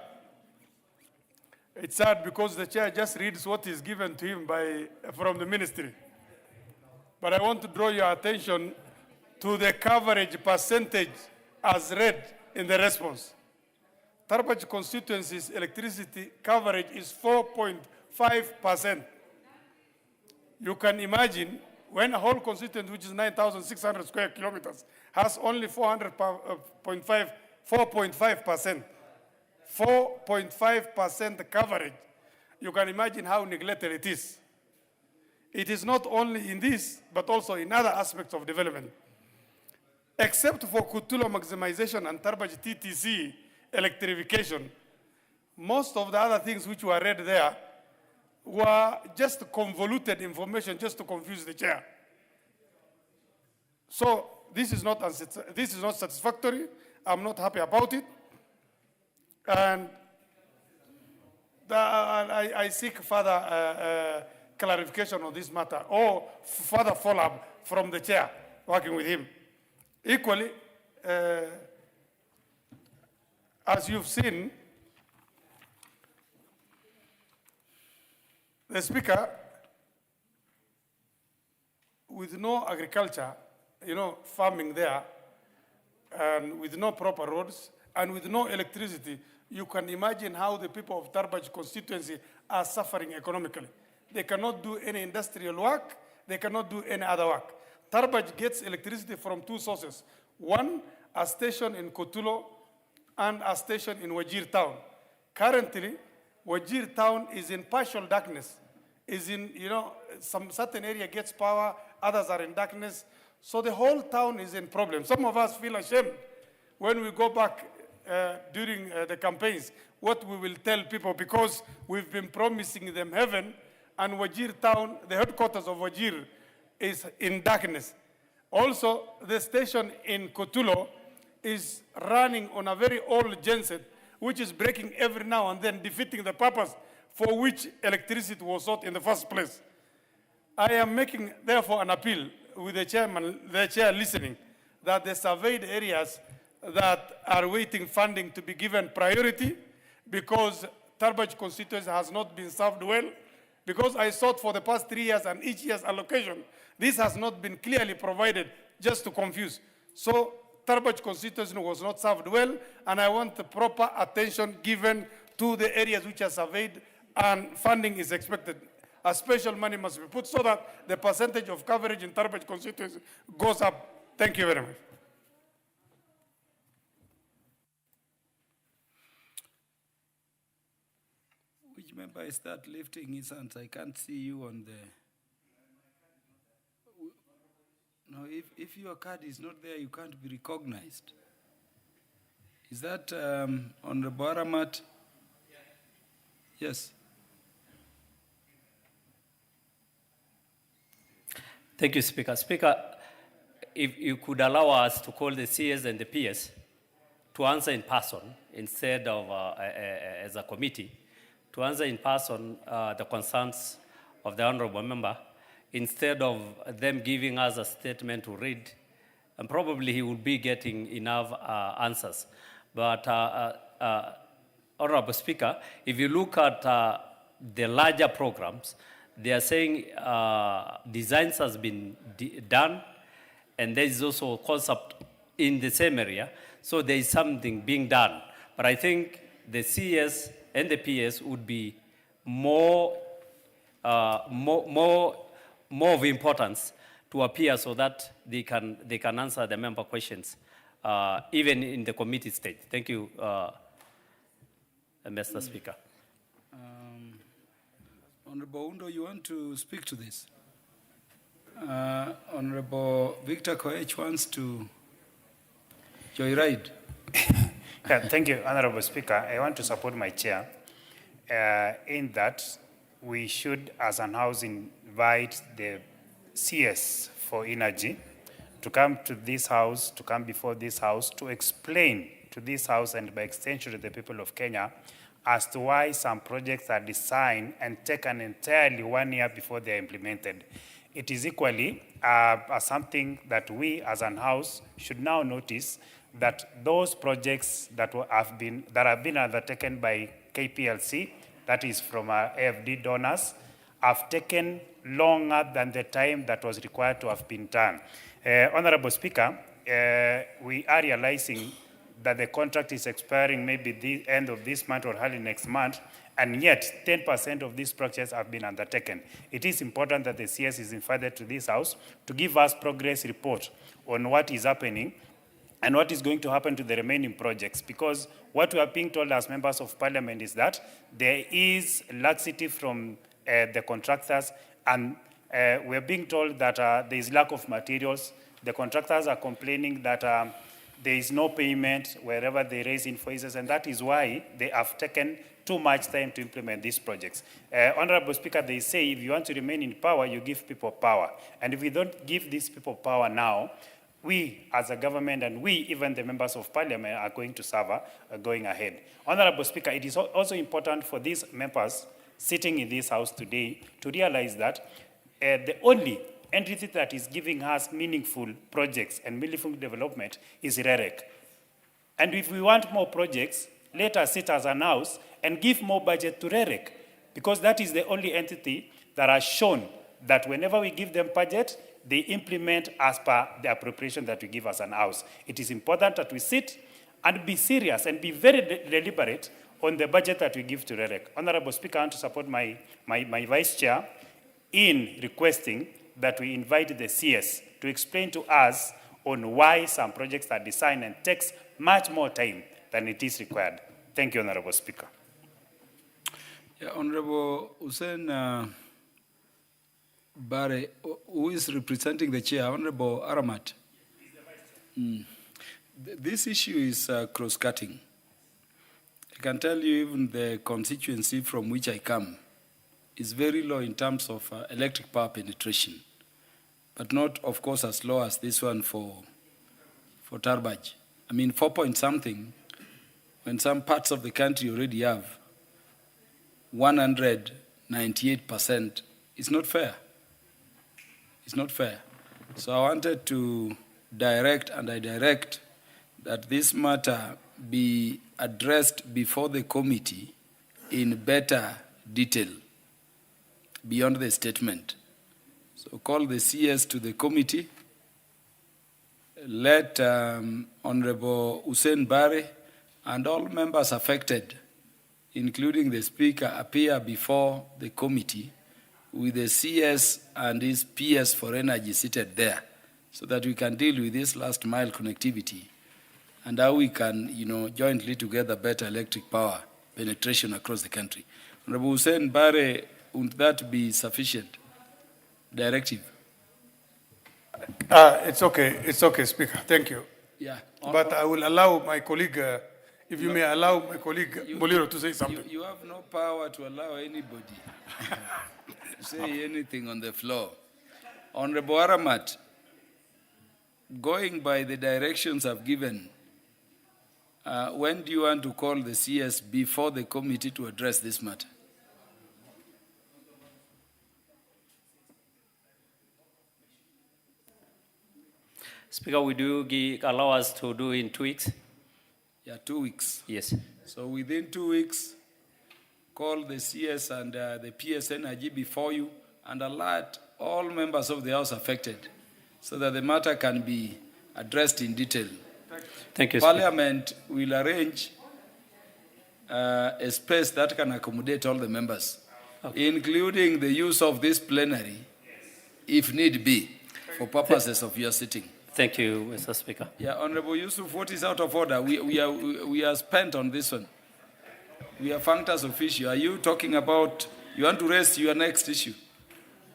it's sad because the chair just reads what is given to him from the ministry. But I want to draw your attention to the coverage percentage as read in the response. Tarbaj constituency's electricity coverage is 4.5%. You can imagine when a whole constituency, which is 9,600 square kilometers, has only 4.5%, 4.5% coverage, you can imagine how neglected it is. It is not only in this, but also in other aspects of development. Except for Kutulo maximization and Tarbaj TTC electrification, most of the other things which were read there were just convoluted information just to confuse the chair. So this is not satisfactory. I'm not happy about it. And I seek further clarification on this matter or further follow-up from the chair working with him. Equally, as you've seen, the Speaker, with no agriculture, farming there, and with no proper roads, and with no electricity, you can imagine how the people of Tarbaj constituency are suffering economically. They cannot do any industrial work, they cannot do any other work. Tarbaj gets electricity from two sources. One, a station in Kotulo, and a station in Wajir town. Currently, Wajir town is in partial darkness. Some certain area gets power, others are in darkness. So the whole town is in problem. Some of us feel ashamed when we go back during the campaigns, what we will tell people, because we've been promising them heaven, and Wajir town, the headquarters of Wajir, is in darkness. Also, the station in Kotulo is running on a very old genset, which is breaking every now and then, defeating the purpose for which electricity was sought in the first place. I am making, therefore, an appeal with the chair listening, that the surveyed areas that are waiting funding to be given priority, because Tarbaj constituency has not been served well, because I sought for the past 3 years and each year's allocation, this has not been clearly provided, just to confuse. So Tarbaj constituency was not served well, and I want the proper attention given to the areas which are surveyed and funding is expected. A special money must be put so that the percentage of coverage in Tarbaj constituency goes up. Thank you very much. Which member is that lifting his hands? I can't see you on the... No, if your card is not there, you can't be recognized. Is that Honorable Aramat? Yes. Thank you, Speaker. Speaker, if you could allow us to call the CS and the PS to answer in person instead of as a committee, to answer in person the concerns of the honorable member, instead of them giving us a statement to read, and probably he would be getting enough answers. But Honorable Speaker, if you look at the larger programs, they are saying designs has been done, and there is also a concept in the same area, so there is something being done. But I think the CS and the PS would be more more of importance to appear so that they can answer the member questions, even in the committee stage. Thank you, Mr. Speaker. Honorable Undo, you want to speak to this? Honorable Victor Koech wants to joyride. Yeah, thank you, Honorable Speaker. I want to support my chair in that we should, as an House, invite the CS for Energy to come to this House, to come before this House, to explain to this House and by extension to the people of Kenya as to why some projects are designed and taken entirely 1 year before they are implemented. It is equally something that we as an House should now notice, that those projects that have been undertaken by KPLC, that is from AFD donors, have taken longer than the time that was required to have been done. Honorable Speaker, we are realizing that the contract is expiring maybe the end of this month or early next month, and yet 10% of these projects have been undertaken. It is important that the CS is invited to this House to give us progress report on what is happening and what is going to happen to the remaining projects, because what we are being told as members of parliament is that there is laxity from the contractors, and we are being told that there is lack of materials. The contractors are complaining that there is no payment wherever they raise invoices, and that is why they have taken too much time to implement these projects. Honorable Speaker, they say if you want to remain in power, you give people power. And if we don't give these people power now, we as a government and we, even the members of parliament, are going to suffer going ahead. Honorable Speaker, it is also important for these members sitting in this House today to realize that the only entity that is giving us meaningful projects and meaningful development is REREC. And if we want more projects, let us sit as an House and give more budget to REREC, because that is the only entity that has shown that whenever we give them budget, they implement as per the appropriation that we give as an House. It is important that we sit and be serious and be very deliberate on the budget that we give to REREC. Honorable Speaker, I want to support my Vice Chair in requesting that we invite the CS to explain to us on why some projects are designed and takes much more time than it is required. Thank you, Honorable Speaker. Yeah, Honorable Hussein Bare, who is representing the chair, Honorable Aramat. This issue is cross-cutting. I can tell you even the constituency from which I come is very low in terms of electric power penetration, but not, of course, as low as this one for Tarbaj. I mean, 4 point something, when some parts of the country already have 198%, it's not fair. It's not fair. So I wanted to direct, and I direct, that this matter be addressed before the committee in better detail, beyond the statement. So call the CS to the committee, let Honorable Hussein Bare and all members affected, including the Speaker, appear before the committee with the CS and his PS for energy seated there, so that we can deal with this last mile connectivity and how we can, jointly together better electric power penetration across the country. Honorable Hussein Bare, would that be sufficient directive? It's okay, Speaker. Thank you. Yeah. But I will allow my colleague, if you may allow my colleague Boliro to say something. You have no power to allow anybody to say anything on the floor. Honorable Aramat, going by the directions I've given, when do you want to call the CS before the committee to address this matter? Speaker, would you allow us to do in 2 weeks? Yeah, 2 weeks. Yes. So within 2 weeks, call the CS and the PS Energy before you and alert all members of the House affected so that the matter can be addressed in detail. Thank you, Parliament will arrange a space that can accommodate all the members. including the use of this plenary, if need be, for purposes of your sitting. Thank you, Mr. Speaker. Yeah, Honorable Yusuf, what is out of order? We are spent on this one. We are functus officio. Are you talking about, you want to raise your next issue?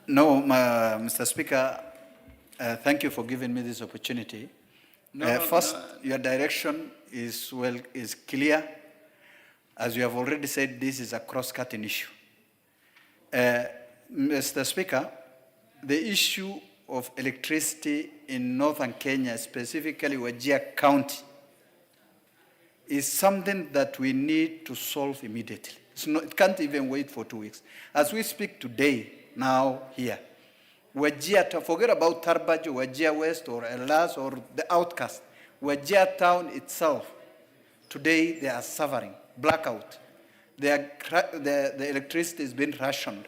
No, Mr. Speaker, thank you for giving me this opportunity. First, your direction is clear. As you have already said, this is a cross-cutting issue. Mr. Speaker, the issue of electricity in northern Kenya, specifically Wajir County, is something that we need to solve immediately. It can't even wait for 2 weeks. As we speak today, now here, Wajir, forget about Tarbaj, Wajir West, or Elas, or the outcast. Wajir town itself, today they are suffering blackout. The electricity is being rationed.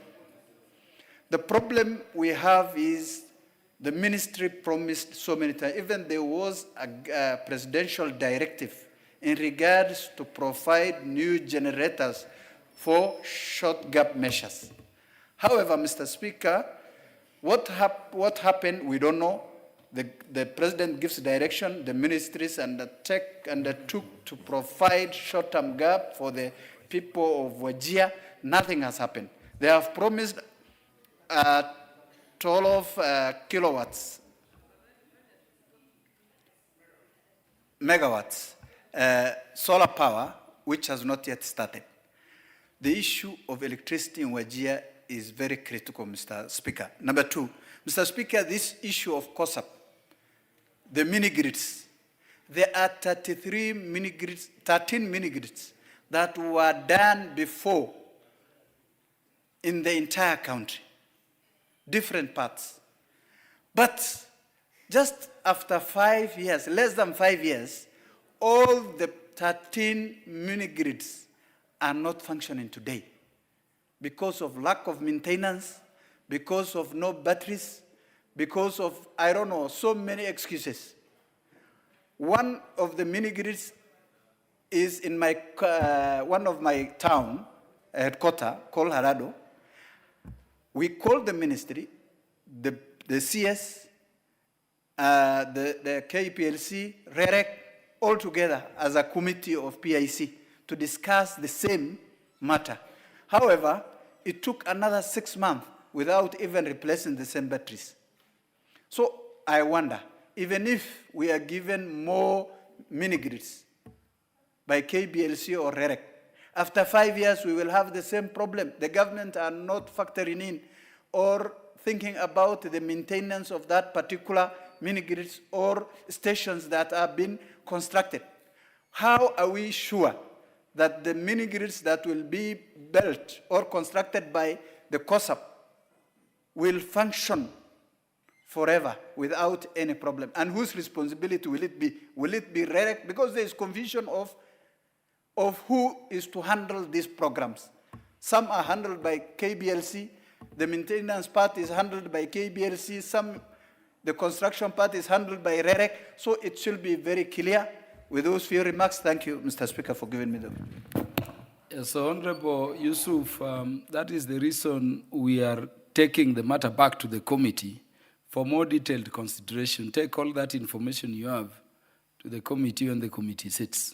The problem we have is the ministry promised so many times. Even there was a presidential directive in regards to provide new generators for short gap measures. However, Mr. Speaker, what happened, we don't know. The president gives direction, the ministries undertook to provide short-term gap for the people of Wajir. Nothing has happened. They have promised 12 megawatts solar power, which has not yet started. The issue of electricity in Wajir is very critical, Mr. Speaker. Number two, Mr. Speaker, this issue of COSAP, the mini-grids, there are 13 mini-grids that were done before in the entire country, different parts. But just after 5 years, less than 5 years, all the 13 mini-grids are not functioning today because of lack of maintenance, because of no batteries, because of, I don't know, so many excuses. One of the mini-grids is in my, one of my town, headquarters, called Harado. We called the ministry, the CS, the KPLC, REREC, all together as a committee of PIC to discuss the same matter. However, it took another 6 months without even replacing the same batteries. So I wonder, even if we are given more mini-grids by KBLC or REREC, after 5 years we will have the same problem. The government are not factoring in or thinking about the maintenance of that particular mini-grids or stations that are being constructed. How are we sure that the mini-grids that will be built or constructed by the COSAP will function forever without any problem? And whose responsibility will it be? Will it be REREC? Because there is confusion of who is to handle these programs. Some are handled by KBLC, the maintenance part is handled by KBLC, the construction part is handled by REREC, so it should be very clear. With those few remarks, thank you, Mr. Speaker, for giving me the... So, Honorable Yusuf, that is the reason we are taking the matter back to the committee for more detailed consideration. Take all that information you have to the committee when the committee sits.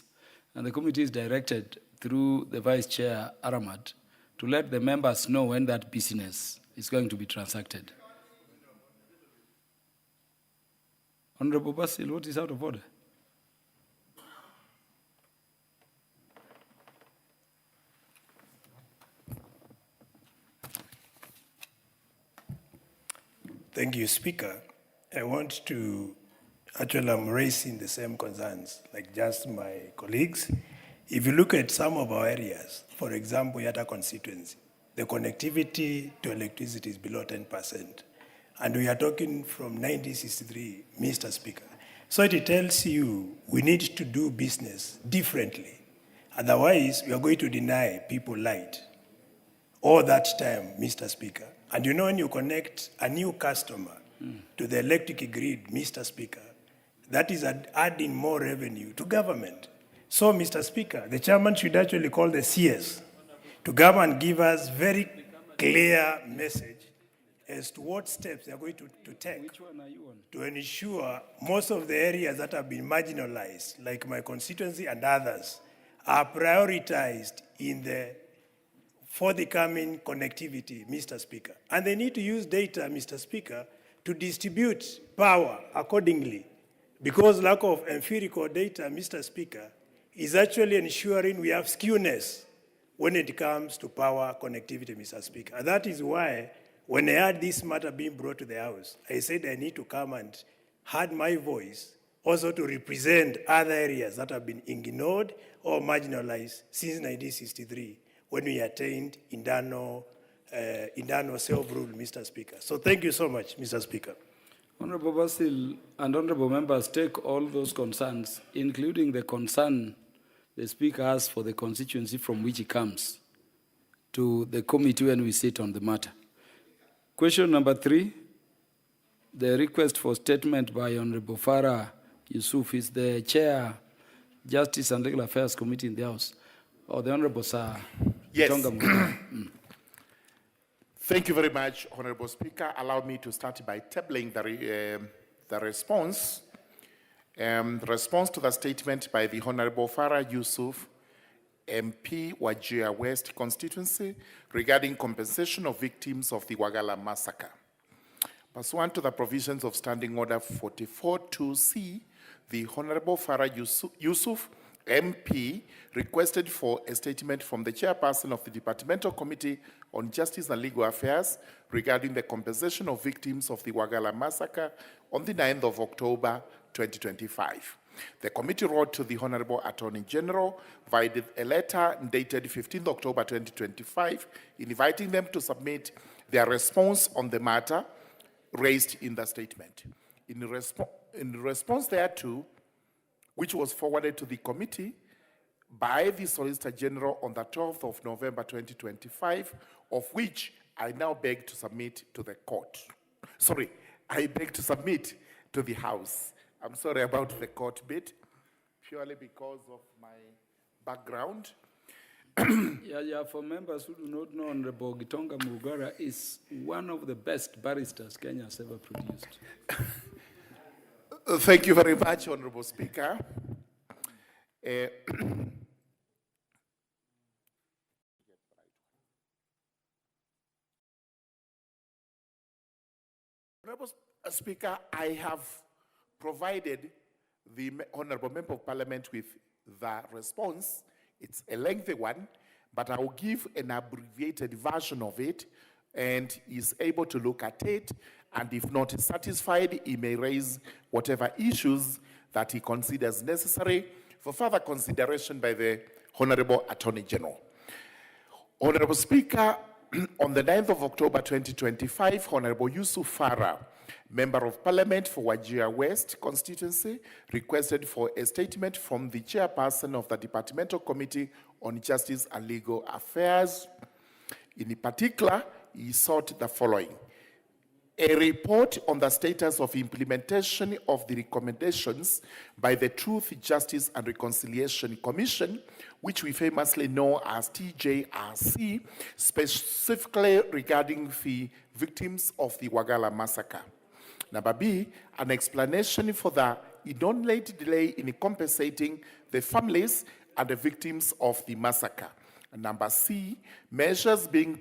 And the committee is directed through the Vice Chair, Aramat, to let the members know when that business is going to be transacted. Honorable Basil, what is out of order? Thank you, Speaker. I want to, actually I'm raising the same concerns like just my colleagues. If you look at some of our areas, for example, Yata constituency, the connectivity to electricity is below 10%. And we are talking from 1963, Mr. Speaker. So it tells you we need to do business differently. Otherwise, we are going to deny people light all that time, Mr. Speaker. And you know, when you connect a new customer to the electric grid, Mr. Speaker, that is adding more revenue to government. So, Mr. Speaker, the chairman should actually call the CS to come and give us very clear message as to what steps they are going to take. Which one are you on? To ensure most of the areas that have been marginalized, like my constituency and others, are prioritized in the forthcoming connectivity, Mr. Speaker. And they need to use data, Mr. Speaker, to distribute power accordingly. Because lack of empirical data, Mr. Speaker, is actually ensuring we have skewness when it comes to power connectivity, Mr. Speaker. And that is why, when I had this matter being brought to the House, I said I need to come and add my voice also to represent other areas that have been ignored or marginalized since 1963, when we attained internal self-rule, Mr. Speaker. So thank you so much, Mr. Speaker. Honorable Basil and honorable members take all those concerns, including the concern the Speaker has for the constituency from which he comes, to the committee when we sit on the matter. Question number 3, the request for statement by Honorable Farah Yusuf is the Chair, Justice and Legal Affairs Committee in the House, or the Honorable Sir. Yes. Tonga. Thank you very much, Honorable Speaker. Allow me to start by tabling the response. The response to the statement by the Honorable Farah Yusuf, MP, Wajir West constituency, regarding compensation of victims of the Wagala massacre. Pursuant to the provisions of Standing Order 44.2c, the Honorable Farah Yusuf, MP, requested for a statement from the chairperson of the Departmental Committee on Justice and Legal Affairs regarding the compensation of victims of the Wagala massacre on the 9th of October 2025. The committee wrote to the Honorable Attorney General via a letter dated 15th October 2025, inviting them to submit their response on the matter raised in the statement. In response thereto, which was forwarded to the committee by the Solicitor General on the 12th of November 2025, of which I now beg to submit to the court. Sorry, I beg to submit to the House. I'm sorry about the court bit, purely because of my background. For members who do not know, Honorable Gitonga Mugara is one of the best barristers Kenya has ever produced. Thank you very much, Honorable Speaker. Honorable Speaker, I have provided the Honorable Member of Parliament with the response. It's a lengthy one, but I will give an abbreviated version of it, and is able to look at it, and if not satisfied, he may raise whatever issues that he considers necessary for further consideration by the Honorable Attorney General. Honorable Speaker, on the 9th of October 2025, Honorable Yusuf Farah, Member of Parliament for Wajir West constituency, requested for a statement from the chairperson of the Departmental Committee on Justice and Legal Affairs. In particular, he sought the following: a report on the status of implementation of the recommendations by the Truth, Justice and Reconciliation Commission, which we famously know as TJRC, specifically regarding the victims of the Wagala massacre. Number B, an explanation for the inordinate delay in compensating the families and the victims of the massacre. And number C, measures being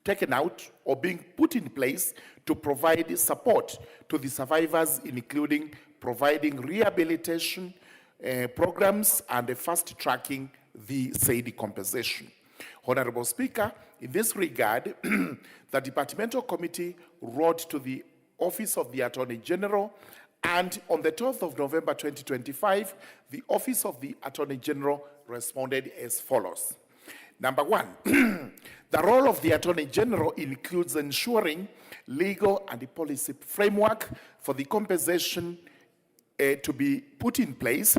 taken out or being put in place to provide support to the survivors, including providing rehabilitation programs and fast-tracking the said compensation. Honorable Speaker, in this regard, the Departmental Committee wrote to the Office of the Attorney General, and on the 12th of November 2025, the Office of the Attorney General responded as follows. Number 1, the role of the Attorney General includes ensuring legal and policy framework for the compensation to be put in place,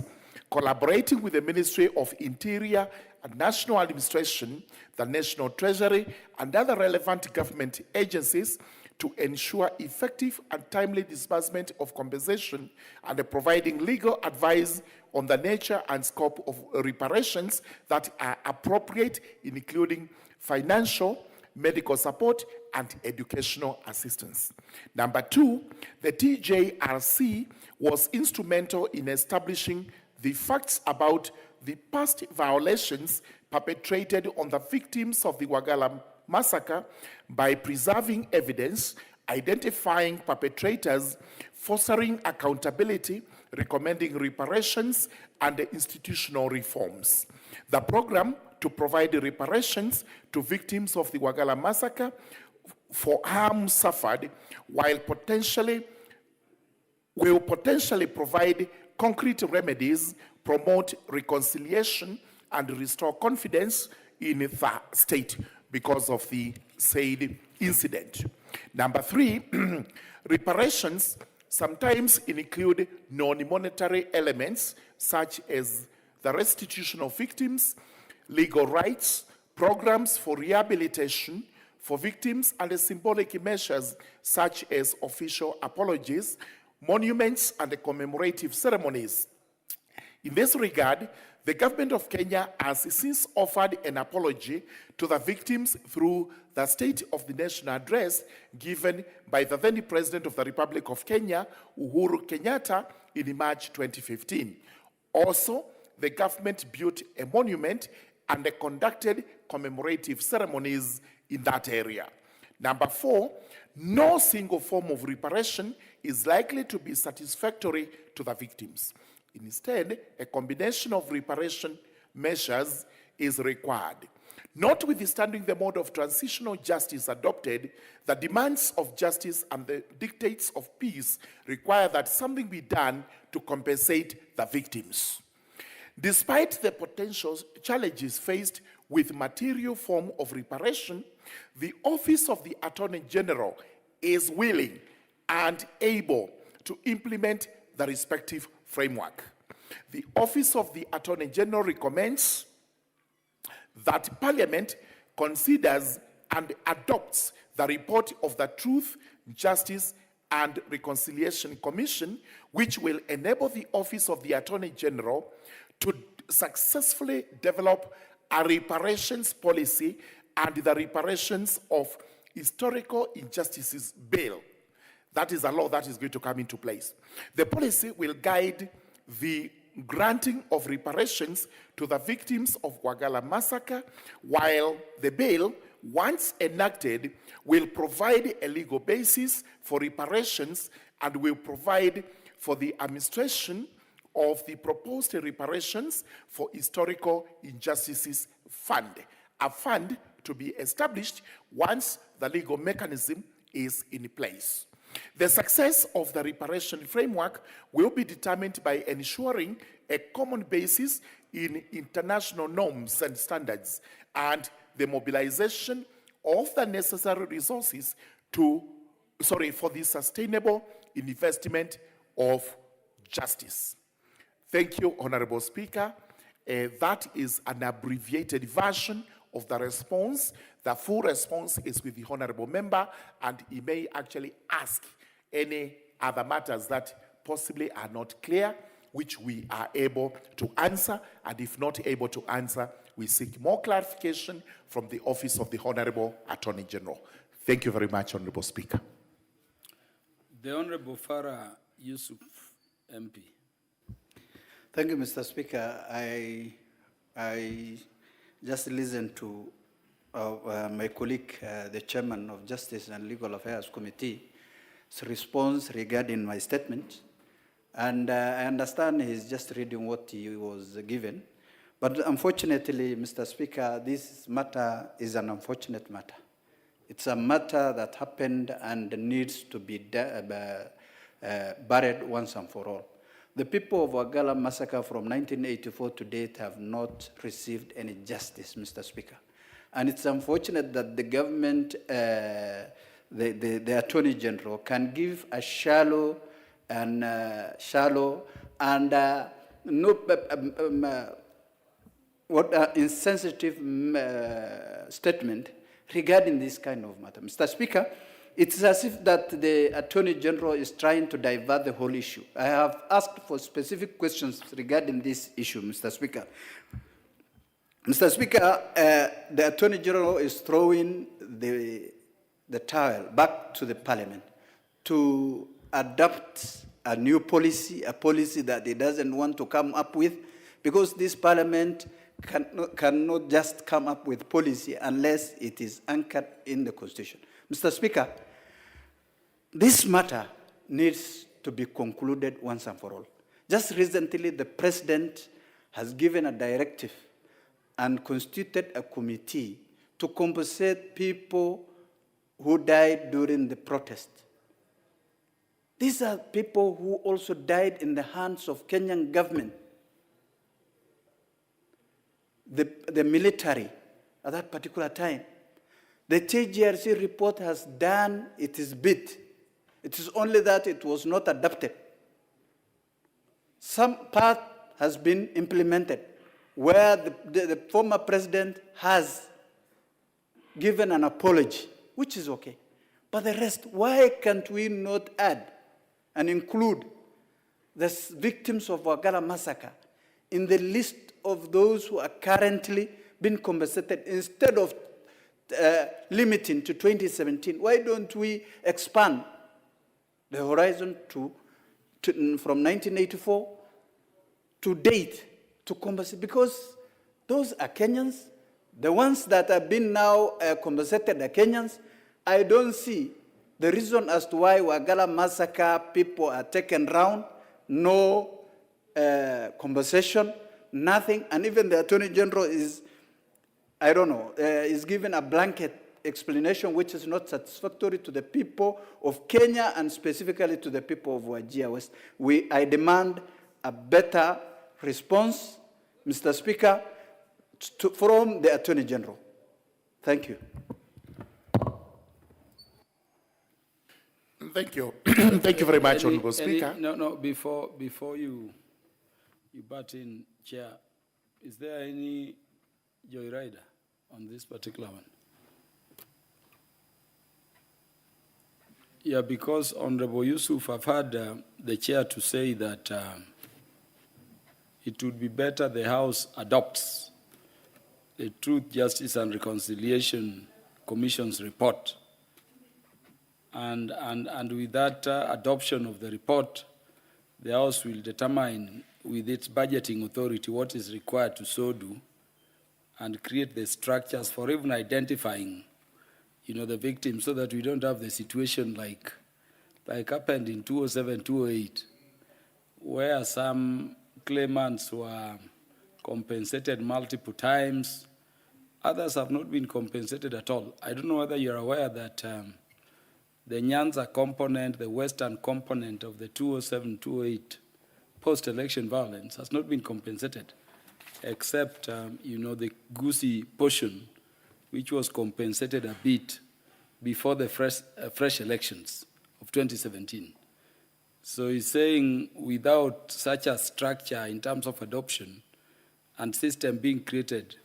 collaborating with the Ministry of Interior and National Administration, the National Treasury, and other relevant government agencies to ensure effective and timely disbursement of compensation and providing legal advice on the nature and scope of reparations that are appropriate, including financial, medical support, and educational assistance. Number 2, the TJRC was instrumental in establishing the facts about the past violations perpetrated on the victims of the Wagala massacre by preserving evidence, identifying perpetrators, fostering accountability, recommending reparations, and institutional reforms. The program to provide reparations to victims of the Wagala massacre for harm suffered will potentially provide concrete remedies, promote reconciliation, and restore confidence in the state because of the said incident. Number 3, reparations sometimes include non-monetary elements such as the restitution of victims, legal rights, programs for rehabilitation for victims, and symbolic measures such as official apologies, monuments, and commemorative ceremonies. In this regard, the government of Kenya has since offered an apology to the victims through the State of the Nation address given by the then President of the Republic of Kenya, Uhuru Kenyatta, in March 2015. Also, the government built a monument and conducted commemorative ceremonies in that area. Number 4, no single form of reparation is likely to be satisfactory to the victims. Instead, a combination of reparation measures is required. Notwithstanding the mode of transitional justice adopted, the demands of justice and the dictates of peace require that something be done to compensate the victims. Despite the potential challenges faced with material form of reparation, the Office of the Attorney General is willing and able to implement the respective framework. The Office of the Attorney General recommends that Parliament considers and adopts the report of the Truth, Justice, and Reconciliation Commission, which will enable the Office of the Attorney General to successfully develop a reparations policy and the reparations of historical injustices bill. That is a law that is going to come into place. The policy will guide the granting of reparations to the victims of Wagala massacre, while the bill, once enacted, will provide a legal basis for reparations and will provide for the administration of the proposed reparations for historical injustices fund, a fund to be established once the legal mechanism is in place. The success of the reparation framework will be determined by ensuring a common basis in international norms and standards and the mobilization of the necessary resources for the sustainable investment of justice. Thank you, Honorable Speaker. That is an abbreviated version of the response. The full response is with the Honorable Member, and he may actually ask any other matters that possibly are not clear, which we are able to answer, and if not able to answer, we seek more clarification from the Office of the Honorable Attorney General. Thank you very much, Honorable Speaker. The Honorable Farah Yusuf, MP. Thank you, Mr. Speaker. I just listened to my colleague, the chairman of Justice and Legal Affairs Committee's response regarding my statement. And I understand he's just reading what he was given. But unfortunately, Mr. Speaker, this matter is an unfortunate matter. It's a matter that happened and needs to be buried once and for all. The people of Wagala massacre from 1984 to date have not received any justice, Mr. Speaker. And it's unfortunate that the government, the Attorney General, can give a shallow and insensitive statement regarding this kind of matter. Mr. Speaker, it's as if that the Attorney General is trying to divert the whole issue. I have asked for specific questions regarding this issue, Mr. Speaker. Mr. Speaker, the Attorney General is throwing the towel back to the Parliament to adopt a new policy, a policy that he doesn't want to come up with, because this Parliament cannot just come up with policy unless it is anchored in the Constitution. Mr. Speaker, this matter needs to be concluded once and for all. Just recently, the President has given a directive and constituted a committee to compensate people who died during the protest. These are people who also died in the hands of Kenyan government. The military at that particular time. The TGRC report has done its bit. It is only that it was not adopted. Some part has been implemented where the former president has given an apology, which is okay. But the rest, why can't we not add and include the victims of Wagala massacre in the list of those who are currently being compensated instead of limiting to 2017? Why don't we expand the horizon from 1984 to date to compensate? Because those are Kenyans. The ones that have been now compensated are Kenyans. I don't see the reason as to why Wagala massacre people are taken round, no compensation, nothing, and even the Attorney General is, I don't know, is given a blanket explanation which is not satisfactory to the people of Kenya and specifically to the people of Wajir West. I demand a better response, Mr. Speaker, from the Attorney General. Thank you. Thank you. Thank you very much, Honorable Speaker. Before you butt in, Chair, is there any joyrider on this particular one? Yeah, because Honorable Yusuf, I've heard the Chair to say that it would be better the House adopts the Truth, Justice and Reconciliation Commission's report. And with that adoption of the report, the House will determine with its budgeting authority what is required to so do and create the structures for even identifying, the victims, so that we don't have the situation like happened in 2007, 2008, where some claimants were compensated multiple times. Others have not been compensated at all. I don't know whether you're aware that the Nyanza component, the western component of the 2007-2008 post-election violence has not been compensated, except, the Gusii portion, which was compensated a bit before the fresh elections of 2017. So he's saying without such a structure in terms of adoption and system being created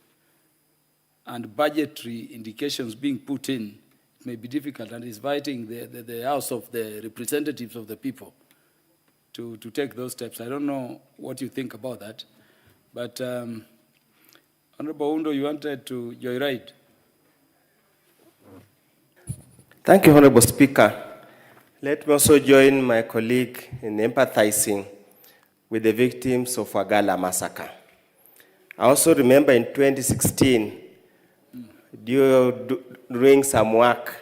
and budgetary indications being put in, it may be difficult, and he's inviting the House of the representatives of the people to take those steps. I don't know what you think about that, but Honorable Undo, you wanted to joyride. Thank you, Honorable Speaker. Let me also join my colleague in empathizing with the victims of Wagala massacre. I also remember in 2016, doing some work,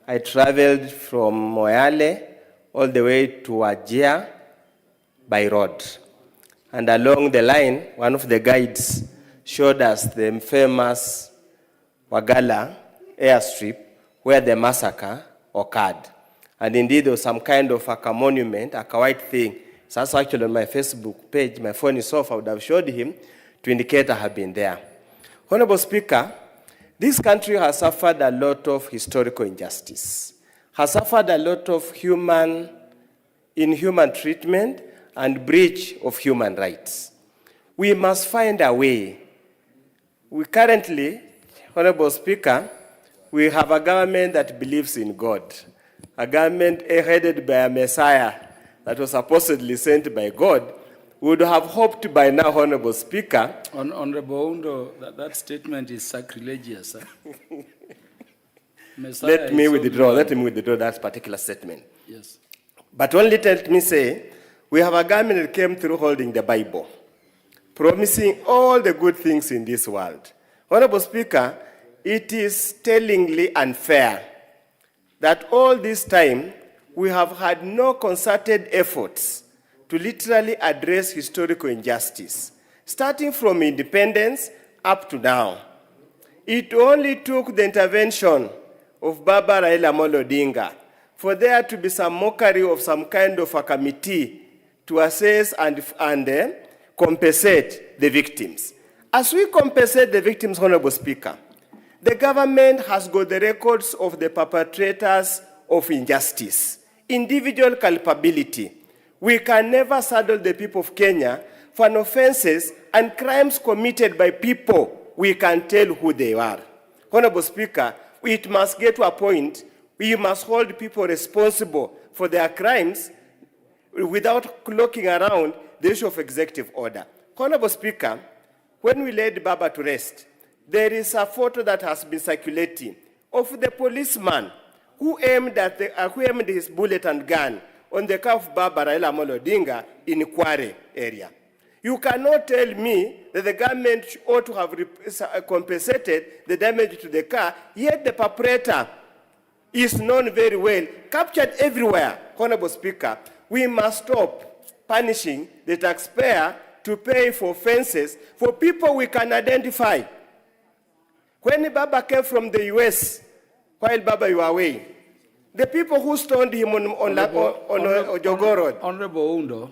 I traveled from Moyale all the way to Wajir by road. And along the line, one of the guides showed us the famous Wagala airstrip where the massacre occurred. And indeed, there was some kind of a monument, a white thing. So that's actually on my Facebook page. My phone is off. I would have showed him to indicate I have been there. Honorable Speaker, this country has suffered a lot of historical injustice, has suffered a lot of inhuman treatment and breach of human rights. We must find a way. We currently, Honorable Speaker, we have a government that believes in God, a government headed by a Messiah that was supposedly sent by God, We would have hoped by now, Honorable Speaker. Honorable Undo, that statement is sacrilegious. Sir. Let me withdraw that particular statement. Yes. But only let me say, we have a government that came through holding the Bible, promising all the good things in this world. Honorable Speaker, it is tellingly unfair that all this time we have had no concerted efforts to literally address historical injustice, starting from independence up to now. It only took the intervention of Baba Raila Amolo Odinga for there to be some mockery of some kind of a committee to assess and compensate the victims. As we compensate the victims, Honorable Speaker, the government has got the records of the perpetrators of injustice, individual culpability. We can never saddle the people of Kenya for offenses and crimes committed by people we can tell who they are. Honorable Speaker, it must get to a point we must hold people responsible for their crimes without looking around the issue of executive order. Honorable Speaker, when we laid Baba to rest, there is a photo that has been circulating of the policeman who aimed his bullet and gun on the car of Baba Raila Amolo Odinga in Kware area. You cannot tell me that the government ought to have compensated the damage to the car, yet the perpetrator is known very well, captured everywhere. Honorable Speaker, we must stop punishing the taxpayer to pay for offenses for people we can identify. When Baba came from the US, while Baba you were away, the people who stoned him on Ojogo Road. Honorable Undo,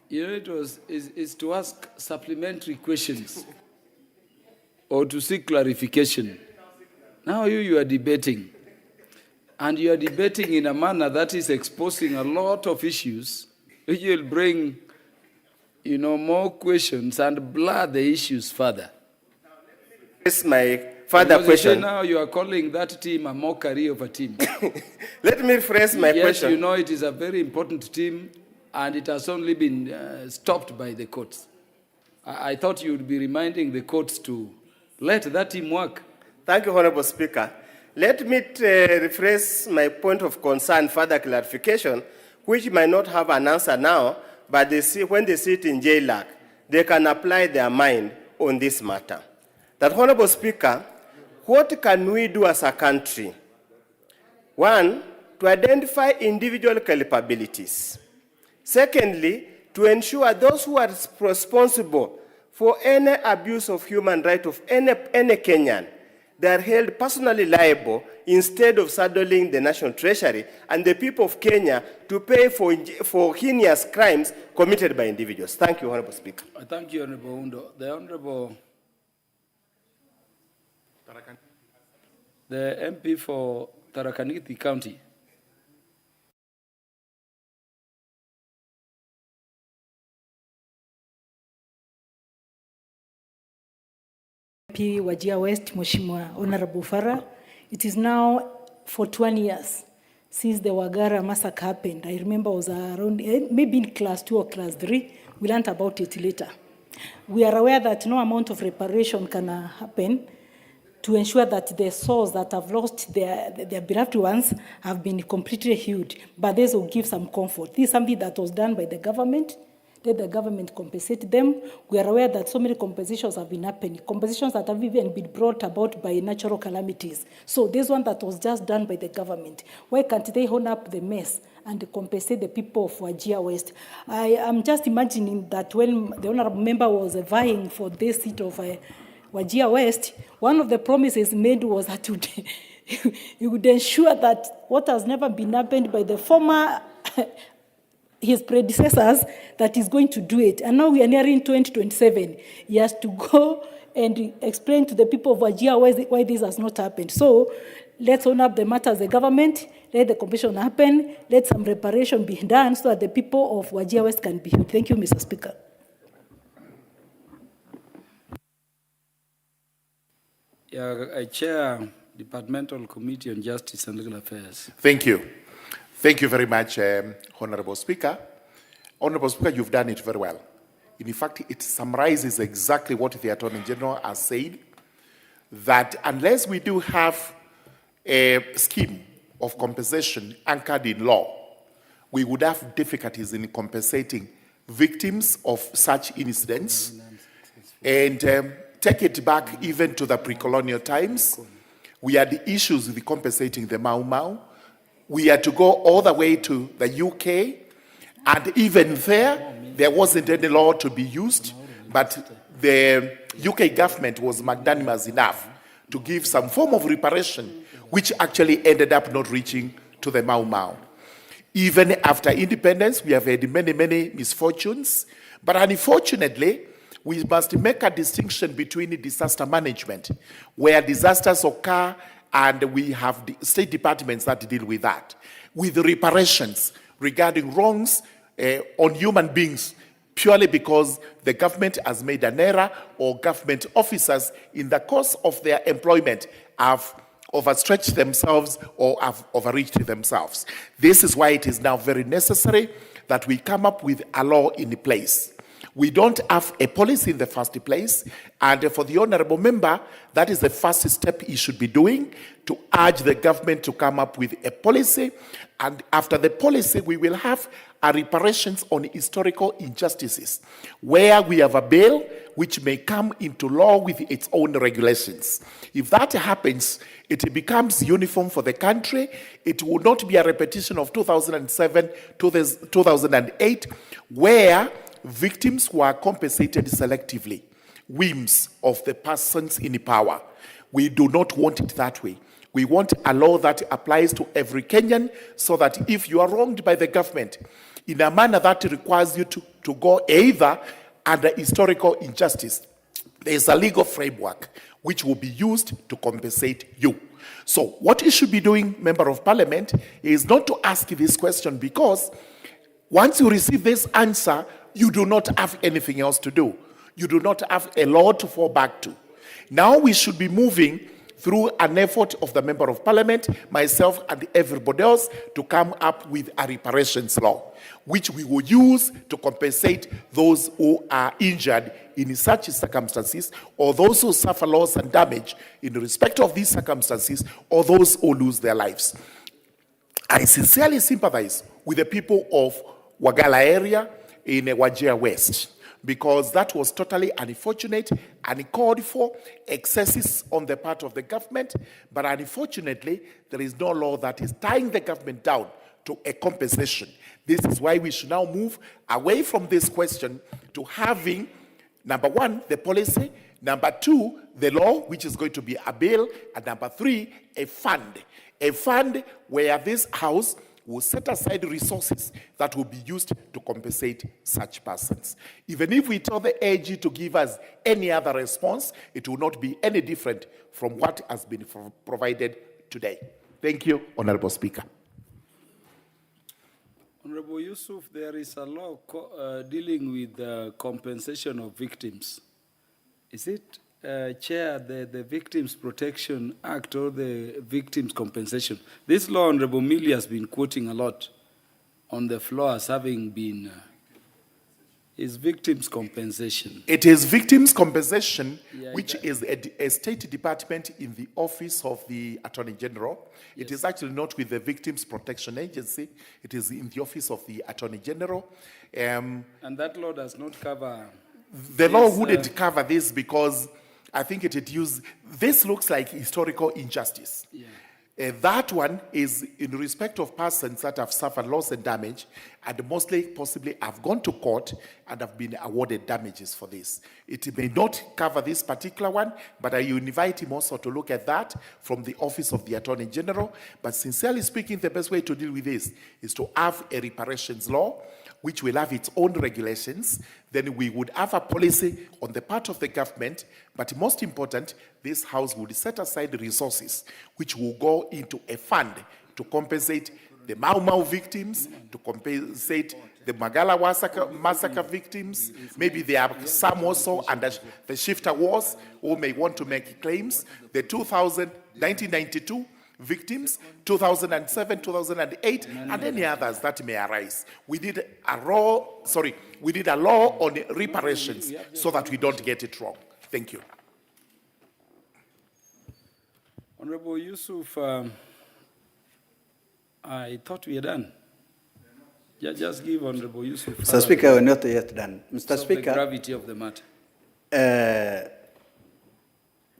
you know, is to ask supplementary questions or to seek clarification. Now you are debating. And you are debating in a manner that is exposing a lot of issues, which will bring, more questions and blur the issues further. This is my further question. Now you are calling that team a mockery of a team. Let me rephrase my question. Yes, you know it is a very important team, and it has only been stopped by the courts. I thought you would be reminding the courts to let that team work. Thank you, Honorable Speaker. Let me rephrase my point of concern, further clarification, which might not have an answer now, but when they sit in jail, they can apply their mind on this matter. That, Honorable Speaker, what can we do as a country? One, to identify individual culpabilities. Secondly, to ensure those who are responsible for any abuse of human rights of any Kenyan, they are held personally liable instead of saddling the national treasury and the people of Kenya to pay for heinous crimes committed by individuals. Thank you, Honorable Speaker. Thank you, Honorable Undo. The MP for Tharaka-Nithi County. MP Wajir West, Mheshimiwa Honorable Farah. It is now 41 years since the Wagara massacre happened. I remember I was around, maybe in class 2 or class 3. We learned about it later. We are aware that no amount of reparation can happen to ensure that the souls that have lost their beloved ones have been completely healed. But this will give some comfort. This is something that was done by the government. Let the government compensate them. We are aware that so many compensations have been happening, compensations that have even been brought about by natural calamities. So this one that was just done by the government, why can't they own up the mess and compensate the people of Wajir West? I am just imagining that when the honorable member was vying for this seat of Wajir West, one of the promises made was that he would ensure that what has never been happened by the former his predecessors, that is going to do it. And now we are nearing 2027. He has to go and explain to the people of Wajir why this has not happened. So let's own up the matter as a government, let the compensation happen, let some reparation be done so that the people of Wajir West can be healed. Thank you, Mr. Speaker. Yeah, I chair Departmental Committee on Justice and Legal Affairs. Thank you. Thank you very much, Honorable Speaker. Honorable Speaker, you've done it very well. In fact, it summarizes exactly what the Attorney General has said, that unless we do have a scheme of compensation anchored in law, we would have difficulties in compensating victims of such incidents. And take it back even to the pre-colonial times, we had the issues with compensating the Mau Mau. We had to go all the way to the UK, and even there wasn't any law to be used, but the UK government was magnanimous enough to give some form of reparation, which actually ended up not reaching to the Mau Mau. Even after independence, we have had many, many misfortunes, but unfortunately, we must make a distinction between disaster management, where disasters occur and we have state departments that deal with that, with reparations regarding wrongs on human beings, purely because the government has made an error or government officers in the course of their employment have overstretched themselves or have overreached themselves. This is why it is now very necessary that we come up with a law in place. We don't have a policy in the first place, and for the honorable member, that is the first step he should be doing, to urge the government to come up with a policy, and after the policy, we will have a reparations on historical injustices, where we have a bill which may come into law with its own regulations. If that happens, it becomes uniform for the country. It will not be a repetition of 2007, 2008, where victims were compensated selectively, whims of the persons in power. We do not want it that way. We want a law that applies to every Kenyan, so that if you are wronged by the government in a manner that requires you to go either under historical injustice, there is a legal framework which will be used to compensate you. So what you should be doing, Member of Parliament, is not to ask this question, because once you receive this answer, you do not have anything else to do. You do not have a law to fall back to. Now we should be moving through an effort of the Member of Parliament, myself and everybody else, to come up with a reparations law, which we will use to compensate those who are injured in such circumstances, or those who suffer loss and damage in respect of these circumstances, or those who lose their lives. I sincerely sympathize with the people of Wagala area in Wajir West, because that was totally unfortunate and called for excesses on the part of the government, but unfortunately, there is no law that is tying the government down to a compensation. This is why we should now move away from this question to having, number one, the policy, number two, the law, which is going to be a bill, and number three, a fund where this house will set aside resources that will be used to compensate such persons. Even if we tell the AG to give us any other response, it will not be any different from what has been provided today. Thank you, Honorable Speaker. Honorable Yusuf, there is a law dealing with compensation of victims. Is it, Chair, the Victims Protection Act or the Victims Compensation? This law, Honorable Millie has been quoting a lot on the floor as having been, is victims compensation. It is victims compensation, which is a state department in the office of the Attorney General. Yes. It is actually not with the Victims Protection Agency. It is in the office of the Attorney General. And that law does not cover... The law wouldn't cover this, because I think it used, this looks like historical injustice. Yeah. That one is in respect of persons that have suffered loss and damage, and mostly possibly have gone to court and have been awarded damages for this. It may not cover this particular one, but I invite him also to look at that from the office of the Attorney General. But sincerely speaking, the best way to deal with this is to have a reparations law, which will have its own regulations. Then we would have a policy on the part of the government, but most important, this house would set aside resources which will go into a fund to compensate the Mau Mau victims, to compensate the Magala massacre victims. Maybe there are some also under the shifter wars who may want to make claims. The 1992 victims, 2007, 2008, and any others that may arise. We need a law on reparations so that we don't get it wrong. Thank you. Honorable Yusuf, I thought we are done. Just give Honorable Yusuf. Mr. Speaker, we're not yet done. Mr. Speaker, the gravity of the matter.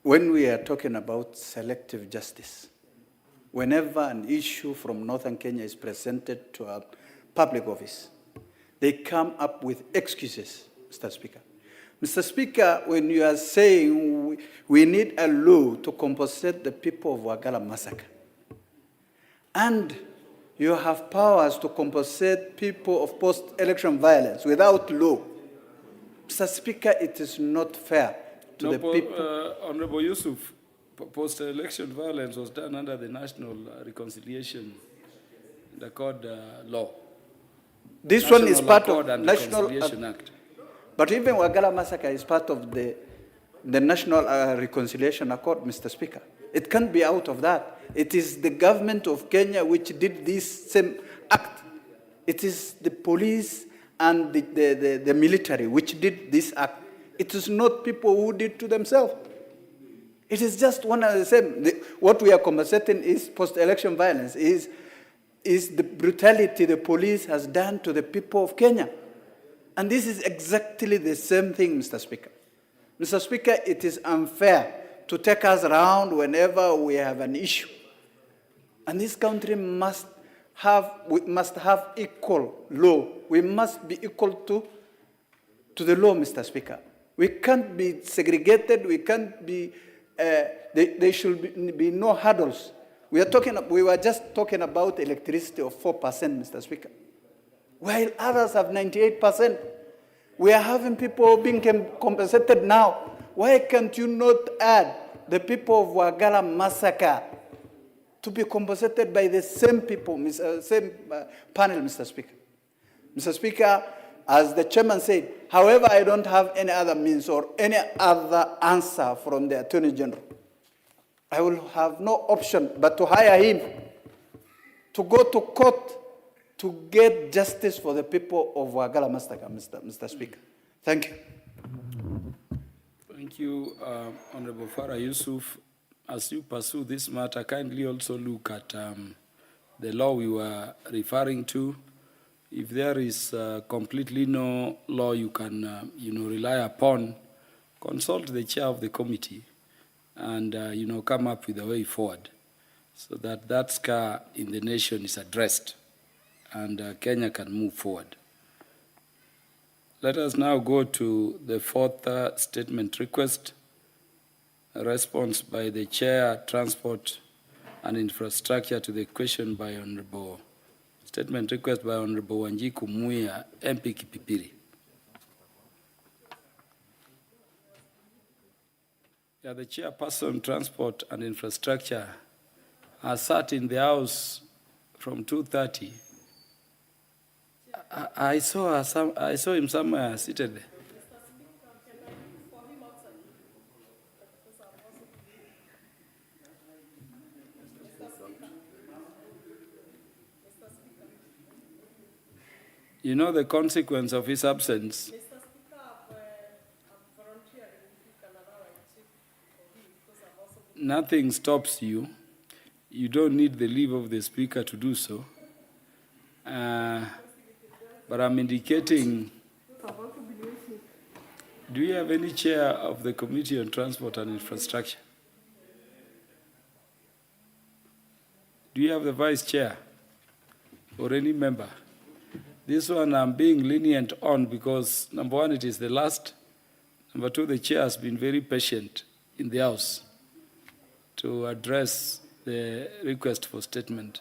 When we are talking about selective justice, whenever an issue from Northern Kenya is presented to a public office, they come up with excuses, Mr. Speaker. Mr. Speaker, when you are saying we need a law to compensate the people of Wagala massacre, and you have powers to compensate people of post-election violence without law, Mr. Speaker, it is not fair to the people. Honorable Yusuf, post-election violence was done under the National Reconciliation Accord law. This one is part of National Reconciliation Act. But even Wagala massacre is part of the National Reconciliation Accord, Mr. Speaker. It can't be out of that. It is the government of Kenya which did this same act. It is the police and the military which did this act. It is not people who did to themselves. It is just one and the same. What we are compensating is post-election violence, is the brutality the police has done to the people of Kenya. And this is exactly the same thing, Mr. Speaker. Mr. Speaker, it is unfair to take us around whenever we have an issue. And this country must have equal law. We must be equal to the law, Mr. Speaker. We can't be segregated. We can't be, there should be no hurdles. We were just talking about electricity of 4%, Mr. Speaker, while others have 98%. We are having people being compensated now. Why can't you not add the people of Wagala massacre to be compensated by the same people, same panel, Mr. Speaker? Mr. Speaker, as the chairman said, however, I don't have any other means or any other answer from the Attorney General. I will have no option but to hire him to go to court to get justice for the people of Wagala massacre, Mr. Speaker. Thank you. Thank you, Honorable Farah Yusuf. As you pursue this matter, kindly also look at the law we were referring to. If there is completely no law you can rely upon, consult the chair of the committee and come up with a way forward so that that scar in the nation is addressed and Kenya can move forward. Let us now go to the fourth statement request, a response by the Chair, Transport and Infrastructure to the question by Honorable, statement request by Honorable Wanjiku Muya, MP Kipipiri. Yeah, the Chairperson, Transport and Infrastructure has sat in the House from 2:30. I saw him somewhere seated there. You know the consequence of his absence. Nothing stops you. You don't need the leave of the Speaker to do so. But I'm indicating, do you have any chair of the Committee on Transport and Infrastructure? Do you have the vice chair or any member? This one I'm being lenient on because, number one, it is the last. Number two, the chair has been very patient in the House to address the request for statement.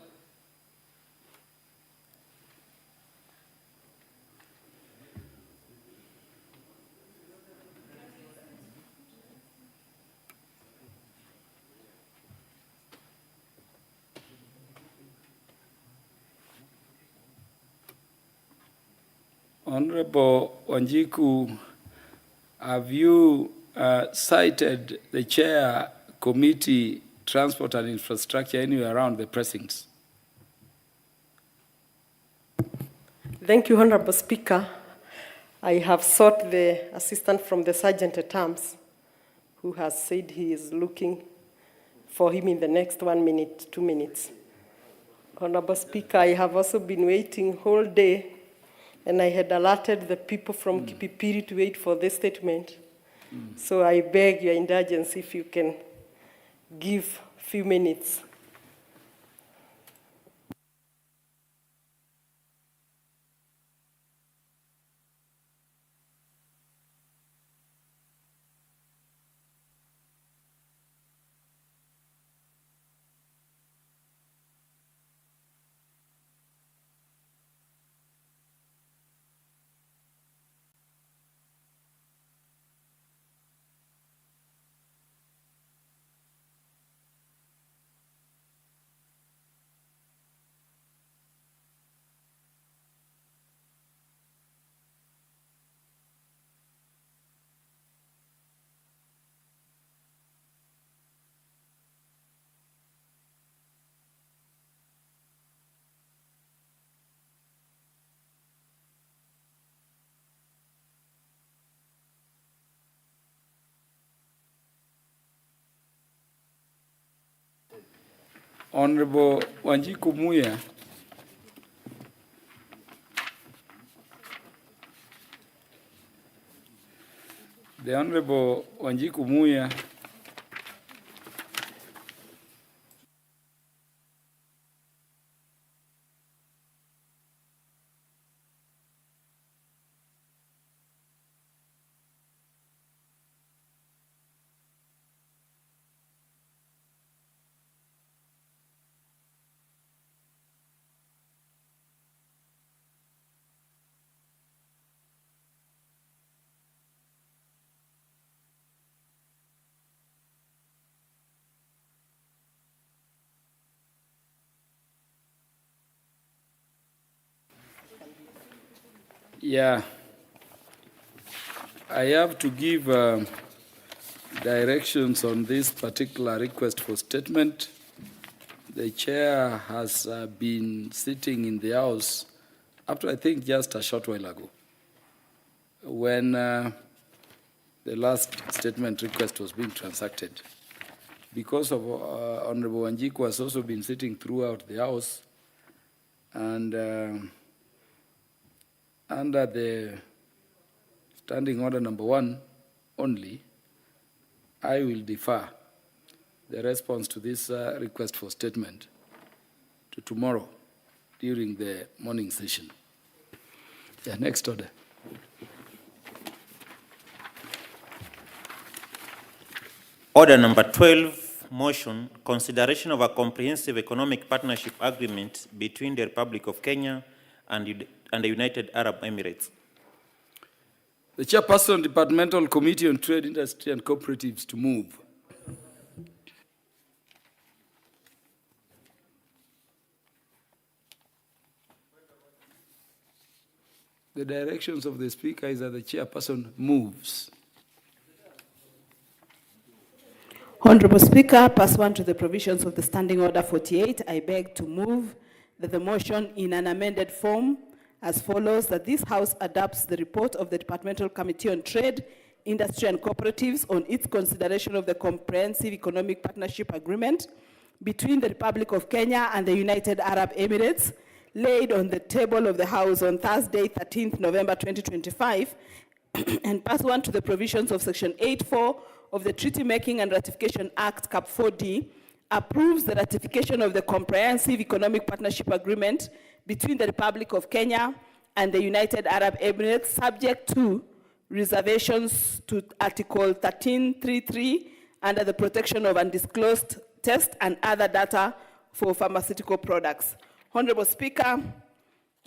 Honorable Wanjiku, have you cited the chair committee transport and infrastructure anywhere around the precincts. Thank you, Honorable Speaker. I have sought the assistant from the Sergeant at Arms, who has said he is looking for him in the next 1 minute, 2 minutes. Honorable Speaker, I have also been waiting whole day, and I had alerted the people from Kipipiri to wait for this statement. So I beg your indulgence if you can give a few minutes. Honorable Wanjiku Muya. The Honorable Wanjiku Muya. Yeah, I have to give directions on this particular request for statement. The chair has been sitting in the House up to, I think, just a short while ago, when the last statement request was being transacted. Because of Honorable Wanjiku has also been sitting throughout the House, and under the Standing Order number 1 only, I will defer the response to this request for statement to tomorrow during the morning session. Yeah, next order. Order number 12, motion, consideration of a comprehensive economic partnership agreement between the Republic of Kenya and the United Arab Emirates. The Chairperson, Departmental Committee on Trade, Industry and Cooperatives to move. The directions of the Speaker is that the Chairperson moves. Honorable Speaker, pursuant to the provisions of the Standing Order 48, I beg to move that the motion in an amended form as follows, that this House adopts the report of the Departmental Committee on Trade, Industry and Cooperatives on its consideration of the Comprehensive Economic Partnership Agreement between the Republic of Kenya and the United Arab Emirates, laid on the table of the House on Thursday, 13th November 2025, and pursuant to the provisions of Section 8.4 of the Treaty Making and Ratification Act, Cap 4D, approves the ratification of the Comprehensive Economic Partnership Agreement between the Republic of Kenya and the United Arab Emirates, subject to reservations to Article 13.3.3 under the protection of undisclosed test and other data for pharmaceutical products. Honorable Speaker,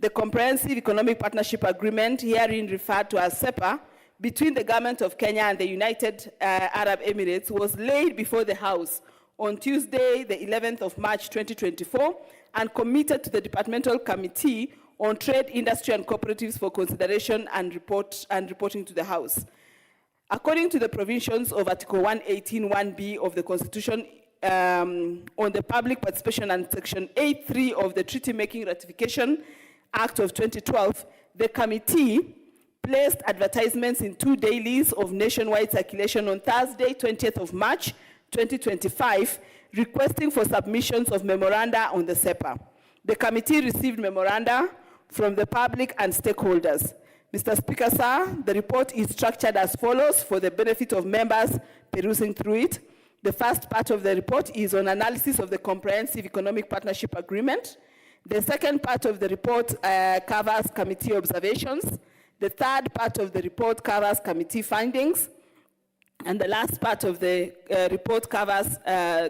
the Comprehensive Economic Partnership Agreement, herein referred to as CEPA, between the Government of Kenya and the United Arab Emirates was laid before the House on Tuesday, the 11th of March 2024, and committed to the Departmental Committee on Trade, Industry and Cooperatives for consideration and reporting to the House. According to the provisions of Article 118(1)(b) of the Constitution, on the public participation and Section 8.3 of the Treaty Making Ratification Act of 2012, the committee placed advertisements in 2 dailies of nationwide circulation on Thursday, 20th of March, 2025, requesting for submissions of memoranda on the SEPA. The committee received memoranda from the public and stakeholders. Mr. Speaker, sir, the report is structured as follows for the benefit of members perusing through it. The first part of the report is on analysis of the Comprehensive Economic Partnership Agreement. The second part of the report covers committee observations. The third part of the report covers committee findings. And the last part of the report covers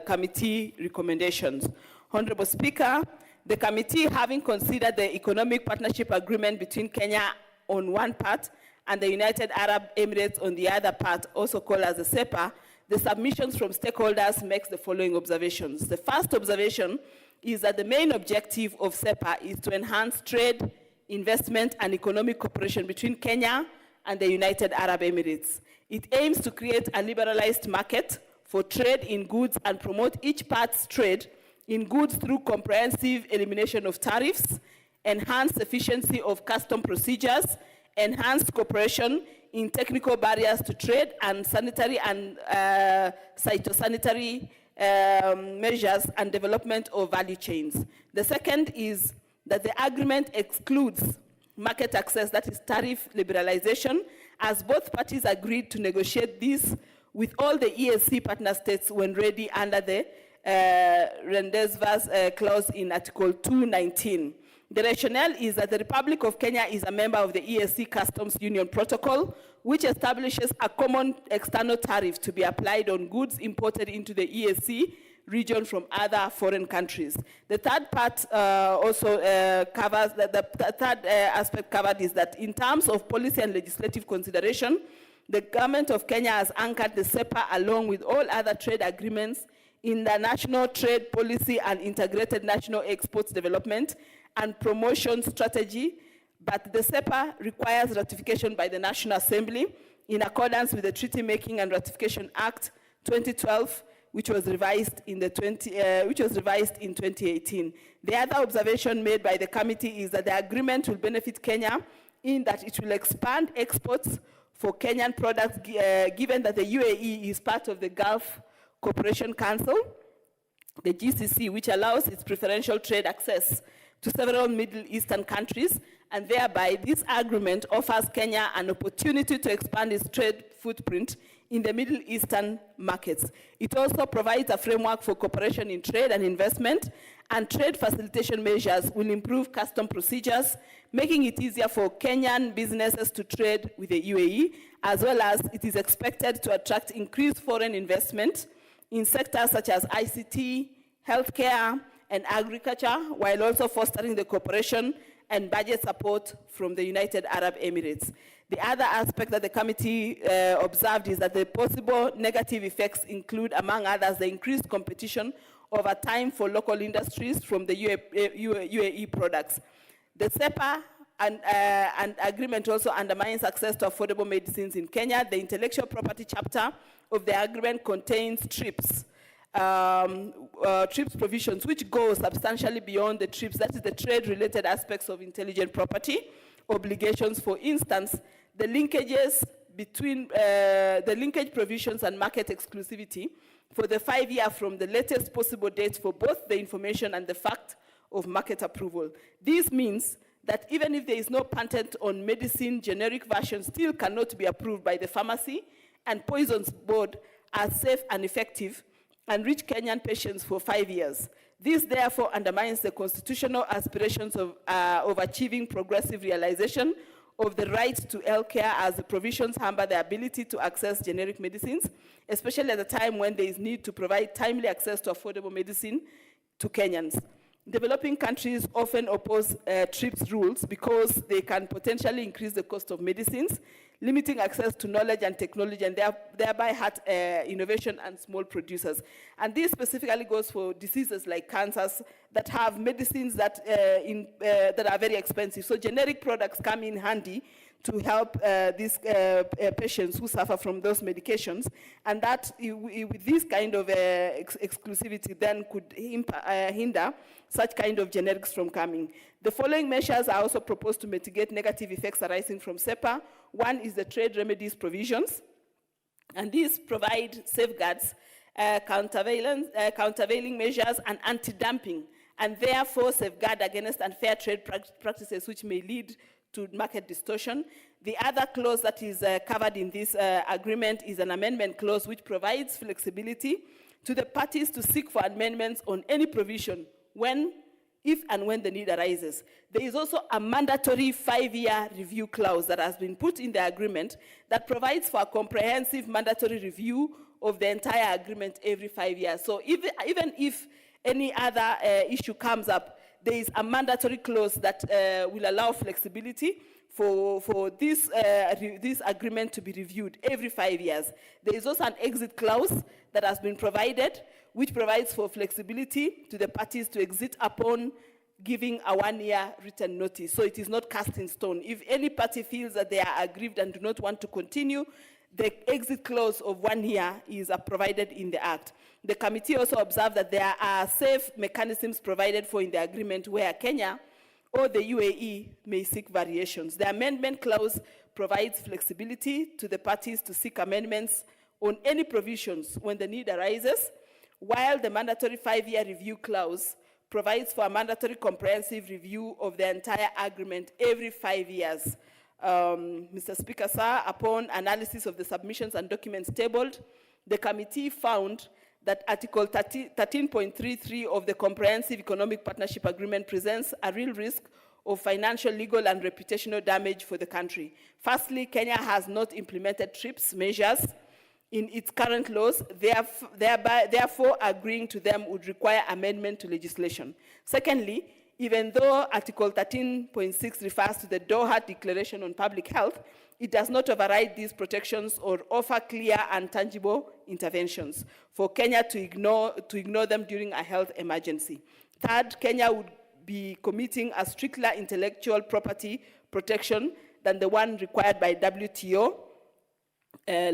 committee recommendations. Honorable Speaker, the committee, having considered the Economic Partnership Agreement between Kenya on one part and the United Arab Emirates on the other part, also called as the SEPA, the submissions from stakeholders makes the following observations. The first observation is that the main objective of SEPA is to enhance trade, investment, and economic cooperation between Kenya and the United Arab Emirates. It aims to create a liberalized market for trade in goods and promote each part's trade in goods through comprehensive elimination of tariffs, enhanced efficiency of custom procedures, enhanced cooperation in technical barriers to trade, and sanitary and phytosanitary measures and development of value chains. The second is that the agreement excludes market access, that is tariff liberalization, as both parties agreed to negotiate this with all the EAC partner states when ready under the rendezvous clause in Article 219. The rationale is that the Republic of Kenya is a member of the EAC Customs Union Protocol, which establishes a common external tariff to be applied on goods imported into the EAC region from other foreign countries. The third part also covers, the third aspect covered is that in terms of policy and legislative consideration, the government of Kenya has anchored the SEPA along with all other trade agreements in the national trade policy and integrated national exports development and promotion strategy, but the SEPA requires ratification by the National Assembly in accordance with the Treaty Making and Ratification Act 2012, which was revised in 2018. The other observation made by the committee is that the agreement will benefit Kenya in that it will expand exports for Kenyan products, given that the UAE is part of the Gulf Cooperation Council, the GCC, which allows its preferential trade access to several Middle Eastern countries, and thereby this agreement offers Kenya an opportunity to expand its trade footprint in the Middle Eastern markets. It also provides a framework for cooperation in trade and investment, and trade facilitation measures will improve custom procedures, making it easier for Kenyan businesses to trade with the UAE, as well as it is expected to attract increased foreign investment in sectors such as ICT, healthcare, and agriculture, while also fostering the cooperation and budget support from the United Arab Emirates. The other aspect that the committee observed is that the possible negative effects include, among others, the increased competition over time for local industries from the UAE products. The SEPA and agreement also undermines access to affordable medicines in Kenya. The intellectual property chapter of the agreement contains TRIPS provisions, which go substantially beyond the TRIPS, that is the trade-related aspects of intellectual property obligations. For instance, the linkages between the linkage provisions and market exclusivity for the 5-year from the latest possible date for both the information and the fact of market approval. This means that even if there is no patent on medicine, generic versions still cannot be approved by the Pharmacy and Poisons Board as safe and effective and reach Kenyan patients for 5 years. This therefore undermines the constitutional aspirations of achieving progressive realization of the right to health care, as the provisions hamper the ability to access generic medicines, especially at a time when there is need to provide timely access to affordable medicine to Kenyans. Developing countries often oppose TRIPS rules because they can potentially increase the cost of medicines, limiting access to knowledge and technology, and thereby hurt innovation and small producers. And this specifically goes for diseases like cancers that have medicines that are very expensive. So generic products come in handy to help these patients who suffer from those medications, and that with this kind of exclusivity then could hinder such kind of generics from coming. The following measures are also proposed to mitigate negative effects arising from SEPA. One is the trade remedies provisions, and these provide safeguards, countervailing measures, and anti-dumping, and therefore safeguard against unfair trade practices which may lead to market distortion. The other clause that is covered in this agreement is an amendment clause which provides flexibility to the parties to seek for amendments on any provision if and when the need arises. There is also a mandatory 5-year review clause that has been put in the agreement that provides for a comprehensive mandatory review of the entire agreement every 5 years. So even if any other issue comes up, there is a mandatory clause that will allow flexibility for this agreement to be reviewed every 5 years. There is also an exit clause that has been provided, which provides for flexibility to the parties to exit upon giving a 1-year written notice. So it is not cast in stone. If any party feels that they are aggrieved and do not want to continue, the exit clause of 1 year is provided in the Act. The committee also observed that there are safe mechanisms provided for in the agreement where Kenya or the UAE may seek variations. The amendment clause provides flexibility to the parties to seek amendments on any provisions when the need arises, while the mandatory 5-year review clause provides for a mandatory comprehensive review of the entire agreement every 5 years. Mr. Speaker, sir, upon analysis of the submissions and documents tabled, the committee found that Article 13.33 of the Comprehensive Economic Partnership Agreement presents a real risk of financial, legal, and reputational damage for the country. Firstly, Kenya has not implemented TRIPS measures in its current laws, therefore agreeing to them would require amendment to legislation. Secondly, even though Article 13.6 refers to the Doha Declaration on Public Health, it does not override these protections or offer clear and tangible interventions for Kenya to ignore them during a health emergency. Third, Kenya would be committing a stricter intellectual property protection than the one required by WTO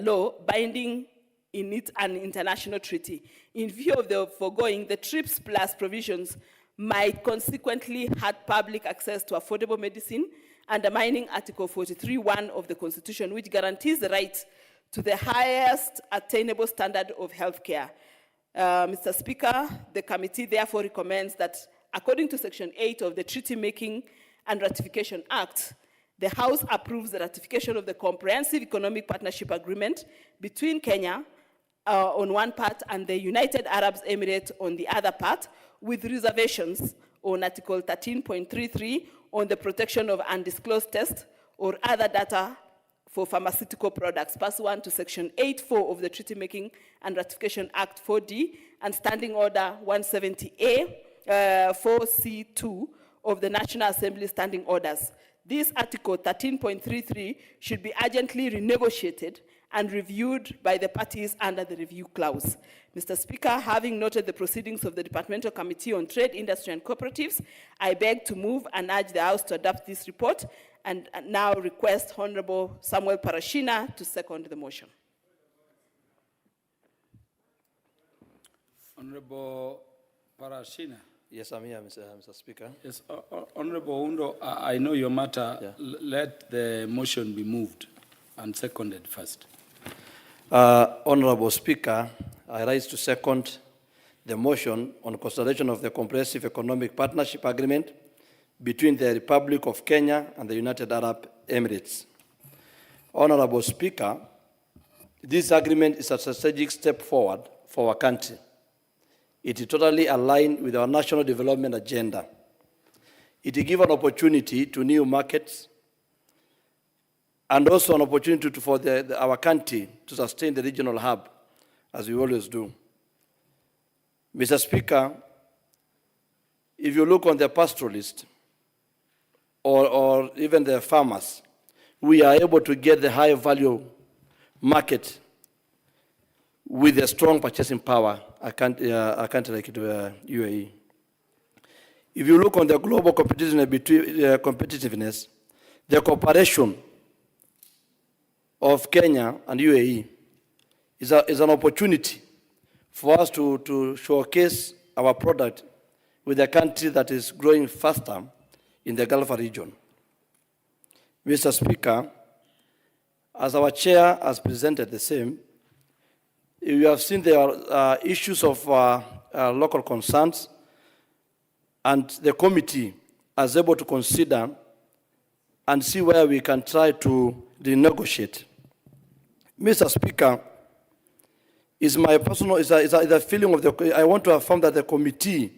law, binding in it an international treaty. In view of the foregoing, the TRIPS Plus provisions might consequently hurt public access to affordable medicine, undermining Article 43(1) of the Constitution, which guarantees the right to the highest attainable standard of health care. Mr. Speaker, the committee therefore recommends that, according to Section 8 of the Treaty Making and Ratification Act, the House approves the ratification of the Comprehensive Economic Partnership Agreement between Kenya on one part and the United Arab Emirates on the other part, with reservations on Article 13.33 on the protection of undisclosed tests or other data for pharmaceutical products, pursuant to Section 8.4 of the Treaty Making and Ratification Act 4D and Standing Order 170A 4C2 of the National Assembly Standing Orders. This Article 13.33 should be urgently renegotiated and reviewed by the parties under the review clause. Mr. Speaker, having noted the proceedings of the Departmental Committee on Trade, Industry and Cooperatives, I beg to move and urge the House to adopt this report and now request Honorable Samuel Parashina to second the motion. Honorable Parashina. Yes, I'm here, Mr. Speaker. Yes, Honorable Undo, I know your matter. Yeah. Let the motion be moved and seconded first. Honorable Speaker, I rise to second the motion on consideration of the Comprehensive Economic Partnership Agreement between the Republic of Kenya and the United Arab Emirates. Honorable Speaker, this agreement is a strategic step forward for our country. It is totally aligned with our national development agenda. It gives an opportunity to new markets and also an opportunity for our country to sustain the regional hub, as we always do. Mr. Speaker, if you look on the pastoralist or even the farmers, we are able to get the high value market with a strong purchasing power, a country like UAE. If you look on the global competitiveness, the cooperation of Kenya and UAE is an opportunity for us to showcase our product with a country that is growing faster in the Gulf region. Mr. Speaker, as our chair has presented the same, you have seen there are issues of local concerns, and the committee is able to consider and see where we can try to renegotiate. Mr. Speaker, is my personal, is a feeling of the, I want to affirm that the committee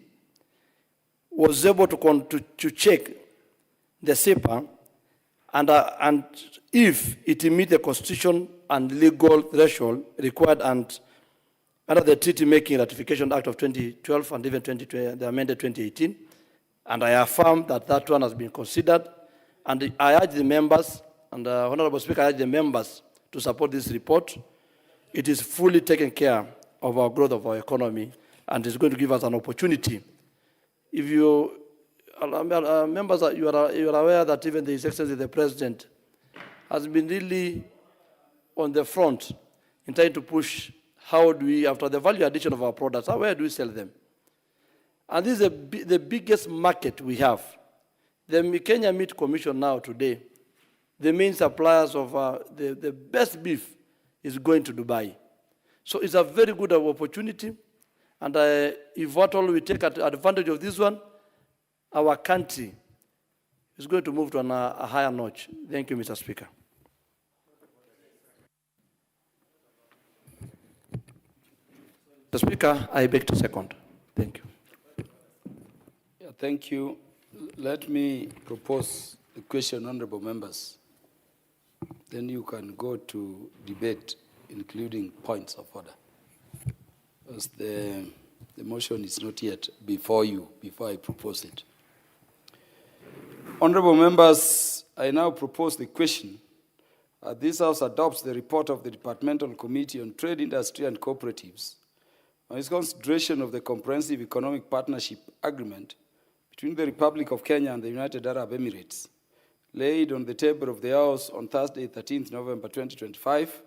was able to check the CEPA and if it meets the constitution and legal threshold required and under the Treaty Making Ratification Act of 2012 and even the amended 2018, and I affirm that that one has been considered, and I urge the members, and Honorable Speaker, I urge the members to support this report. It is fully taking care of our growth of our economy, and it's going to give us an opportunity. If you, members, you are aware that even His Excellency the President has been really on the front in trying to push how do we, after the value addition of our products, where do we sell them? And this is the biggest market we have. The Kenya Meat Commission now today, the main suppliers of the best beef is going to Dubai. So it's a very good opportunity. And if at all we take advantage of this one, our country is going to move to a higher notch. Thank you, Mr. Speaker. Mr. Speaker, I beg to second. Thank you. Yeah, thank you. Let me propose the question, honorable members. Then you can go to debate, including points of order. Because the motion is not yet before you, before I propose it. Honorable members, I now propose the question. This House adopts the report of the Departmental Committee on Trade, Industry and Cooperatives on its consideration of the Comprehensive Economic Partnership Agreement between the Republic of Kenya and the United Arab Emirates, laid on the table of the House on Thursday, 13th November 2025,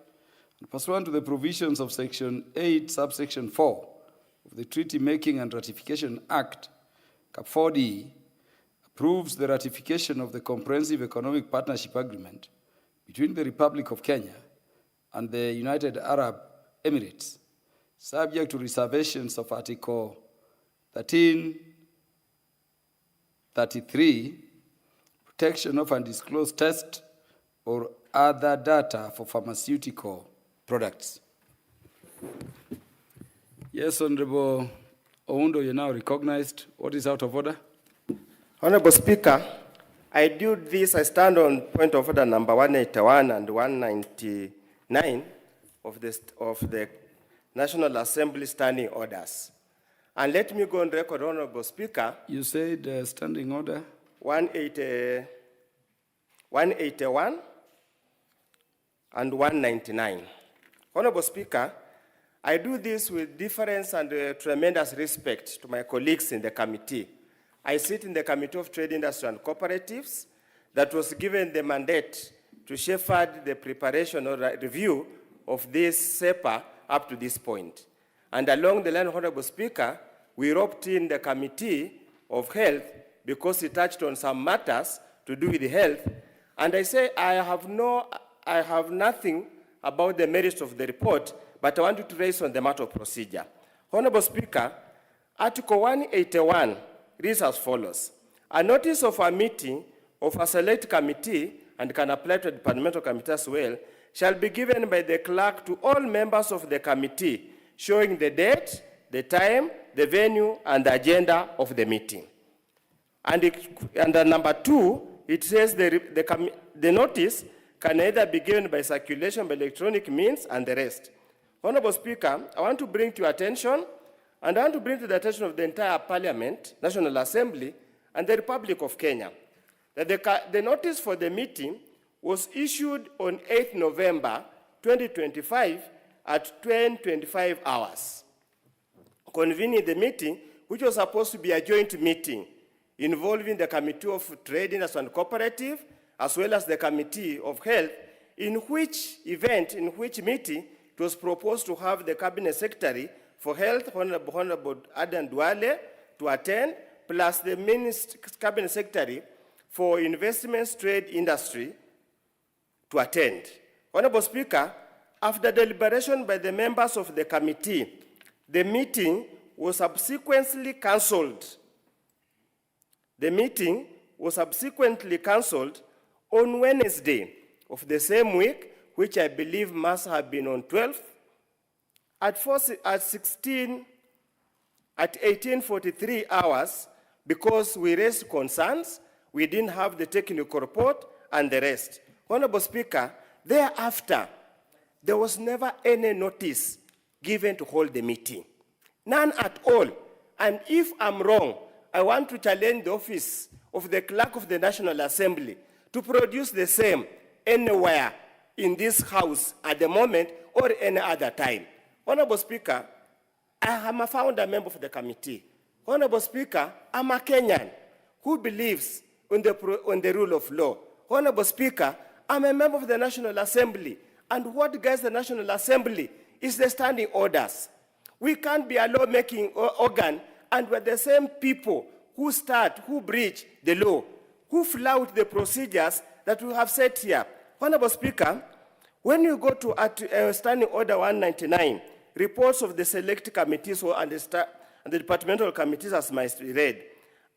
and pursuant to the provisions of Section 8, subsection 4 of the Treaty Making and Ratification Act, Cap 4D, approves the ratification of the Comprehensive Economic Partnership Agreement between the Republic of Kenya and the United Arab Emirates, subject to reservations of Article 1333, protection of undisclosed test or other data for pharmaceutical products. Yes, Honorable Oundo, you're now recognized. What is out of order? Honorable Speaker, I stand on point of order number 181 and 199 of the National Assembly standing orders. And let me go on record, Honorable Speaker. You said standing order? 181 and 199. Honorable Speaker, I do this with deference and tremendous respect to my colleagues in the committee. I sit in the Committee of Trade, Industry and Cooperatives that was given the mandate to shepherd the preparation or review of this CEPA up to this point. And along the line, Honorable Speaker, we roped in the Committee of Health because it touched on some matters to do with health. And I say I have nothing about the merits of the report, but I want you to raise on the matter of procedure. Honorable Speaker, Article 181 reads as follows. A notice of a meeting of a select committee, and can apply to a departmental committee as well, shall be given by the clerk to all members of the committee, showing the date, the time, the venue, and the agenda of the meeting. And under number 2, it says the notice can either be given by circulation, by electronic means, and the rest. Honorable Speaker, I want to bring to your attention, and I want to bring to the attention of the entire Parliament, National Assembly, and the Republic of Kenya, that the notice for the meeting was issued on 8th November 2025 at 10:25 hours, convening the meeting, which was supposed to be a joint meeting involving the Committee of Trade, Industry and Cooperative, as well as the Committee of Health, in which meeting it was proposed to have the Cabinet Secretary for Health, Honorable Adan Duale, to attend, plus the Cabinet Secretary for Investments, Trade, Industry to attend. Honorable Speaker, after deliberation by the members of the committee, the meeting was subsequently cancelled. The meeting was subsequently cancelled on Wednesday of the same week, which I believe must have been on 12th, at 18:43 hours, because we raised concerns, we didn't have the technical report and the rest. Honorable Speaker, thereafter, there was never any notice given to hold the meeting. None at all. And if I'm wrong, I want to challenge the office of the Clerk of the National Assembly to produce the same anywhere in this House at the moment or any other time. Honorable Speaker, I am a founder member of the committee. Honorable Speaker, I'm a Kenyan who believes in the rule of law. Honorable Speaker, I'm a member of the National Assembly, and what guides the National Assembly is the standing orders. We can't be a law-making organ, and we're the same people who breach the law, who flout the procedures that we have set here. Honorable Speaker, when you go to Standing Order 199, reports of the select committees and the departmental committees as must be read,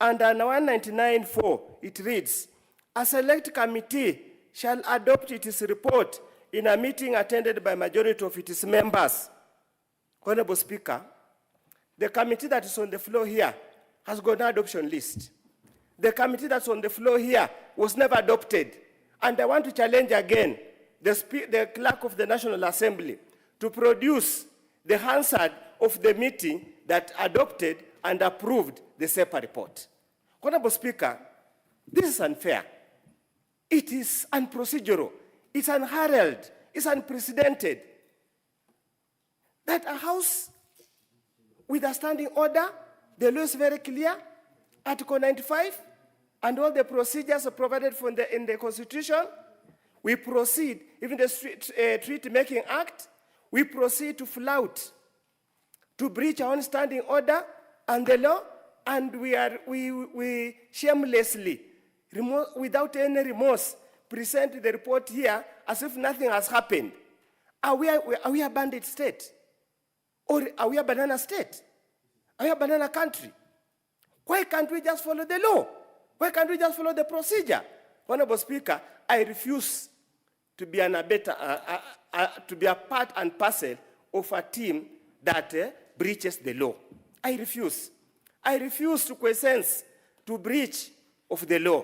and on 199.4, it reads, a select committee shall adopt its report in a meeting attended by majority of its members. Honorable Speaker, the committee that is on the floor here has got an adoption list. The committee that's on the floor here was never adopted. And I want to challenge again the Clerk of the National Assembly to produce the Hansard of the meeting that adopted and approved the SEPA report. Honorable Speaker, this is unfair. It is unprocedural. It's unheralded. It's unprecedented. That a House with a standing order, the law is very clear, Article 95, and all the procedures are provided for in the Constitution. We proceed, even the Treaty Making Act, we proceed to flout, to breach our own standing order and the law, and we shamelessly, without any remorse, present the report here as if nothing has happened. Are we a bandit state? Or are we a banana state? Are we a banana country? Why can't we just follow the law? Why can't we just follow the procedure? Honorable Speaker, I refuse to be to be a part and parcel of a team that breaches the law. I refuse. I refuse to quiesce to breach of the law,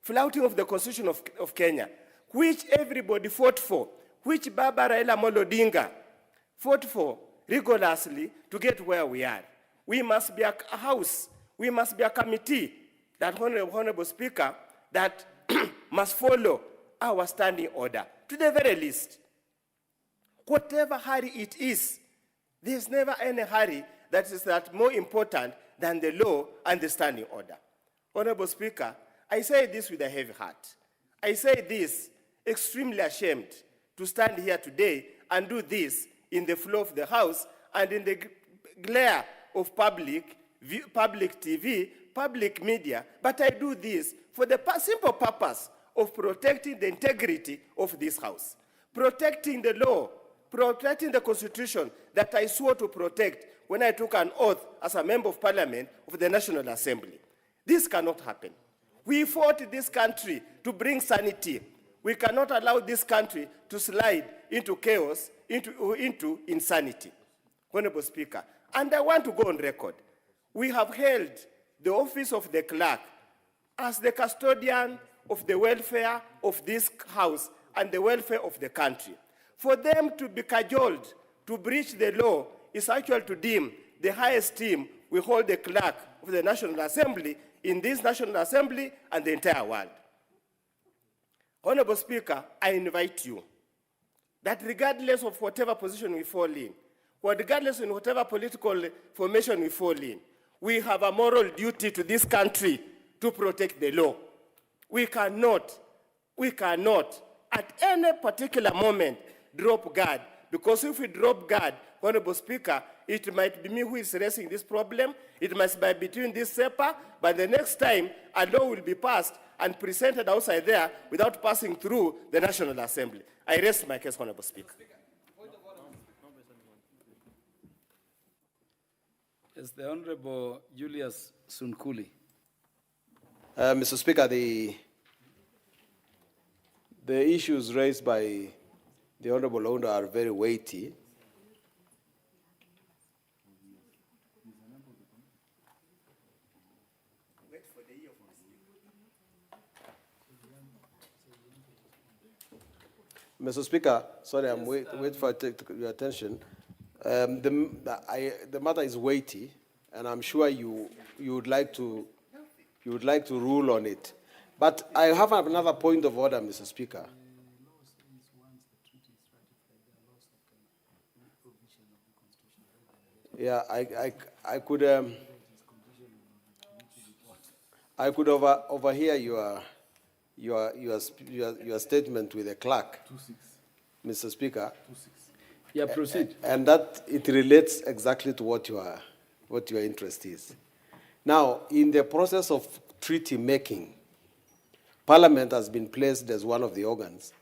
flouting of the Constitution of Kenya, which everybody fought for, which Baba Raila Amolo Odinga fought for rigorously to get where we are. We must be a house, we must be a committee, that Honorable Speaker, that must follow our standing order. To the very least, whatever hurry it is, there's never any hurry that is more important than the law and the standing order. Honorable Speaker, I say this with a heavy heart. I say this extremely ashamed to stand here today and do this in the floor of the House and in the glare of public TV, public media, but I do this for the simple purpose of protecting the integrity of this House, protecting the law, protecting the Constitution that I swore to protect when I took an oath as a member of Parliament of the National Assembly. This cannot happen. We fought this country to bring sanity. We cannot allow this country to slide into chaos, into insanity. Honorable Speaker, and I want to go on record. We have held the office of the clerk as the custodian of the welfare of this House and the welfare of the country. For them to be cajoled to breach the law is actually to deem the highest esteem we hold the clerk of the National Assembly in this National Assembly and the entire world. Honorable Speaker, I invite you that regardless of whatever position we fall in, or regardless of whatever political formation we fall in, we have a moral duty to this country to protect the law. We cannot at any particular moment drop guard, because if we drop guard, Honorable Speaker, it might be me who is raising this problem. It must be between this SEPA, but the next time a law will be passed and presented outside there without passing through the National Assembly. I rest my case, Honorable Speaker. Yes, the Honorable Julius Sunkuli. Mr. Speaker, the issues raised by the Honorable Owner are very weighty. Mr. Speaker, sorry, I'm waiting for your attention. The matter is weighty, and I'm sure you would like to rule on it. But I have another point of order, Mr. Speaker. Yeah, I could overhear your statement with the clerk, Mr. Speaker. Yeah, proceed. And that it relates exactly to what your interest is. Now, in the process of treaty making, Parliament has been placed as one of the organs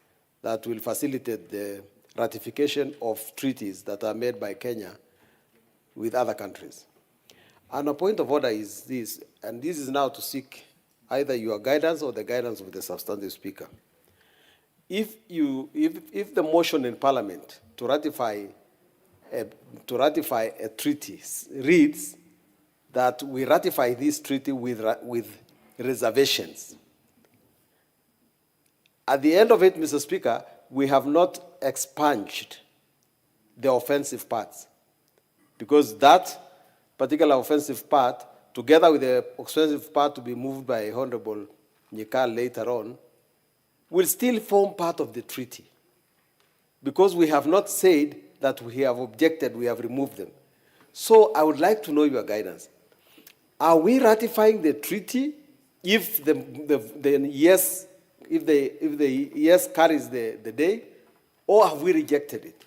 that will facilitate the ratification of treaties that are made by Kenya with other countries. And a point of order is this, and this is now to seek either your guidance or the guidance of the substantive speaker. If the motion in Parliament to ratify a treaty reads that we ratify this treaty with reservations, at the end of it, Mr. Speaker, we have not expunged the offensive parts, because that particular offensive part, together with the offensive part to be moved by Honorable Nyikal later on, will still form part of the treaty, because we have not said that we have objected, we have removed them. So I would like to know your guidance. Are we ratifying the treaty if the yes carries the day, or have we rejected it?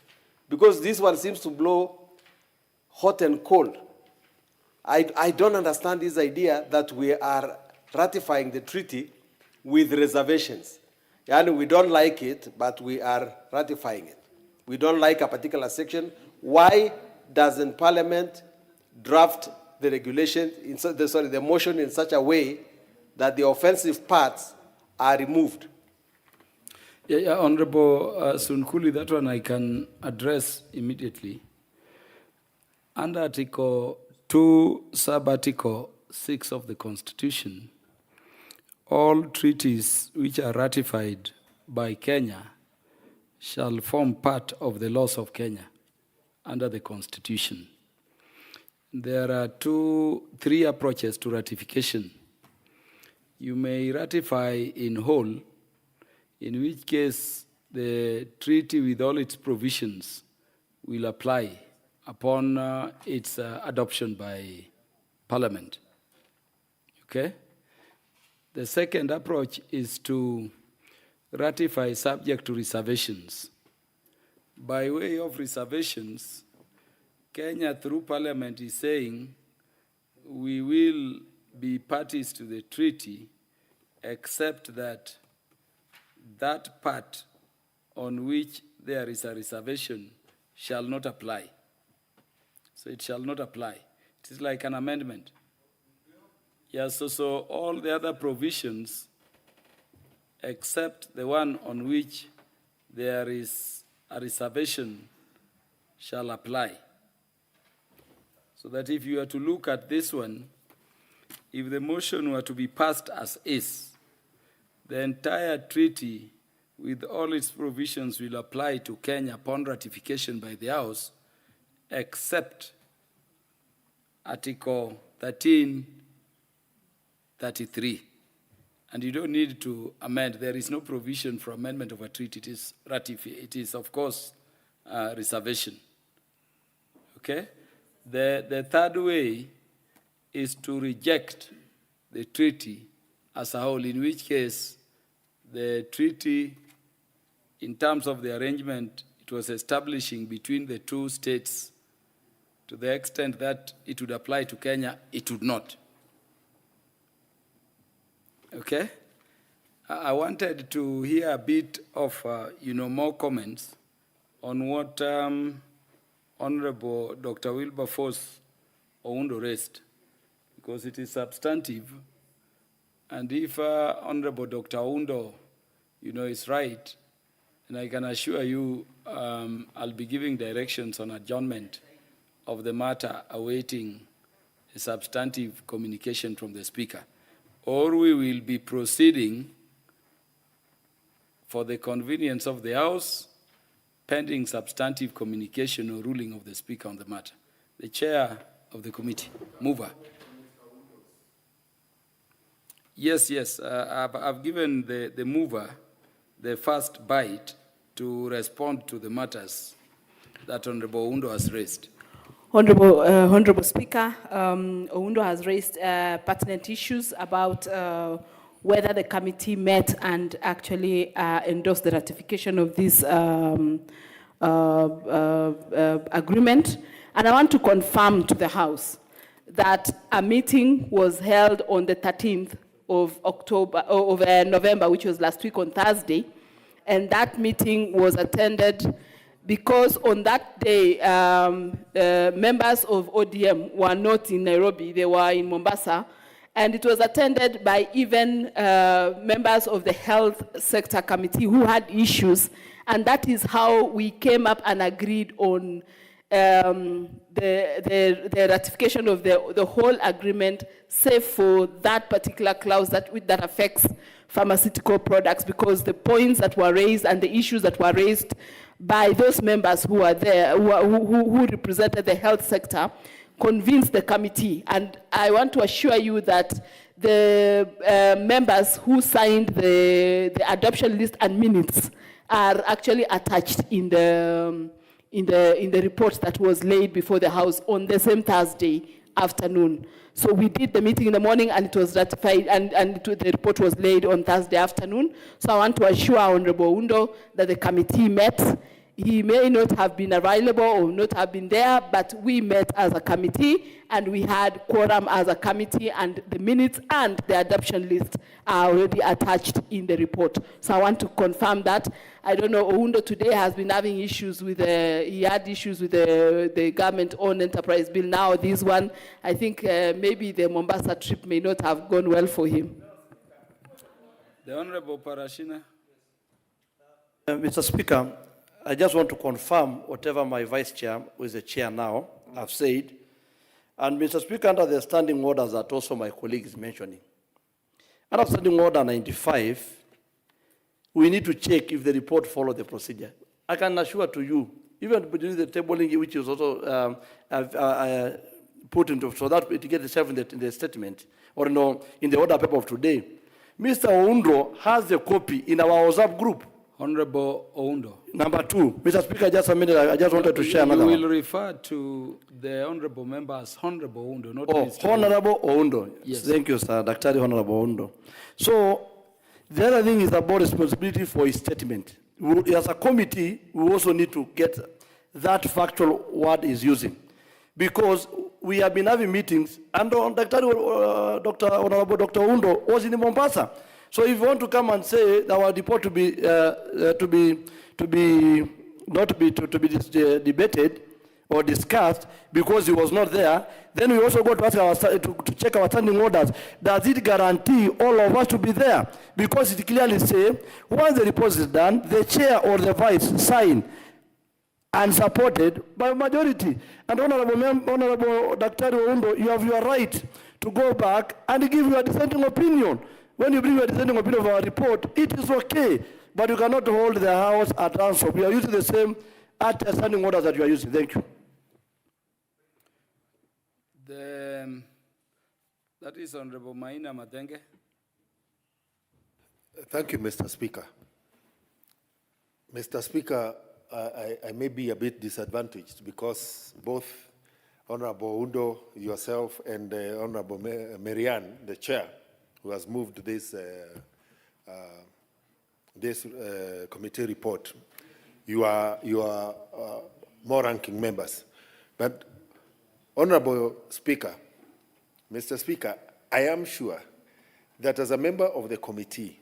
Because this one seems to blow hot and cold. I don't understand this idea that we are ratifying the treaty with reservations. And we don't like it, but we are ratifying it. We don't like a particular section. Why doesn't Parliament draft the regulation, the motion in such a way that the offensive parts are removed? Yeah, Honorable Sunkuli, that one I can address immediately. Under Article 2, Sub-Article 6 of the Constitution, all treaties which are ratified by Kenya shall form part of the laws of Kenya under the Constitution. There are three approaches to ratification. You may ratify in whole, in which case the treaty with all its provisions will apply upon its adoption by Parliament. Okay? The second approach is to ratify subject to reservations. By way of reservations, Kenya through Parliament is saying we will be parties to the treaty except that that part on which there is a reservation shall not apply. So it shall not apply. It is like an amendment. Yes, so all the other provisions except the one on which there is a reservation shall apply. So that if you are to look at this one, if the motion were to be passed as is, the entire treaty with all its provisions will apply to Kenya upon ratification by the House, except Article 1333. And you don't need to amend. There is no provision for amendment of a treaty. It is of course, reservation. Okay? The third way is to reject the treaty as a whole, in which case the treaty, in terms of the arrangement it was establishing between the two states, to the extent that it would apply to Kenya, it would not. Okay? I wanted to hear a bit of, more comments on what Honorable Dr. Wilberforce Oundo raised, because it is substantive. And if Honorable Dr. Oundo, is right, and I can assure you I'll be giving directions on adjournment of the matter awaiting a substantive communication from the Speaker. Or we will be proceeding for the convenience of the House, pending substantive communication or ruling of the Speaker on the matter. The Chair of the committee, mover. Yes, I've given the mover the first bite to respond to the matters that Honorable Oundo has raised. Honorable Speaker, Oundo has raised pertinent issues about whether the committee met and actually endorsed the ratification of this agreement. And I want to confirm to the House that a meeting was held on the 13th of November, which was last week on Thursday, and that meeting was attended because on that day, members of ODM were not in Nairobi, they were in Mombasa, and it was attended by even members of the Health Sector Committee who had issues, and that is how we came up and agreed on the ratification of the whole agreement, save for that particular clause that affects pharmaceutical products, because the points that were raised and the issues that were raised by those members who were there, who represented the health sector, convinced the committee. And I want to assure you that the members who signed the adoption list and minutes are actually attached in the report that was laid before the House on the same Thursday afternoon. So we did the meeting in the morning and it was ratified, and the report was laid on Thursday afternoon. So I want to assure Honorable Oundo that the committee met. He may not have been available or not have been there, but we met as a committee and we had quorum as a committee, and the minutes and the adoption list are already attached in the report. So I want to confirm that. I don't know, Oundo today has been having issues with, he had issues with the government-owned enterprise bill. Now this one, I think maybe the Mombasa trip may not have gone well for him. The Honorable Parashina. Mr. Speaker, I just want to confirm whatever my vice chair, who is the chair now, have said. And Mr. Speaker, under the standing orders that also my colleague is mentioning, under standing order 95, we need to check if the report followed the procedure. I can assure to you, even during the tabling, which is also put into, so that it gets itself in the statement, or no, in the order paper of today, Mr. Oundo has the copy in our WhatsApp group. Honorable Oundo. Number two, Mr. Speaker, just a minute, I just wanted to share another one. You will refer to the Honorable member as Honorable Oundo, not Mr. Honorable Oundo. Yes. Thank you, sir. Dr. Honorable Oundo. So, the other thing is about responsibility for his statement. As a committee, we also need to get that factual word he's using. Because we have been having meetings, and Honorable Dr. Oundo was in Mombasa. So if you want to come and say our report to be debated or discussed because he was not there, then we also go to ask to check our standing orders. Does it guarantee all of us to be there? Because it clearly says once the report is done, the chair or the vice sign and supported by majority. And Honorable Dr. Oundo, you have your right to go back and give your dissenting opinion. When you bring your dissenting opinion of our report, it is okay, but you cannot hold the House at ransom. We are using the same standing orders that you are using. Thank you. That is Honorable Maina Matenge. Thank you, Mr. Speaker. Mr. Speaker, I may be a bit disadvantaged because both Honorable Undo, yourself, and Honorable Marianne, the chair, who has moved this committee report, you are more ranking members. But Honorable Speaker, Mr. Speaker, I am sure that as a member of the committee,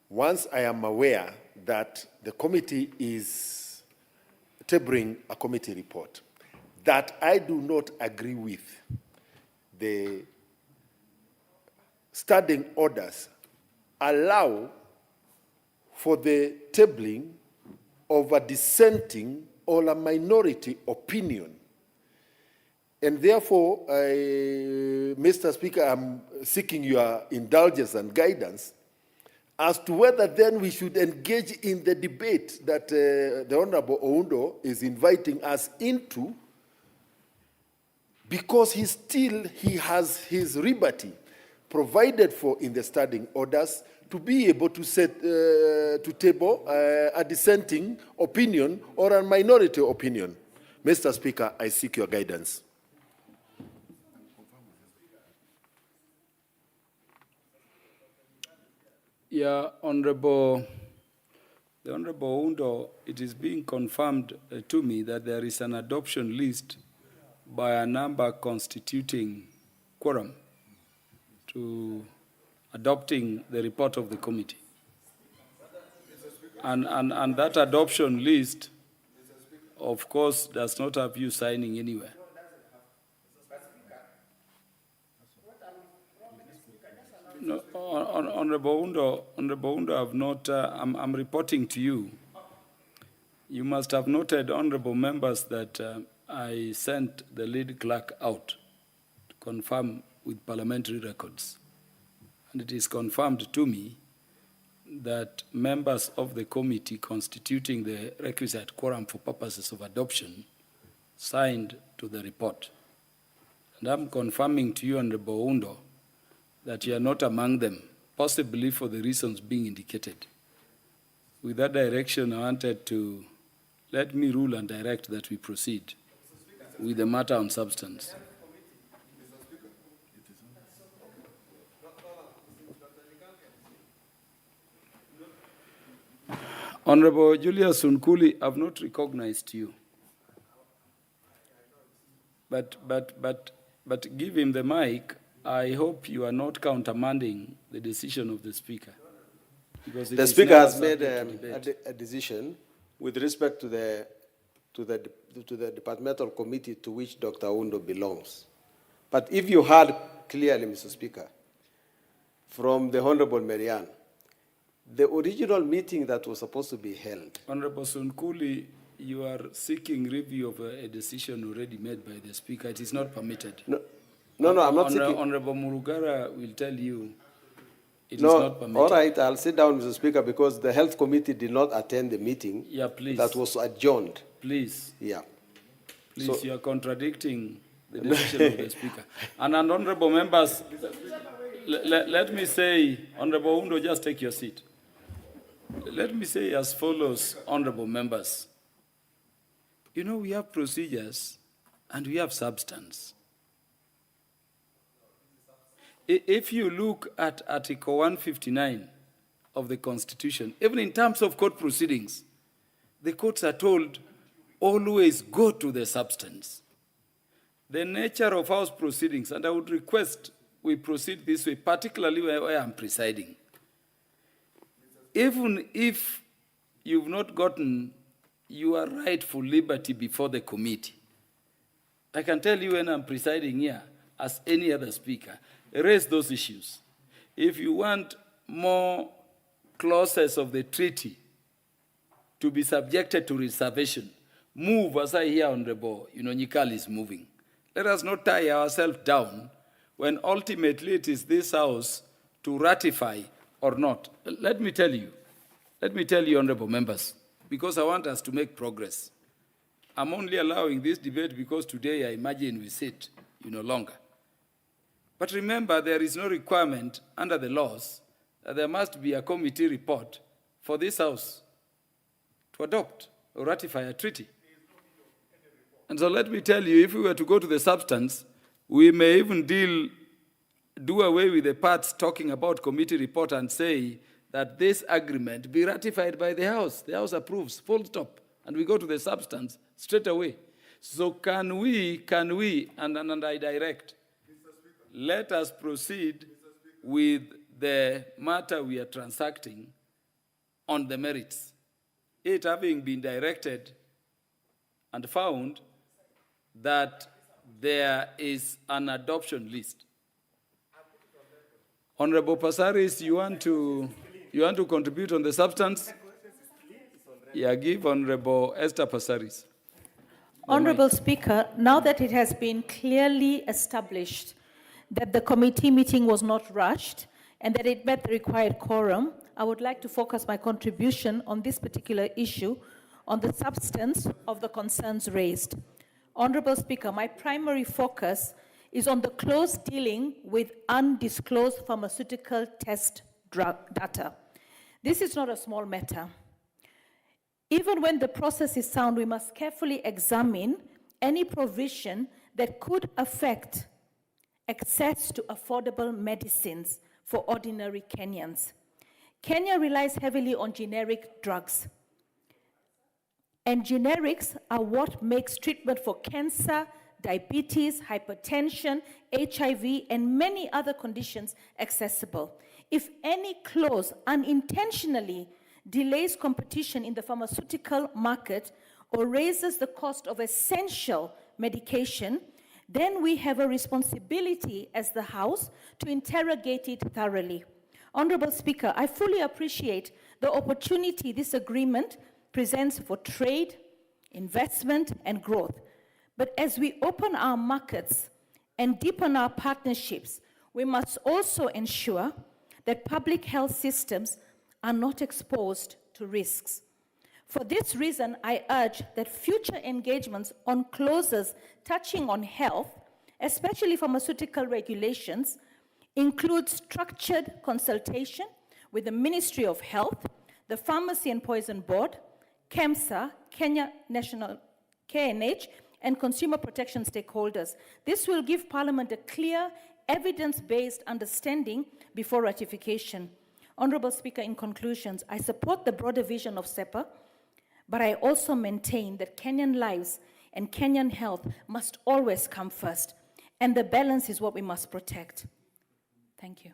once I am aware that the committee is tabling a committee report that I do not agree with, the standing orders allow for the tabling of a dissenting or a minority opinion. And therefore, Mr. Speaker, I'm seeking your indulgence and guidance as to whether then we should engage in the debate that the Honorable Oundo is inviting us into, because he has his liberty provided for in the standing orders to be able to to table a dissenting opinion or a minority opinion. Mr. Speaker, I seek your guidance. Yeah, the Honorable Oundo, it is being confirmed to me that there is an adoption list by a number constituting quorum to adopting the report of the committee. And that adoption list, of course, does not have you signing anywhere. No, Honorable Oundo, I've not, I'm reporting to you. You must have noted, honorable members, that I sent the lead clerk out to confirm with parliamentary records. And it is confirmed to me that members of the committee constituting the requisite quorum for purposes of adoption signed to the report. And I'm confirming to you, Honorable Oundo, that you are not among them, possibly for the reasons being indicated. With that direction, I wanted to let me rule and direct that we proceed with the matter on substance. Honorable Julius Sunkuli, I've not recognized you. But give him the mic. I hope you are not countermanding the decision of the Speaker. The Speaker has made a decision with respect to the departmental committee to which Dr. Oundo belongs. But if you heard clearly, Mr. Speaker, from the Honorable Marianne, the original meeting that was supposed to be held. Honorable Sunkuli, you are seeking review of a decision already made by the Speaker. It is not permitted. No, I'm not seeking. Honorable Murugara will tell you it is not permitted. All right, I'll sit down, Mr. Speaker, because the Health Committee did not attend the meeting. Yeah, please. That was adjourned. Please. Yeah. Please, So, you are contradicting the decision of the Speaker. And honorable members, let me say, Honorable Oundo, just take your seat. Let me say as follows, honorable members. You know, we have procedures and we have substance. If you look at Article 159 of the Constitution, even in terms of court proceedings, the courts are told, always go to the substance. The nature of House proceedings, and I would request we proceed this way, particularly where I'm presiding. Even if you've not gotten your rightful liberty before the committee, I can tell you when I'm presiding here, as any other speaker, raise those issues. If you want more clauses of the treaty to be subjected to reservation, move as I hear Honorable Nyikali is moving. Let us not tie ourselves down when ultimately it is this House to ratify or not. Let me tell you, honorable members, because I want us to make progress. I'm only allowing this debate because today I imagine we sit, longer. But remember, there is no requirement under the laws that there must be a committee report for this House to adopt or ratify a treaty. And so let me tell you, if we were to go to the substance, we may even do away with the parts talking about committee report and say that this agreement be ratified by the House. The House approves, full stop, and we go to the substance straight away. So can we, and I direct, let us proceed with the matter we are transacting on the merits. It having been directed and found that there is an adoption list. Honorable Passaris, you want to contribute on the substance? Yeah, give Honorable Esther Passaris. Honorable Speaker, now that it has been clearly established that the committee meeting was not rushed and that it met the required quorum, I would like to focus my contribution on this particular issue on the substance of the concerns raised. Honorable Speaker, my primary focus is on the close dealing with undisclosed pharmaceutical test drug data. This is not a small matter. Even when the process is sound, we must carefully examine any provision that could affect access to affordable medicines for ordinary Kenyans. Kenya relies heavily on generic drugs. And generics are what makes treatment for cancer, diabetes, hypertension, HIV, and many other conditions accessible. If any clause unintentionally delays competition in the pharmaceutical market or raises the cost of essential medication, then we have a responsibility as the House to interrogate it thoroughly. Honorable Speaker, I fully appreciate the opportunity this agreement presents for trade, investment, and growth. But as we open our markets and deepen our partnerships, we must also ensure that public health systems are not exposed to risks. For this reason, I urge that future engagements on clauses touching on health, especially pharmaceutical regulations, include structured consultation with the Ministry of Health, the Pharmacy and Poison Board, KEMSA, Kenya National KNH, and consumer protection stakeholders. This will give Parliament a clear, evidence-based understanding before ratification. Honorable Speaker, in conclusions, I support the broader vision of SEPA, but I also maintain that Kenyan lives and Kenyan health must always come first, and the balance is what we must protect. Thank you.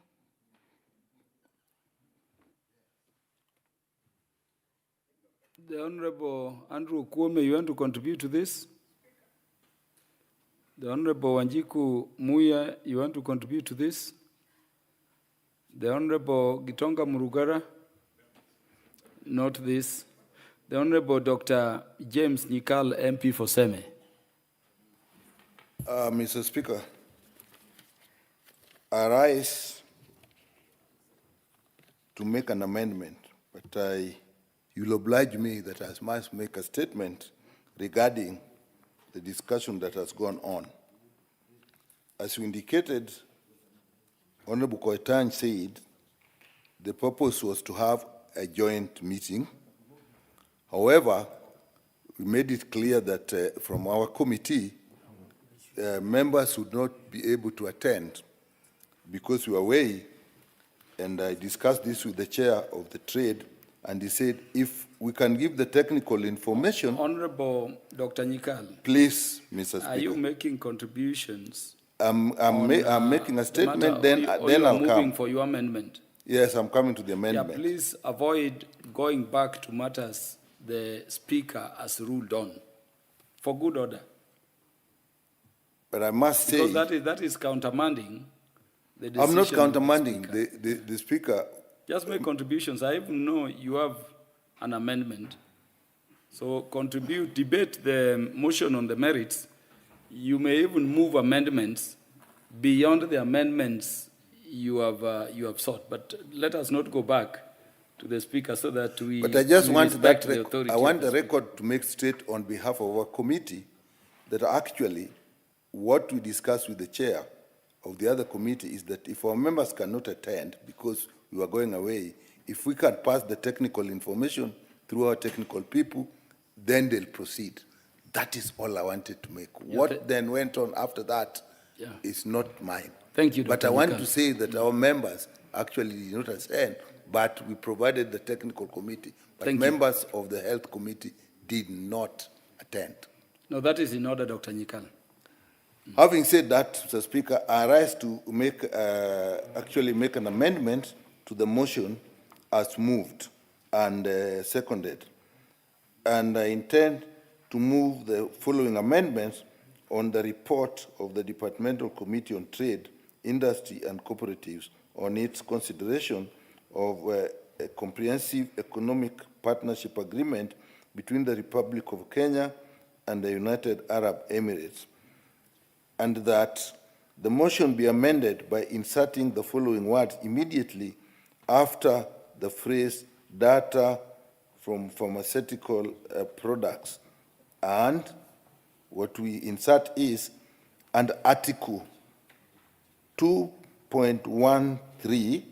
The Honorable Andrew Kwome, you want to contribute to this? The Honorable Wanjiku Muya, you want to contribute to this? The Honorable Gitonga Murugara, not this. The Honorable Dr. James Nikal, MP for Seme. Mr. Speaker, I rise to make an amendment, but you'll oblige me that I must make a statement regarding the discussion that has gone on. As you indicated, Honorable Koitany said the purpose was to have a joint meeting. However, we made it clear that from our committee, members would not be able to attend because we were away, and I discussed this with the chair of the trade, and he said, if we can give the technical information... Honorable Dr. Nikal. Please, Mr. Speaker. Are you making contributions? I'm making a statement, then I'll come. Moving for your amendment? Yes, I'm coming to the amendment. Yeah, please avoid going back to matters the Speaker has ruled on, for good order. But I must say... Because that is countermanding the decision. I'm not countermanding the Speaker. Just make contributions. I even know you have an amendment. So contribute, debate the motion on the merits. You may even move amendments beyond the amendments you have sought. But let us not go back to the Speaker so that we... But I just want that authority. I want the record to make straight on behalf of our committee that actually what we discussed with the chair of the other committee is that if our members cannot attend because we were going away. If we can pass the technical information through our technical people, then they'll proceed. That is all I wanted to make. What then went on after that is not mine. Thank you, But Dr. I want Nyikal. to say that our members actually did not attend, but we provided the technical committee. But Thank you. members of the health committee did not attend. No, that is in order, Dr. Nyikal. Having said that, Mr. Speaker, I rise to make, actually make an amendment to the motion as moved and seconded. And I intend to move the following amendments on the report of the Departmental Committee on Trade, Industry and Cooperatives on its consideration of a comprehensive economic partnership agreement between the Republic of Kenya and the United Arab Emirates, and that the motion be amended by inserting the following words immediately after the phrase data from pharmaceutical products. And what we insert is, and Article 2.13,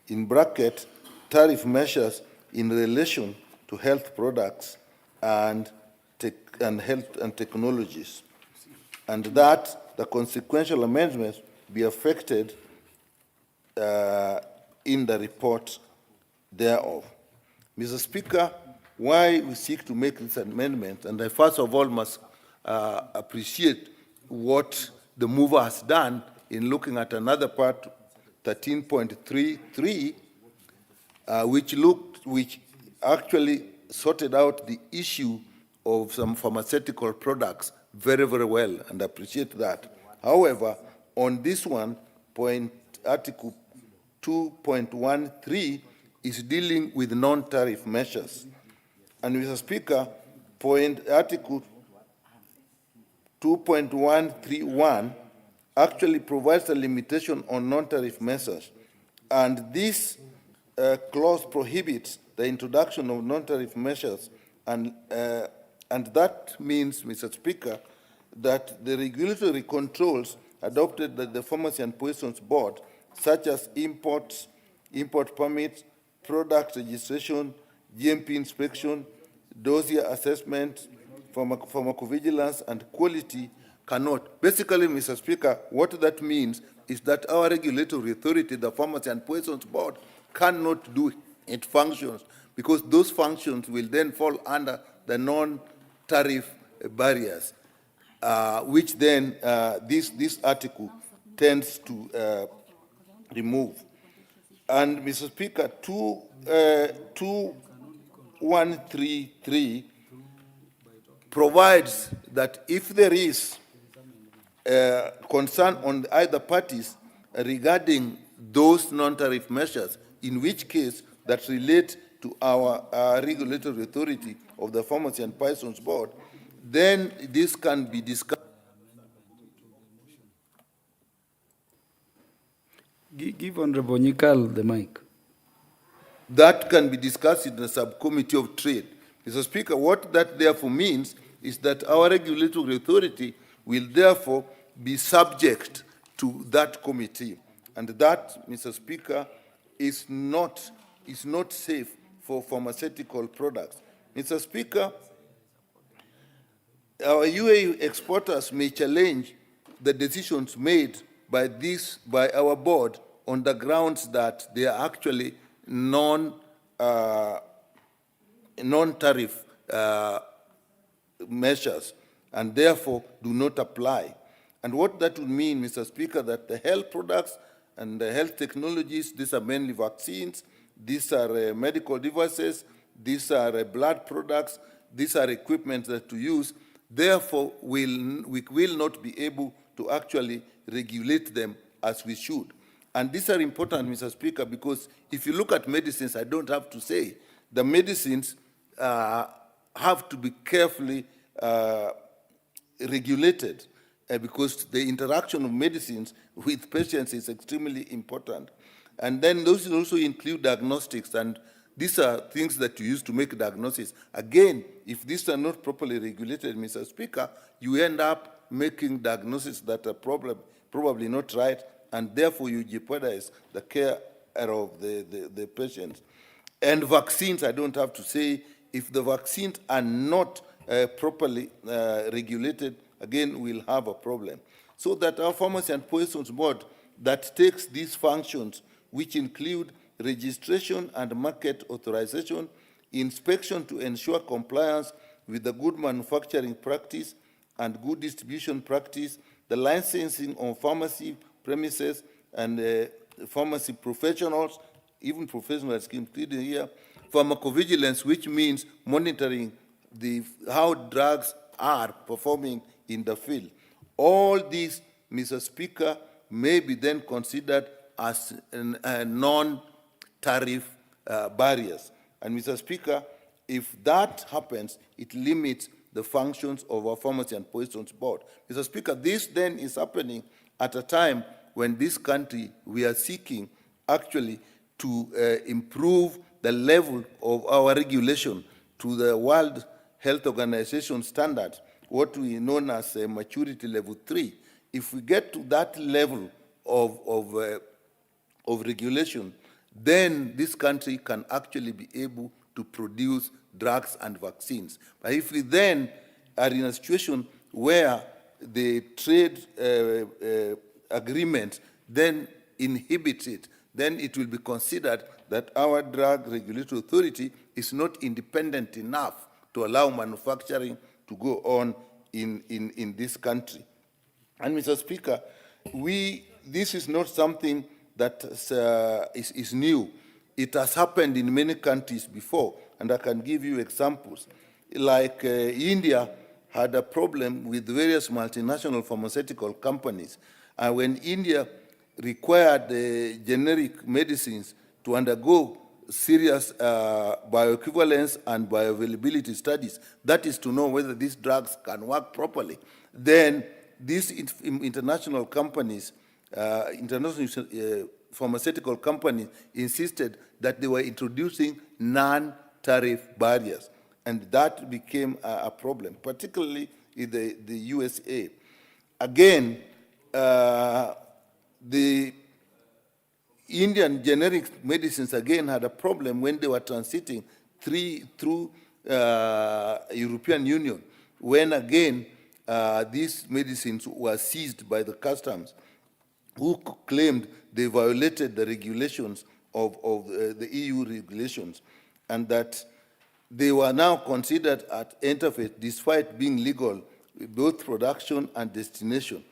in bracket, tariff measures in relation to health products and health and technologies, and that the consequential amendments be affected in the report thereof. Mr. Speaker, why we seek to make this amendment, and I first of all must appreciate what the mover has done in looking at another part, 13.33, which actually sorted out the issue of some pharmaceutical products very, very well, and I appreciate that. However, on this one, Article 2.13 is dealing with non-tariff measures. And Mr. Speaker, Article 2.131 actually provides a limitation on non-tariff measures. And this clause prohibits the introduction of non-tariff measures, and that means, Mr. Speaker, that the regulatory controls adopted by the Pharmacy and Poisons Board, such as import permits, product registration, GMP inspection, dossier assessment, pharmacovigilance, and quality, cannot. Basically, Mr. Speaker, what that means is that our regulatory authority, the Pharmacy and Poisons Board, cannot do its functions, because those functions will then fall under the non-tariff barriers, which then this article tends to remove. And Mr. Speaker, 2133 provides that if there is concern on either parties regarding those non-tariff measures, in which case that relate to our regulatory authority of the Pharmacy and Poisons Board, then this can be discussed. Give Honorable Nyikal the mic. That can be discussed in the subcommittee of trade. Mr. Speaker, what that therefore means is that our regulatory authority will therefore be subject to that committee. And that, Mr. Speaker, is not safe for pharmaceutical products. Mr. Speaker, our UAE exporters may challenge the decisions made by our board on the grounds that they are actually non-tariff measures, and therefore do not apply. And what that would mean, Mr. Speaker, that the health products and the health technologies, these are mainly vaccines, these are medical devices, these are blood products, these are equipment that to use, therefore we will not be able to actually regulate them as we should. And these are important, Mr. Speaker, because if you look at medicines, I don't have to say, the medicines have to be carefully regulated because the interaction of medicines with patients is extremely important. And then those also include diagnostics, and these are things that you use to make diagnosis. Again, if these are not properly regulated, Mr. Speaker, you end up making diagnoses that are probably not right, and therefore you jeopardize the care care of the patients. And vaccines, I don't have to say, if the vaccines are not properly regulated, again, we'll have a problem. So that our Pharmacy and Poisons Board that takes these functions, which include registration and market authorization, inspection to ensure compliance with the good manufacturing practice and good distribution practice, the licensing of pharmacy premises and pharmacy professionals, even professionals included here, pharmacovigilance, which means monitoring how drugs are performing in the field. All these, Mr. Speaker, may be then considered as non-tariff barriers. And Mr. Speaker, if that happens, it limits the functions of our Pharmacy and Poisons Board. Mr. Speaker, this then is happening at a time when this country, we are seeking actually to improve the level of our regulation to the World Health Organization standards, what we know as maturity level 3. If we get to that level of regulation, then this country can actually be able to produce drugs and vaccines. But if we then are in a situation where the trade agreement then inhibits it, then it will be considered that our drug regulatory authority is not independent enough to allow manufacturing to go on in this country. And Mr. Speaker, this is not something that is new. It has happened in many countries before, and I can give you examples. Like India had a problem with various multinational pharmaceutical companies. And when India required generic medicines to undergo serious bioequivalence and bioavailability studies, that is to know whether these drugs can work properly, then these international companies, pharmaceutical companies insisted that they were introducing non-tariff barriers. And that became a problem, particularly in the USA. Again, the Indian generic medicines again had a problem when they were transiting through European Union, when again these medicines were seized by the customs, who claimed they violated the regulations of the EU regulations, and that they were now considered at interface despite being legal, both production and destination.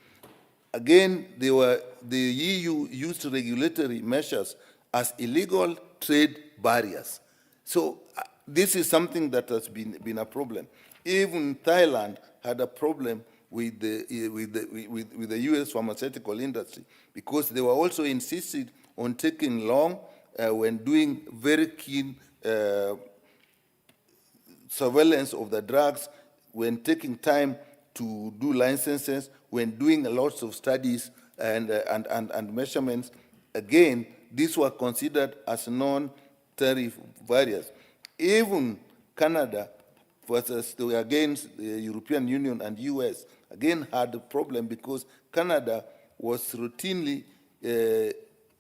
Again, the EU used regulatory measures as illegal trade barriers. So this is something that has been a problem. Even Thailand had a problem with the US pharmaceutical industry because they were also insisted on taking long when doing very keen surveillance of the drugs, when taking time to do licenses, when doing lots of studies and measurements. Again, these were considered as non-tariff barriers. Even Canada versus against the European Union and US, again had a problem because Canada was routinely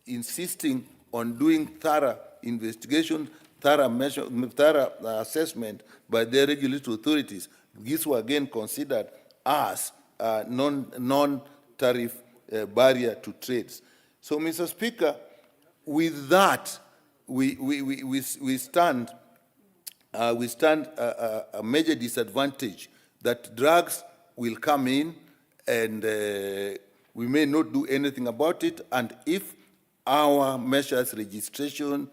insisting on doing thorough investigation, thorough assessment by their regulatory authorities. These were again considered as non-tariff barrier to trades. So, Mr. Speaker, with that, we stand a major disadvantage that drugs will come in and we may not do anything about it. And if our measures, registration,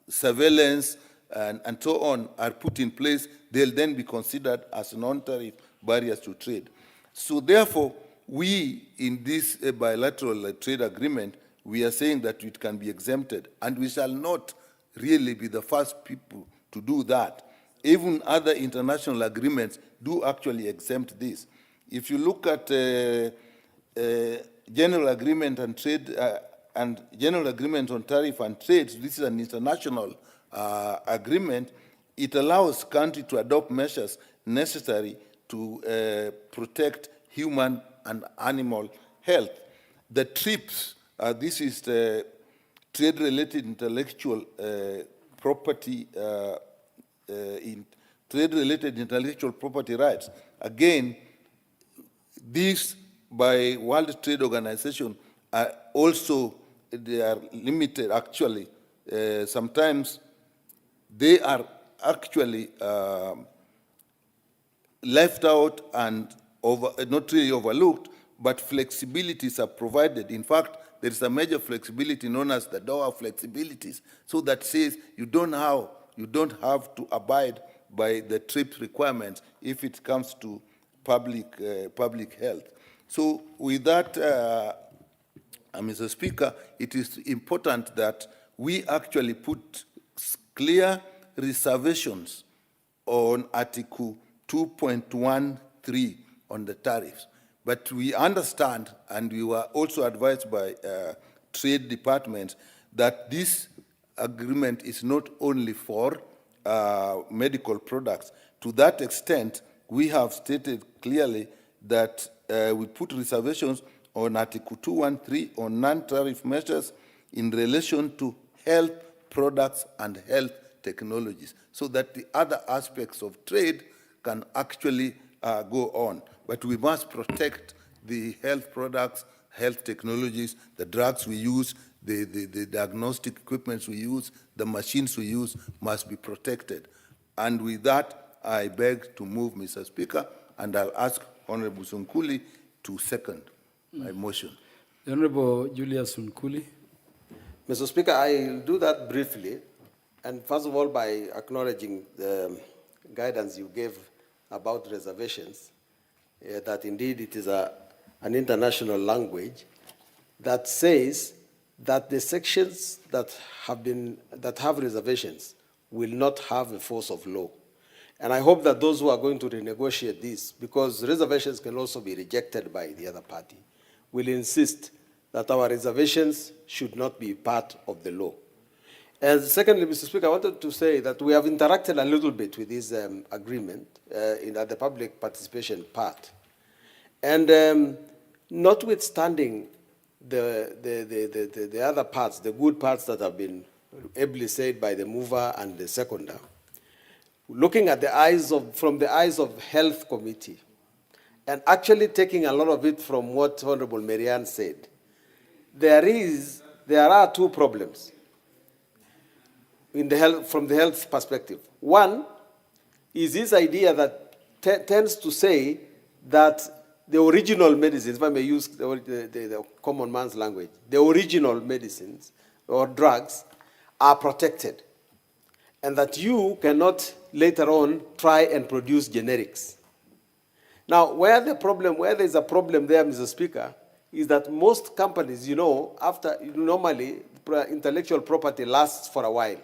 surveillance, and so on are put in place, they'll then be considered as non-tariff barriers to trade. So therefore, we, in this bilateral trade agreement, we are saying that it can be exempted, and we shall not really be the first people to do that. Even other international agreements do actually exempt this. If you look at general agreement and trade and general agreement on tariff and trade, this is an international agreement. It allows countries to adopt measures necessary to protect human and animal health. The TRIPS, this is trade-related intellectual property trade-related intellectual property rights. Again, these by World Trade Organization are also, they are limited actually. Sometimes they are actually left out and not really overlooked, but flexibilities are provided. In fact, there is a major flexibility known as the door flexibilities, so that says you don't have to abide by the TRIPS requirements if it comes to public health. So with that, Mr. Speaker, it is important that we actually put clear reservations on Article 2.13 on the tariffs. But we understand, and we were also advised by Trade Department, that this agreement is not only for medical products. To that extent, we have stated clearly that we put reservations on Article 213 on non-tariff measures in relation to health products and health technologies, so that the other aspects of trade can actually go on. But we must protect the health products, health technologies, the drugs we use, the diagnostic equipments we use, the machines we use must be protected. And with that, I beg to move, Mr. Speaker, and I'll ask Honorable Sunkuli to second my motion. The Honorable Julius Sunkuli. Mr. Speaker, I'll do that briefly. And first of all, by acknowledging the guidance you gave about reservations, that indeed it is an international language that says that the sections that have reservations will not have a force of law. And I hope that those who are going to renegotiate this, because reservations can also be rejected by the other party, will insist that our reservations should not be part of the law. And secondly, Mr. Speaker, I wanted to say that we have interacted a little bit with this agreement at the public participation part. And notwithstanding the other parts, the good parts that have been ably said by the mover and the seconder, looking at from the eyes of Health Committee, and actually taking a lot of it from what Honorable Marianne said, there are two problems from the health perspective. One is this idea that tends to say that the original medicines, if I may use the common man's language, the original medicines or drugs are protected, and that you cannot later on try and produce generics. Now, where there's a problem there, Mr. Speaker, is that most companies, normally intellectual property lasts for a while,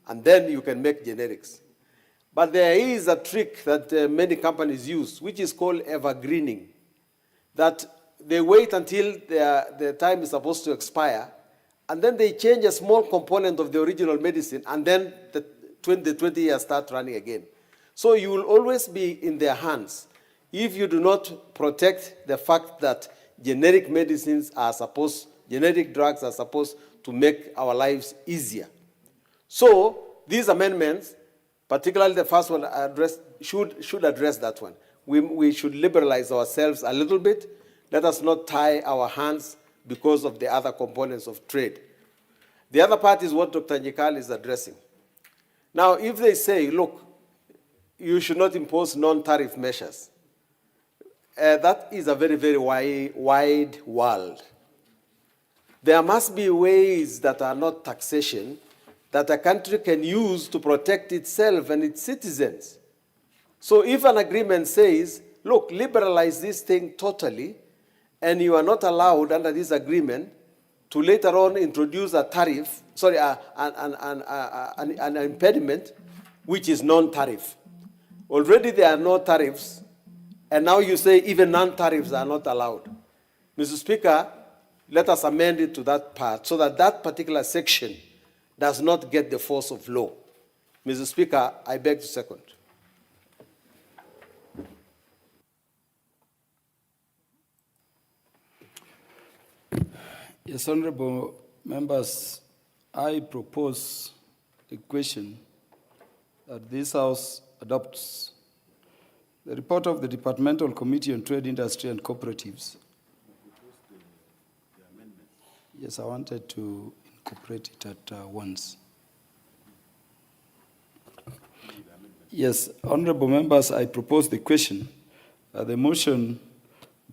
and then you can make generics. But there is a trick that many companies use, which is called evergreening, that they wait until their time is supposed to expire, and then they change a small component of the original medicine, and then the 20 years start running again. So you will always be in their hands if you do not protect the fact that generic drugs are supposed to make our lives easier. So these amendments, particularly the first one, should address that one. We should liberalize ourselves a little bit. Let us not tie our hands because of the other components of trade. The other part is what Dr. Njikal is addressing. Now, if they say, look, you should not impose non-tariff measures, that is a very, very wide world. There must be ways that are not taxation that a country can use to protect itself and its citizens. So if an agreement says, look, liberalize this thing totally, and you are not allowed under this agreement to later on introduce a tariff, an impediment, which is non-tariff. Already there are no tariffs, and now you say even non-tariffs are not allowed. Mr. Speaker, let us amend it to that part so that that particular section does not get the force of law. Mr. Speaker, I beg to second. Yes, Honorable members, I propose a question that this House adopts the report of the Departmental Committee on Trade, Industry and Cooperatives. Yes, I wanted to incorporate it at once. Yes, honorable members, I propose the question that the motion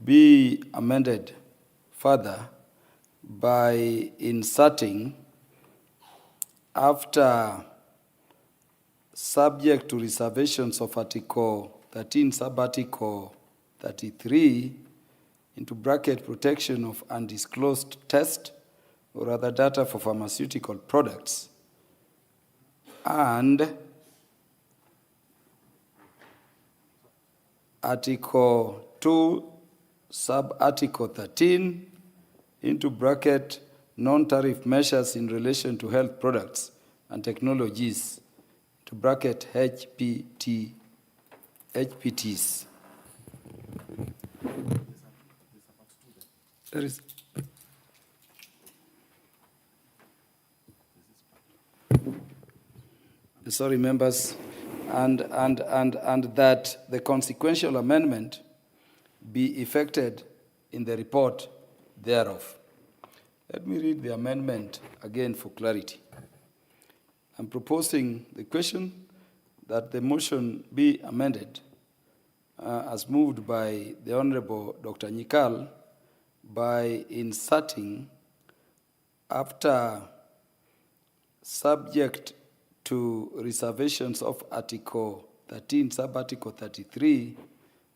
be amended further by inserting after subject to reservations of Article 13, sub-article 33, into bracket protection of undisclosed test or other data for pharmaceutical products, and Article 2, sub-article 13, into bracket non-tariff measures in relation to health products and technologies, to bracket HPTs. There is sorry, members, and that the consequential amendment be effected in the report thereof. Let me read the amendment again for clarity. I'm proposing the question that the motion be amended as moved by the Honorable Dr. Nyikal by inserting after subject to reservations of Article 13, sub-article 33,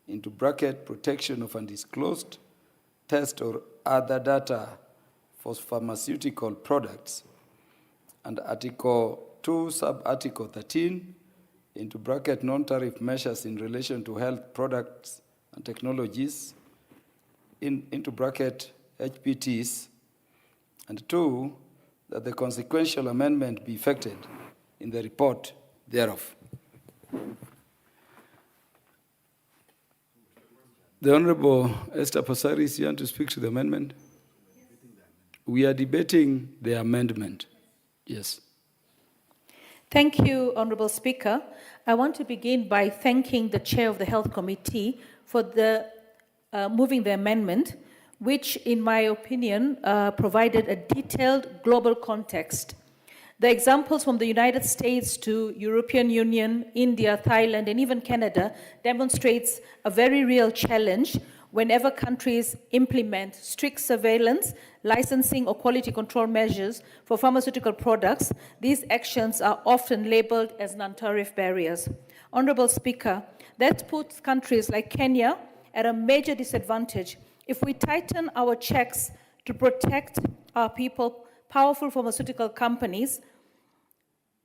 into bracket protection of undisclosed test or other data for pharmaceutical products, and Article 2, sub-article 13, into bracket non-tariff measures in relation to health products and technologies, into bracket HPTs, and 2, that the consequential amendment be effected in the report thereof. The Honorable Esther Passaris, you want to speak to the amendment? We are debating the amendment. Yes. Thank you, Honorable Speaker. I want to begin by thanking the Chair of the Health Committee for moving the amendment, which, in my opinion, provided a detailed global context. The examples from the United States to European Union, India, Thailand, and even Canada demonstrates a very real challenge whenever countries implement strict surveillance, licensing, or quality control measures for pharmaceutical products. These actions are often labeled as non-tariff barriers. Honorable Speaker, that puts countries like Kenya at a major disadvantage. If we tighten our checks to protect our people, powerful pharmaceutical companies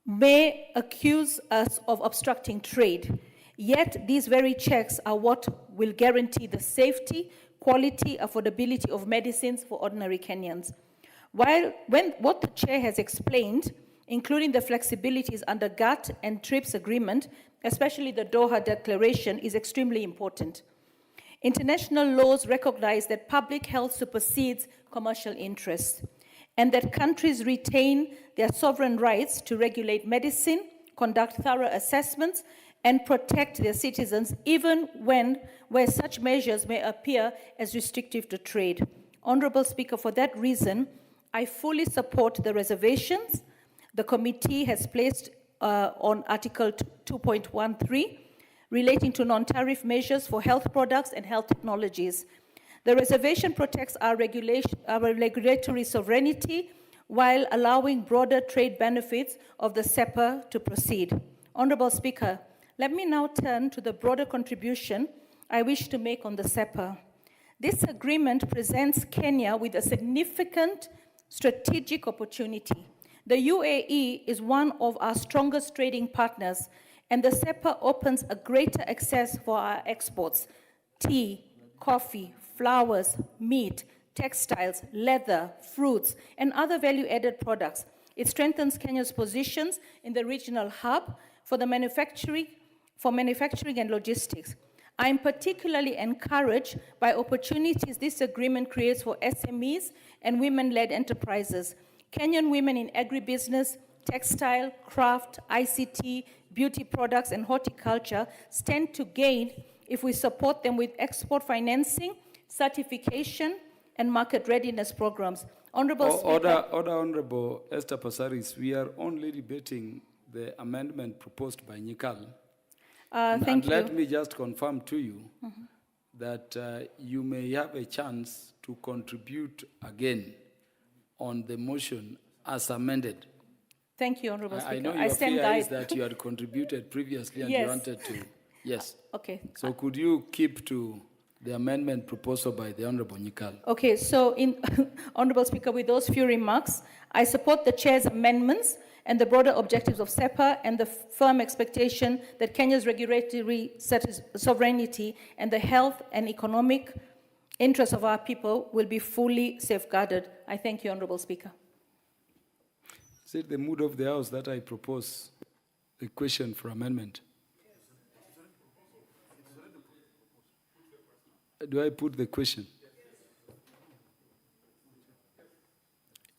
may accuse us of obstructing trade. Yet these very checks are what will guarantee the safety, quality, affordability of medicines for ordinary Kenyans. What the Chair has explained, including the flexibilities under GATT and TRIPS agreement, especially the Doha Declaration, is extremely important. International laws recognize that public health supersedes commercial interests, and that countries retain their sovereign rights to regulate medicine, conduct thorough assessments, and protect their citizens, even where such measures may appear as restrictive to trade. Honorable Speaker, for that reason, I fully support the reservations the committee has placed on Article 2.13 relating to non-tariff measures for health products and health technologies. The reservation protects our regulatory sovereignty while allowing broader trade benefits of the SEPA to proceed. Honorable Speaker, let me now turn to the broader contribution I wish to make on the SEPA. This agreement presents Kenya with a significant strategic opportunity. The UAE is one of our strongest trading partners, and the SEPA opens a greater access for our exports: tea, coffee, flowers, meat, textiles, leather, fruits, and other value-added products. It strengthens Kenya's positions in the regional hub for manufacturing and logistics. I am particularly encouraged by opportunities this agreement creates for SMEs and women-led enterprises. Kenyan women in agribusiness, textile, craft, ICT, beauty products, and horticulture stand to gain if we support them with export financing, certification, and market readiness programs. Honorable Speaker. Order, Honorable Esther Passaris. We are only debating the amendment proposed by Nyikal. Thank you. Let me just confirm to you that you may have a chance to contribute again on the motion as amended. Thank you, Honorable Speaker. I know your stand fear is guide. that you had contributed previously and Yes. you wanted to. Yes. Okay. So could you keep to the amendment proposal by the Honorable Nyikal? Okay, so Honorable Speaker, with those few remarks, I support the Chair's amendments and the broader objectives of SEPA and the firm expectation that Kenya's regulatory sovereignty and the health and economic interests of our people will be fully safeguarded. I thank you, Honorable Speaker. Is it the mood of the House that I propose the question for amendment? Do I put the question?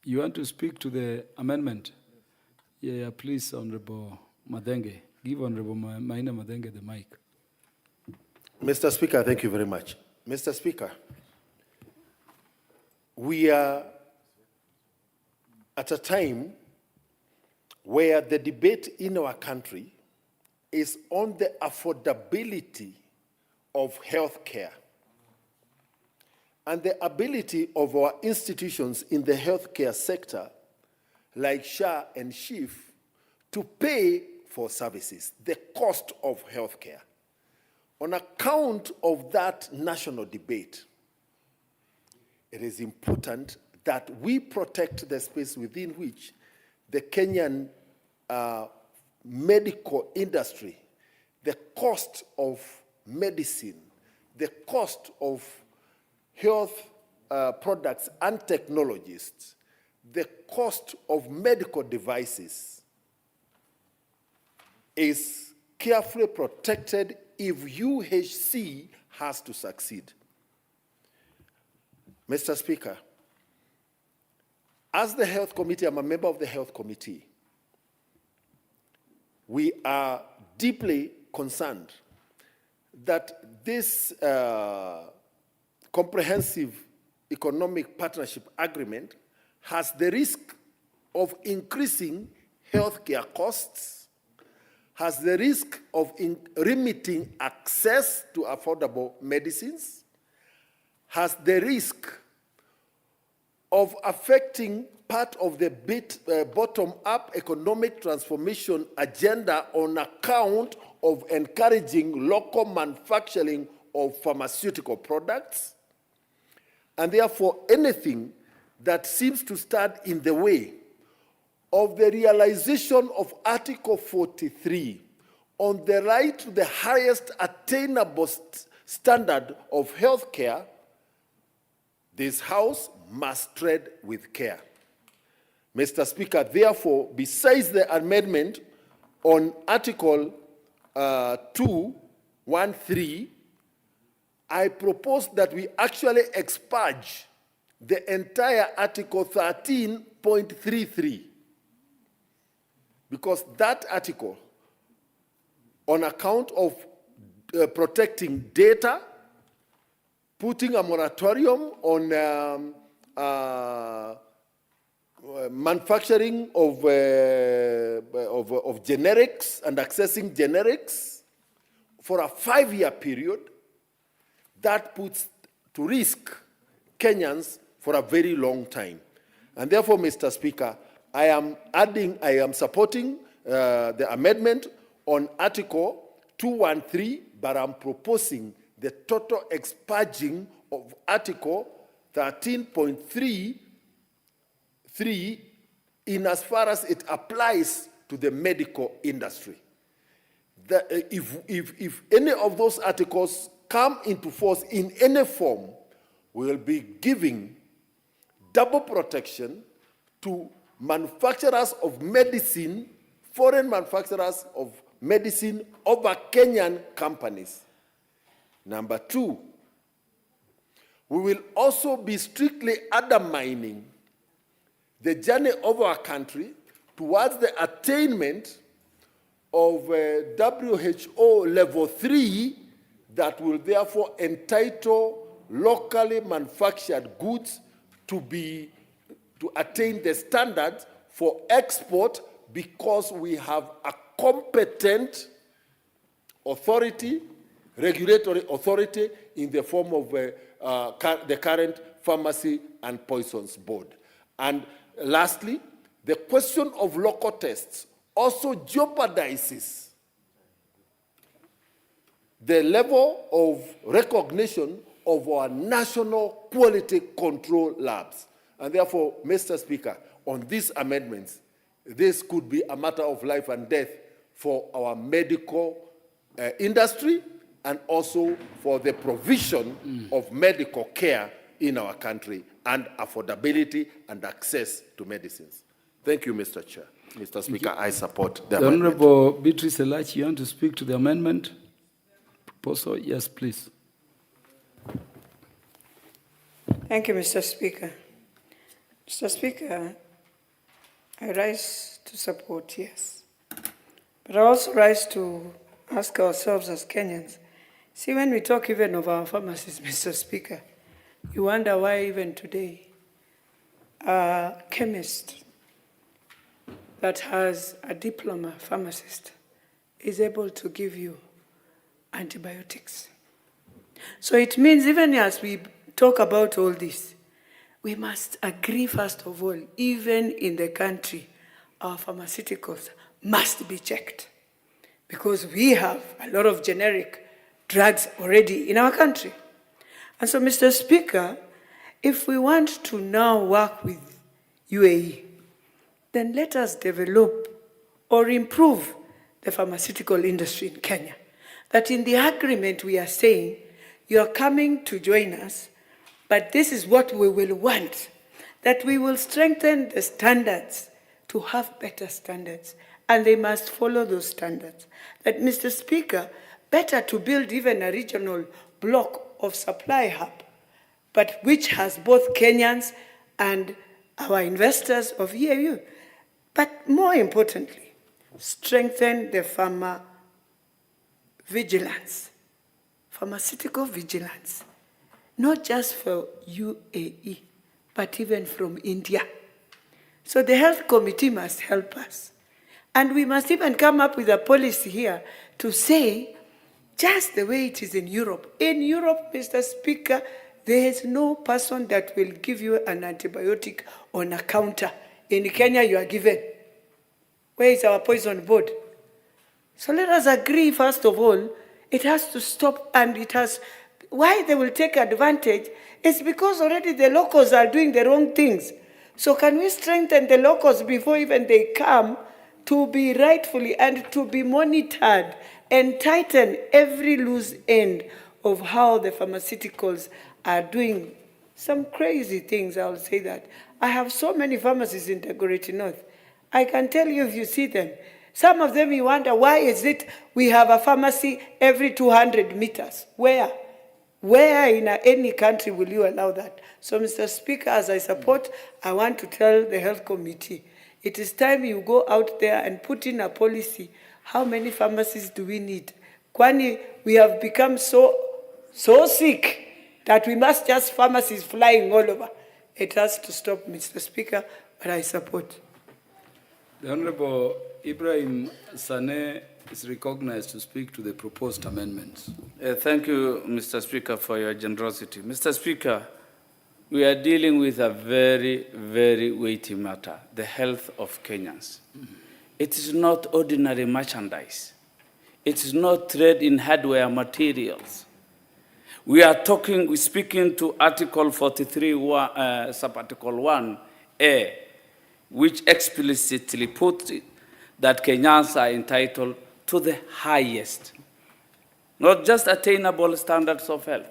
You want to speak to the amendment? Yeah, please, Honorable Madenge. Give Honorable Maina Madenge the mic. Mr. Speaker, thank you very much. Mr. Speaker, we are at a time where the debate in our country is on the affordability of health care and the ability of our institutions in the healthcare sector, like SHA and SHIF, to pay for services, the cost of healthcare. On account of that national debate, it is important that we protect the space within which the Kenyan medical industry, the cost of medicine, the cost of health products and technologists, the cost of medical devices is carefully protected if UHC has to succeed. Mr. Speaker, as the Health Committee, I'm a member of the Health Committee, we are deeply concerned that this comprehensive economic partnership agreement has the risk of increasing healthcare costs, has the risk of limiting access to affordable medicines, has the risk of affecting part of the bottom-up economic transformation agenda on account of encouraging local manufacturing of pharmaceutical products, and therefore anything that seems to stand in the way of the realization of Article 43 on the right to the highest attainable standard of health care, this House must tread with care. Mr. Speaker, therefore, besides the amendment on Article 213, I propose that we actually expurge the entire Article 13.33, because that article, on account of protecting data, putting a moratorium on manufacturing of generics and accessing generics for a 5-year period, that puts to risk Kenyans for a very long time. And therefore, Mr. Speaker, I am supporting the amendment on Article 213, but I'm proposing the total expurging of Article 13.33 in as far as it applies to the medical industry. If any of those articles come into force in any form, we will be giving double protection to manufacturers of medicine, foreign manufacturers of medicine over Kenyan companies. Number 2, we will also be strictly undermining the journey of our country towards the attainment of WHO level 3 that will therefore entitle locally manufactured goods to attain the standards for export, because we have a competent authority, regulatory authority, in the form of the current Pharmacy and Poisons Board. And lastly, the question of local tests also jeopardizes the level of recognition of our national quality control labs. And therefore, Mr. Speaker, on these amendments, this could be a matter of life and death for our medical industry and also for the provision of medical care in our country and affordability and access to medicines. Thank you, Mr. Chair. Mr. Speaker, I support the amendment. Honorable Beatrice Elachi, you want to speak to the amendment proposal? Yes, please. Thank you, Mr. Speaker. Mr. Speaker, I rise to support, yes. But I also rise to ask ourselves as Kenyans. See, when we talk even of our pharmacies, Mr. Speaker, you wonder why even today a chemist that has a diploma pharmacist is able to give you antibiotics. So it means even as we talk about all this, we must agree, first of all, even in the country, our pharmaceuticals must be checked, because we have a lot of generic drugs already in our country. And so, Mr. Speaker, if we want to now work with UAE, then let us develop or improve the pharmaceutical industry in Kenya. That in the agreement we are saying, you are coming to join us, but this is what we will want, that we will strengthen the standards to have better standards, and they must follow those standards. That, Mr. Speaker, better to build even a regional block of supply hub, but which has both Kenyans and our investors of EAU. But more importantly, strengthen the pharmaceutical vigilance, not just for UAE, but even from India. So the health committee must help us. And we must even come up with a policy here to say, just the way it is in Europe. In Europe, Mr. Speaker, there is no person that will give you an antibiotic on a counter. In Kenya, you are given. Where is our poison board? So let us agree, first of all, it has to stop, and it has, why they will take advantage is because already the locals are doing the wrong things. So can we strengthen the locals before even they come to be rightfully and to be monitored and tighten every loose end of how the pharmaceuticals are doing some crazy things, I'll say that. I have so many pharmacies in Dagoretti North. I can tell you if you see them. Some of them you wonder, why is it we have a pharmacy every 200 meters? Where? Where in any country will you allow that? So, Mr. Speaker, as I support, I want to tell the Health Committee, it is time you go out there and put in a policy. How many pharmacies do we need? Kwani, we have become so sick that we must just pharmacies flying all over. It has to stop, Mr. Speaker, but I support. The Honorable Ibrahim Saneh is recognized to speak to the proposed amendments. Thank you, Mr. Speaker, for your generosity. Mr. Speaker, we are dealing with a very, very weighty matter, the health of Kenyans. It is not ordinary merchandise. It is not trade in hardware materials. We are speaking to Article 43, Sub-Article 1A, which explicitly puts it that Kenyans are entitled to the highest, not just attainable standards of health,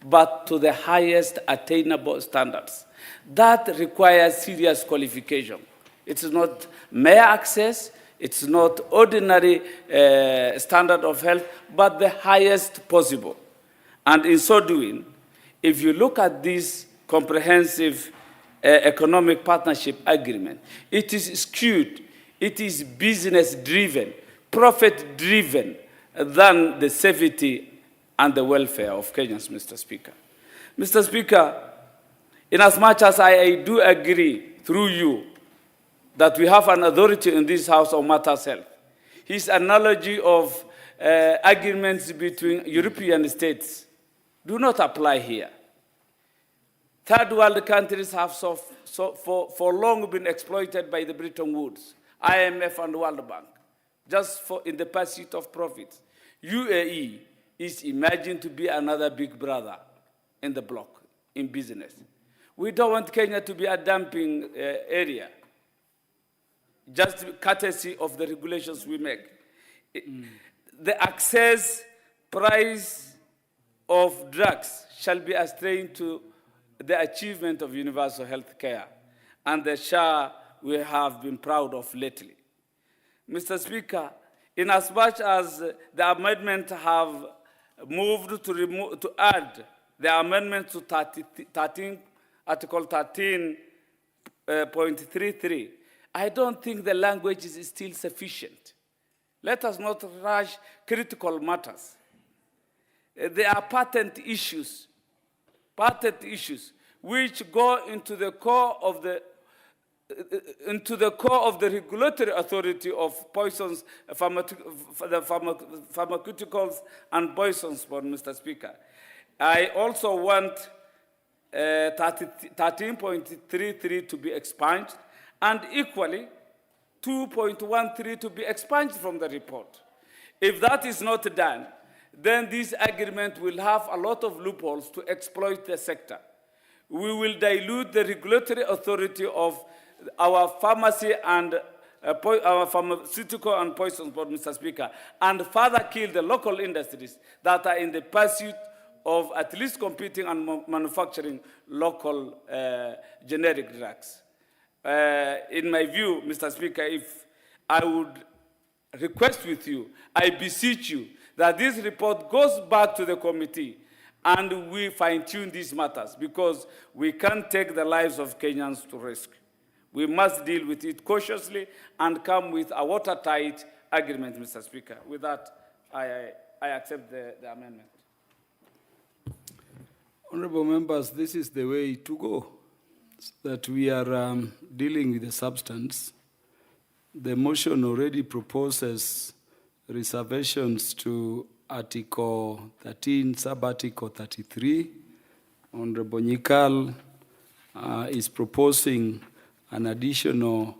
but to the highest attainable standards. That requires serious qualification. It's not mere access, it's not ordinary standard of health, but the highest possible. And in so doing, if you look at this comprehensive economic partnership agreement. It is skewed. It is business-driven, profit-driven than the safety and the welfare of Kenyans, Mr. Speaker. Mr. Speaker, in as much as I do agree through you that we have an authority in this House on matters health, his analogy of agreements between European states do not apply here. Third world countries have for long been exploited by the Bretton Woods, IMF and World Bank, just in the pursuit of profits. UAE is imagined to be another big brother in the bloc, in business. We don't want Kenya to be a dumping area, just courtesy of the regulations we make. The access price of drugs shall be a strain to the achievement of universal health care and the share we have been proud of lately. Mr. Speaker, inasmuch as the amendment have moved to add the amendment to Article 13.33, I don't think the language is still sufficient. Let us not rush critical matters. There are patent issues which go into the core of the regulatory authority of poisons, pharmaceuticals and poisons, Mr. Speaker. I also want 13.33 to be expunged, and equally 2.13 to be expunged from the report. If that is not done, then this agreement will have a lot of loopholes to exploit the sector. We will dilute the regulatory authority of our pharmacy and our pharmaceutical and poisons board, Mr. Speaker, and further kill the local industries that are in the pursuit of at least competing and manufacturing local generic drugs. In my view, Mr. Speaker, if I would request with you, I beseech you, that this report goes back to the committee and we fine-tune these matters, because we can't take the lives of Kenyans to risk. We must deal with it cautiously and come with a watertight agreement, Mr. Speaker. With that, I accept the amendment. Honorable members, this is the way to go, so that we are dealing with the substance. The motion already proposes reservations to Article 13, Sub-Article 33. Honorable Nyikal is proposing an additional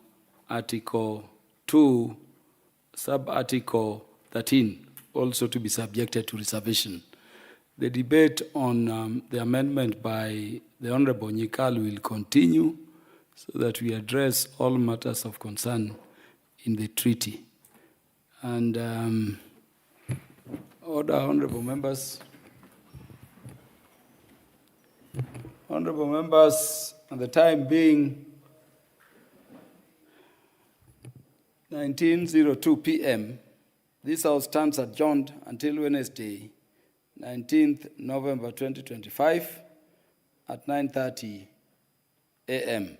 Article 2, Sub-Article 13, also to be subjected to reservation. The debate on the amendment by the Honorable Nyikal will continue so that we address all matters of concern in the treaty. And order, honorable members. Honorable members, at the time being 19:02 p.m., this House stands adjourned until Wednesday, 19th November 2025 at 9:30 a.m.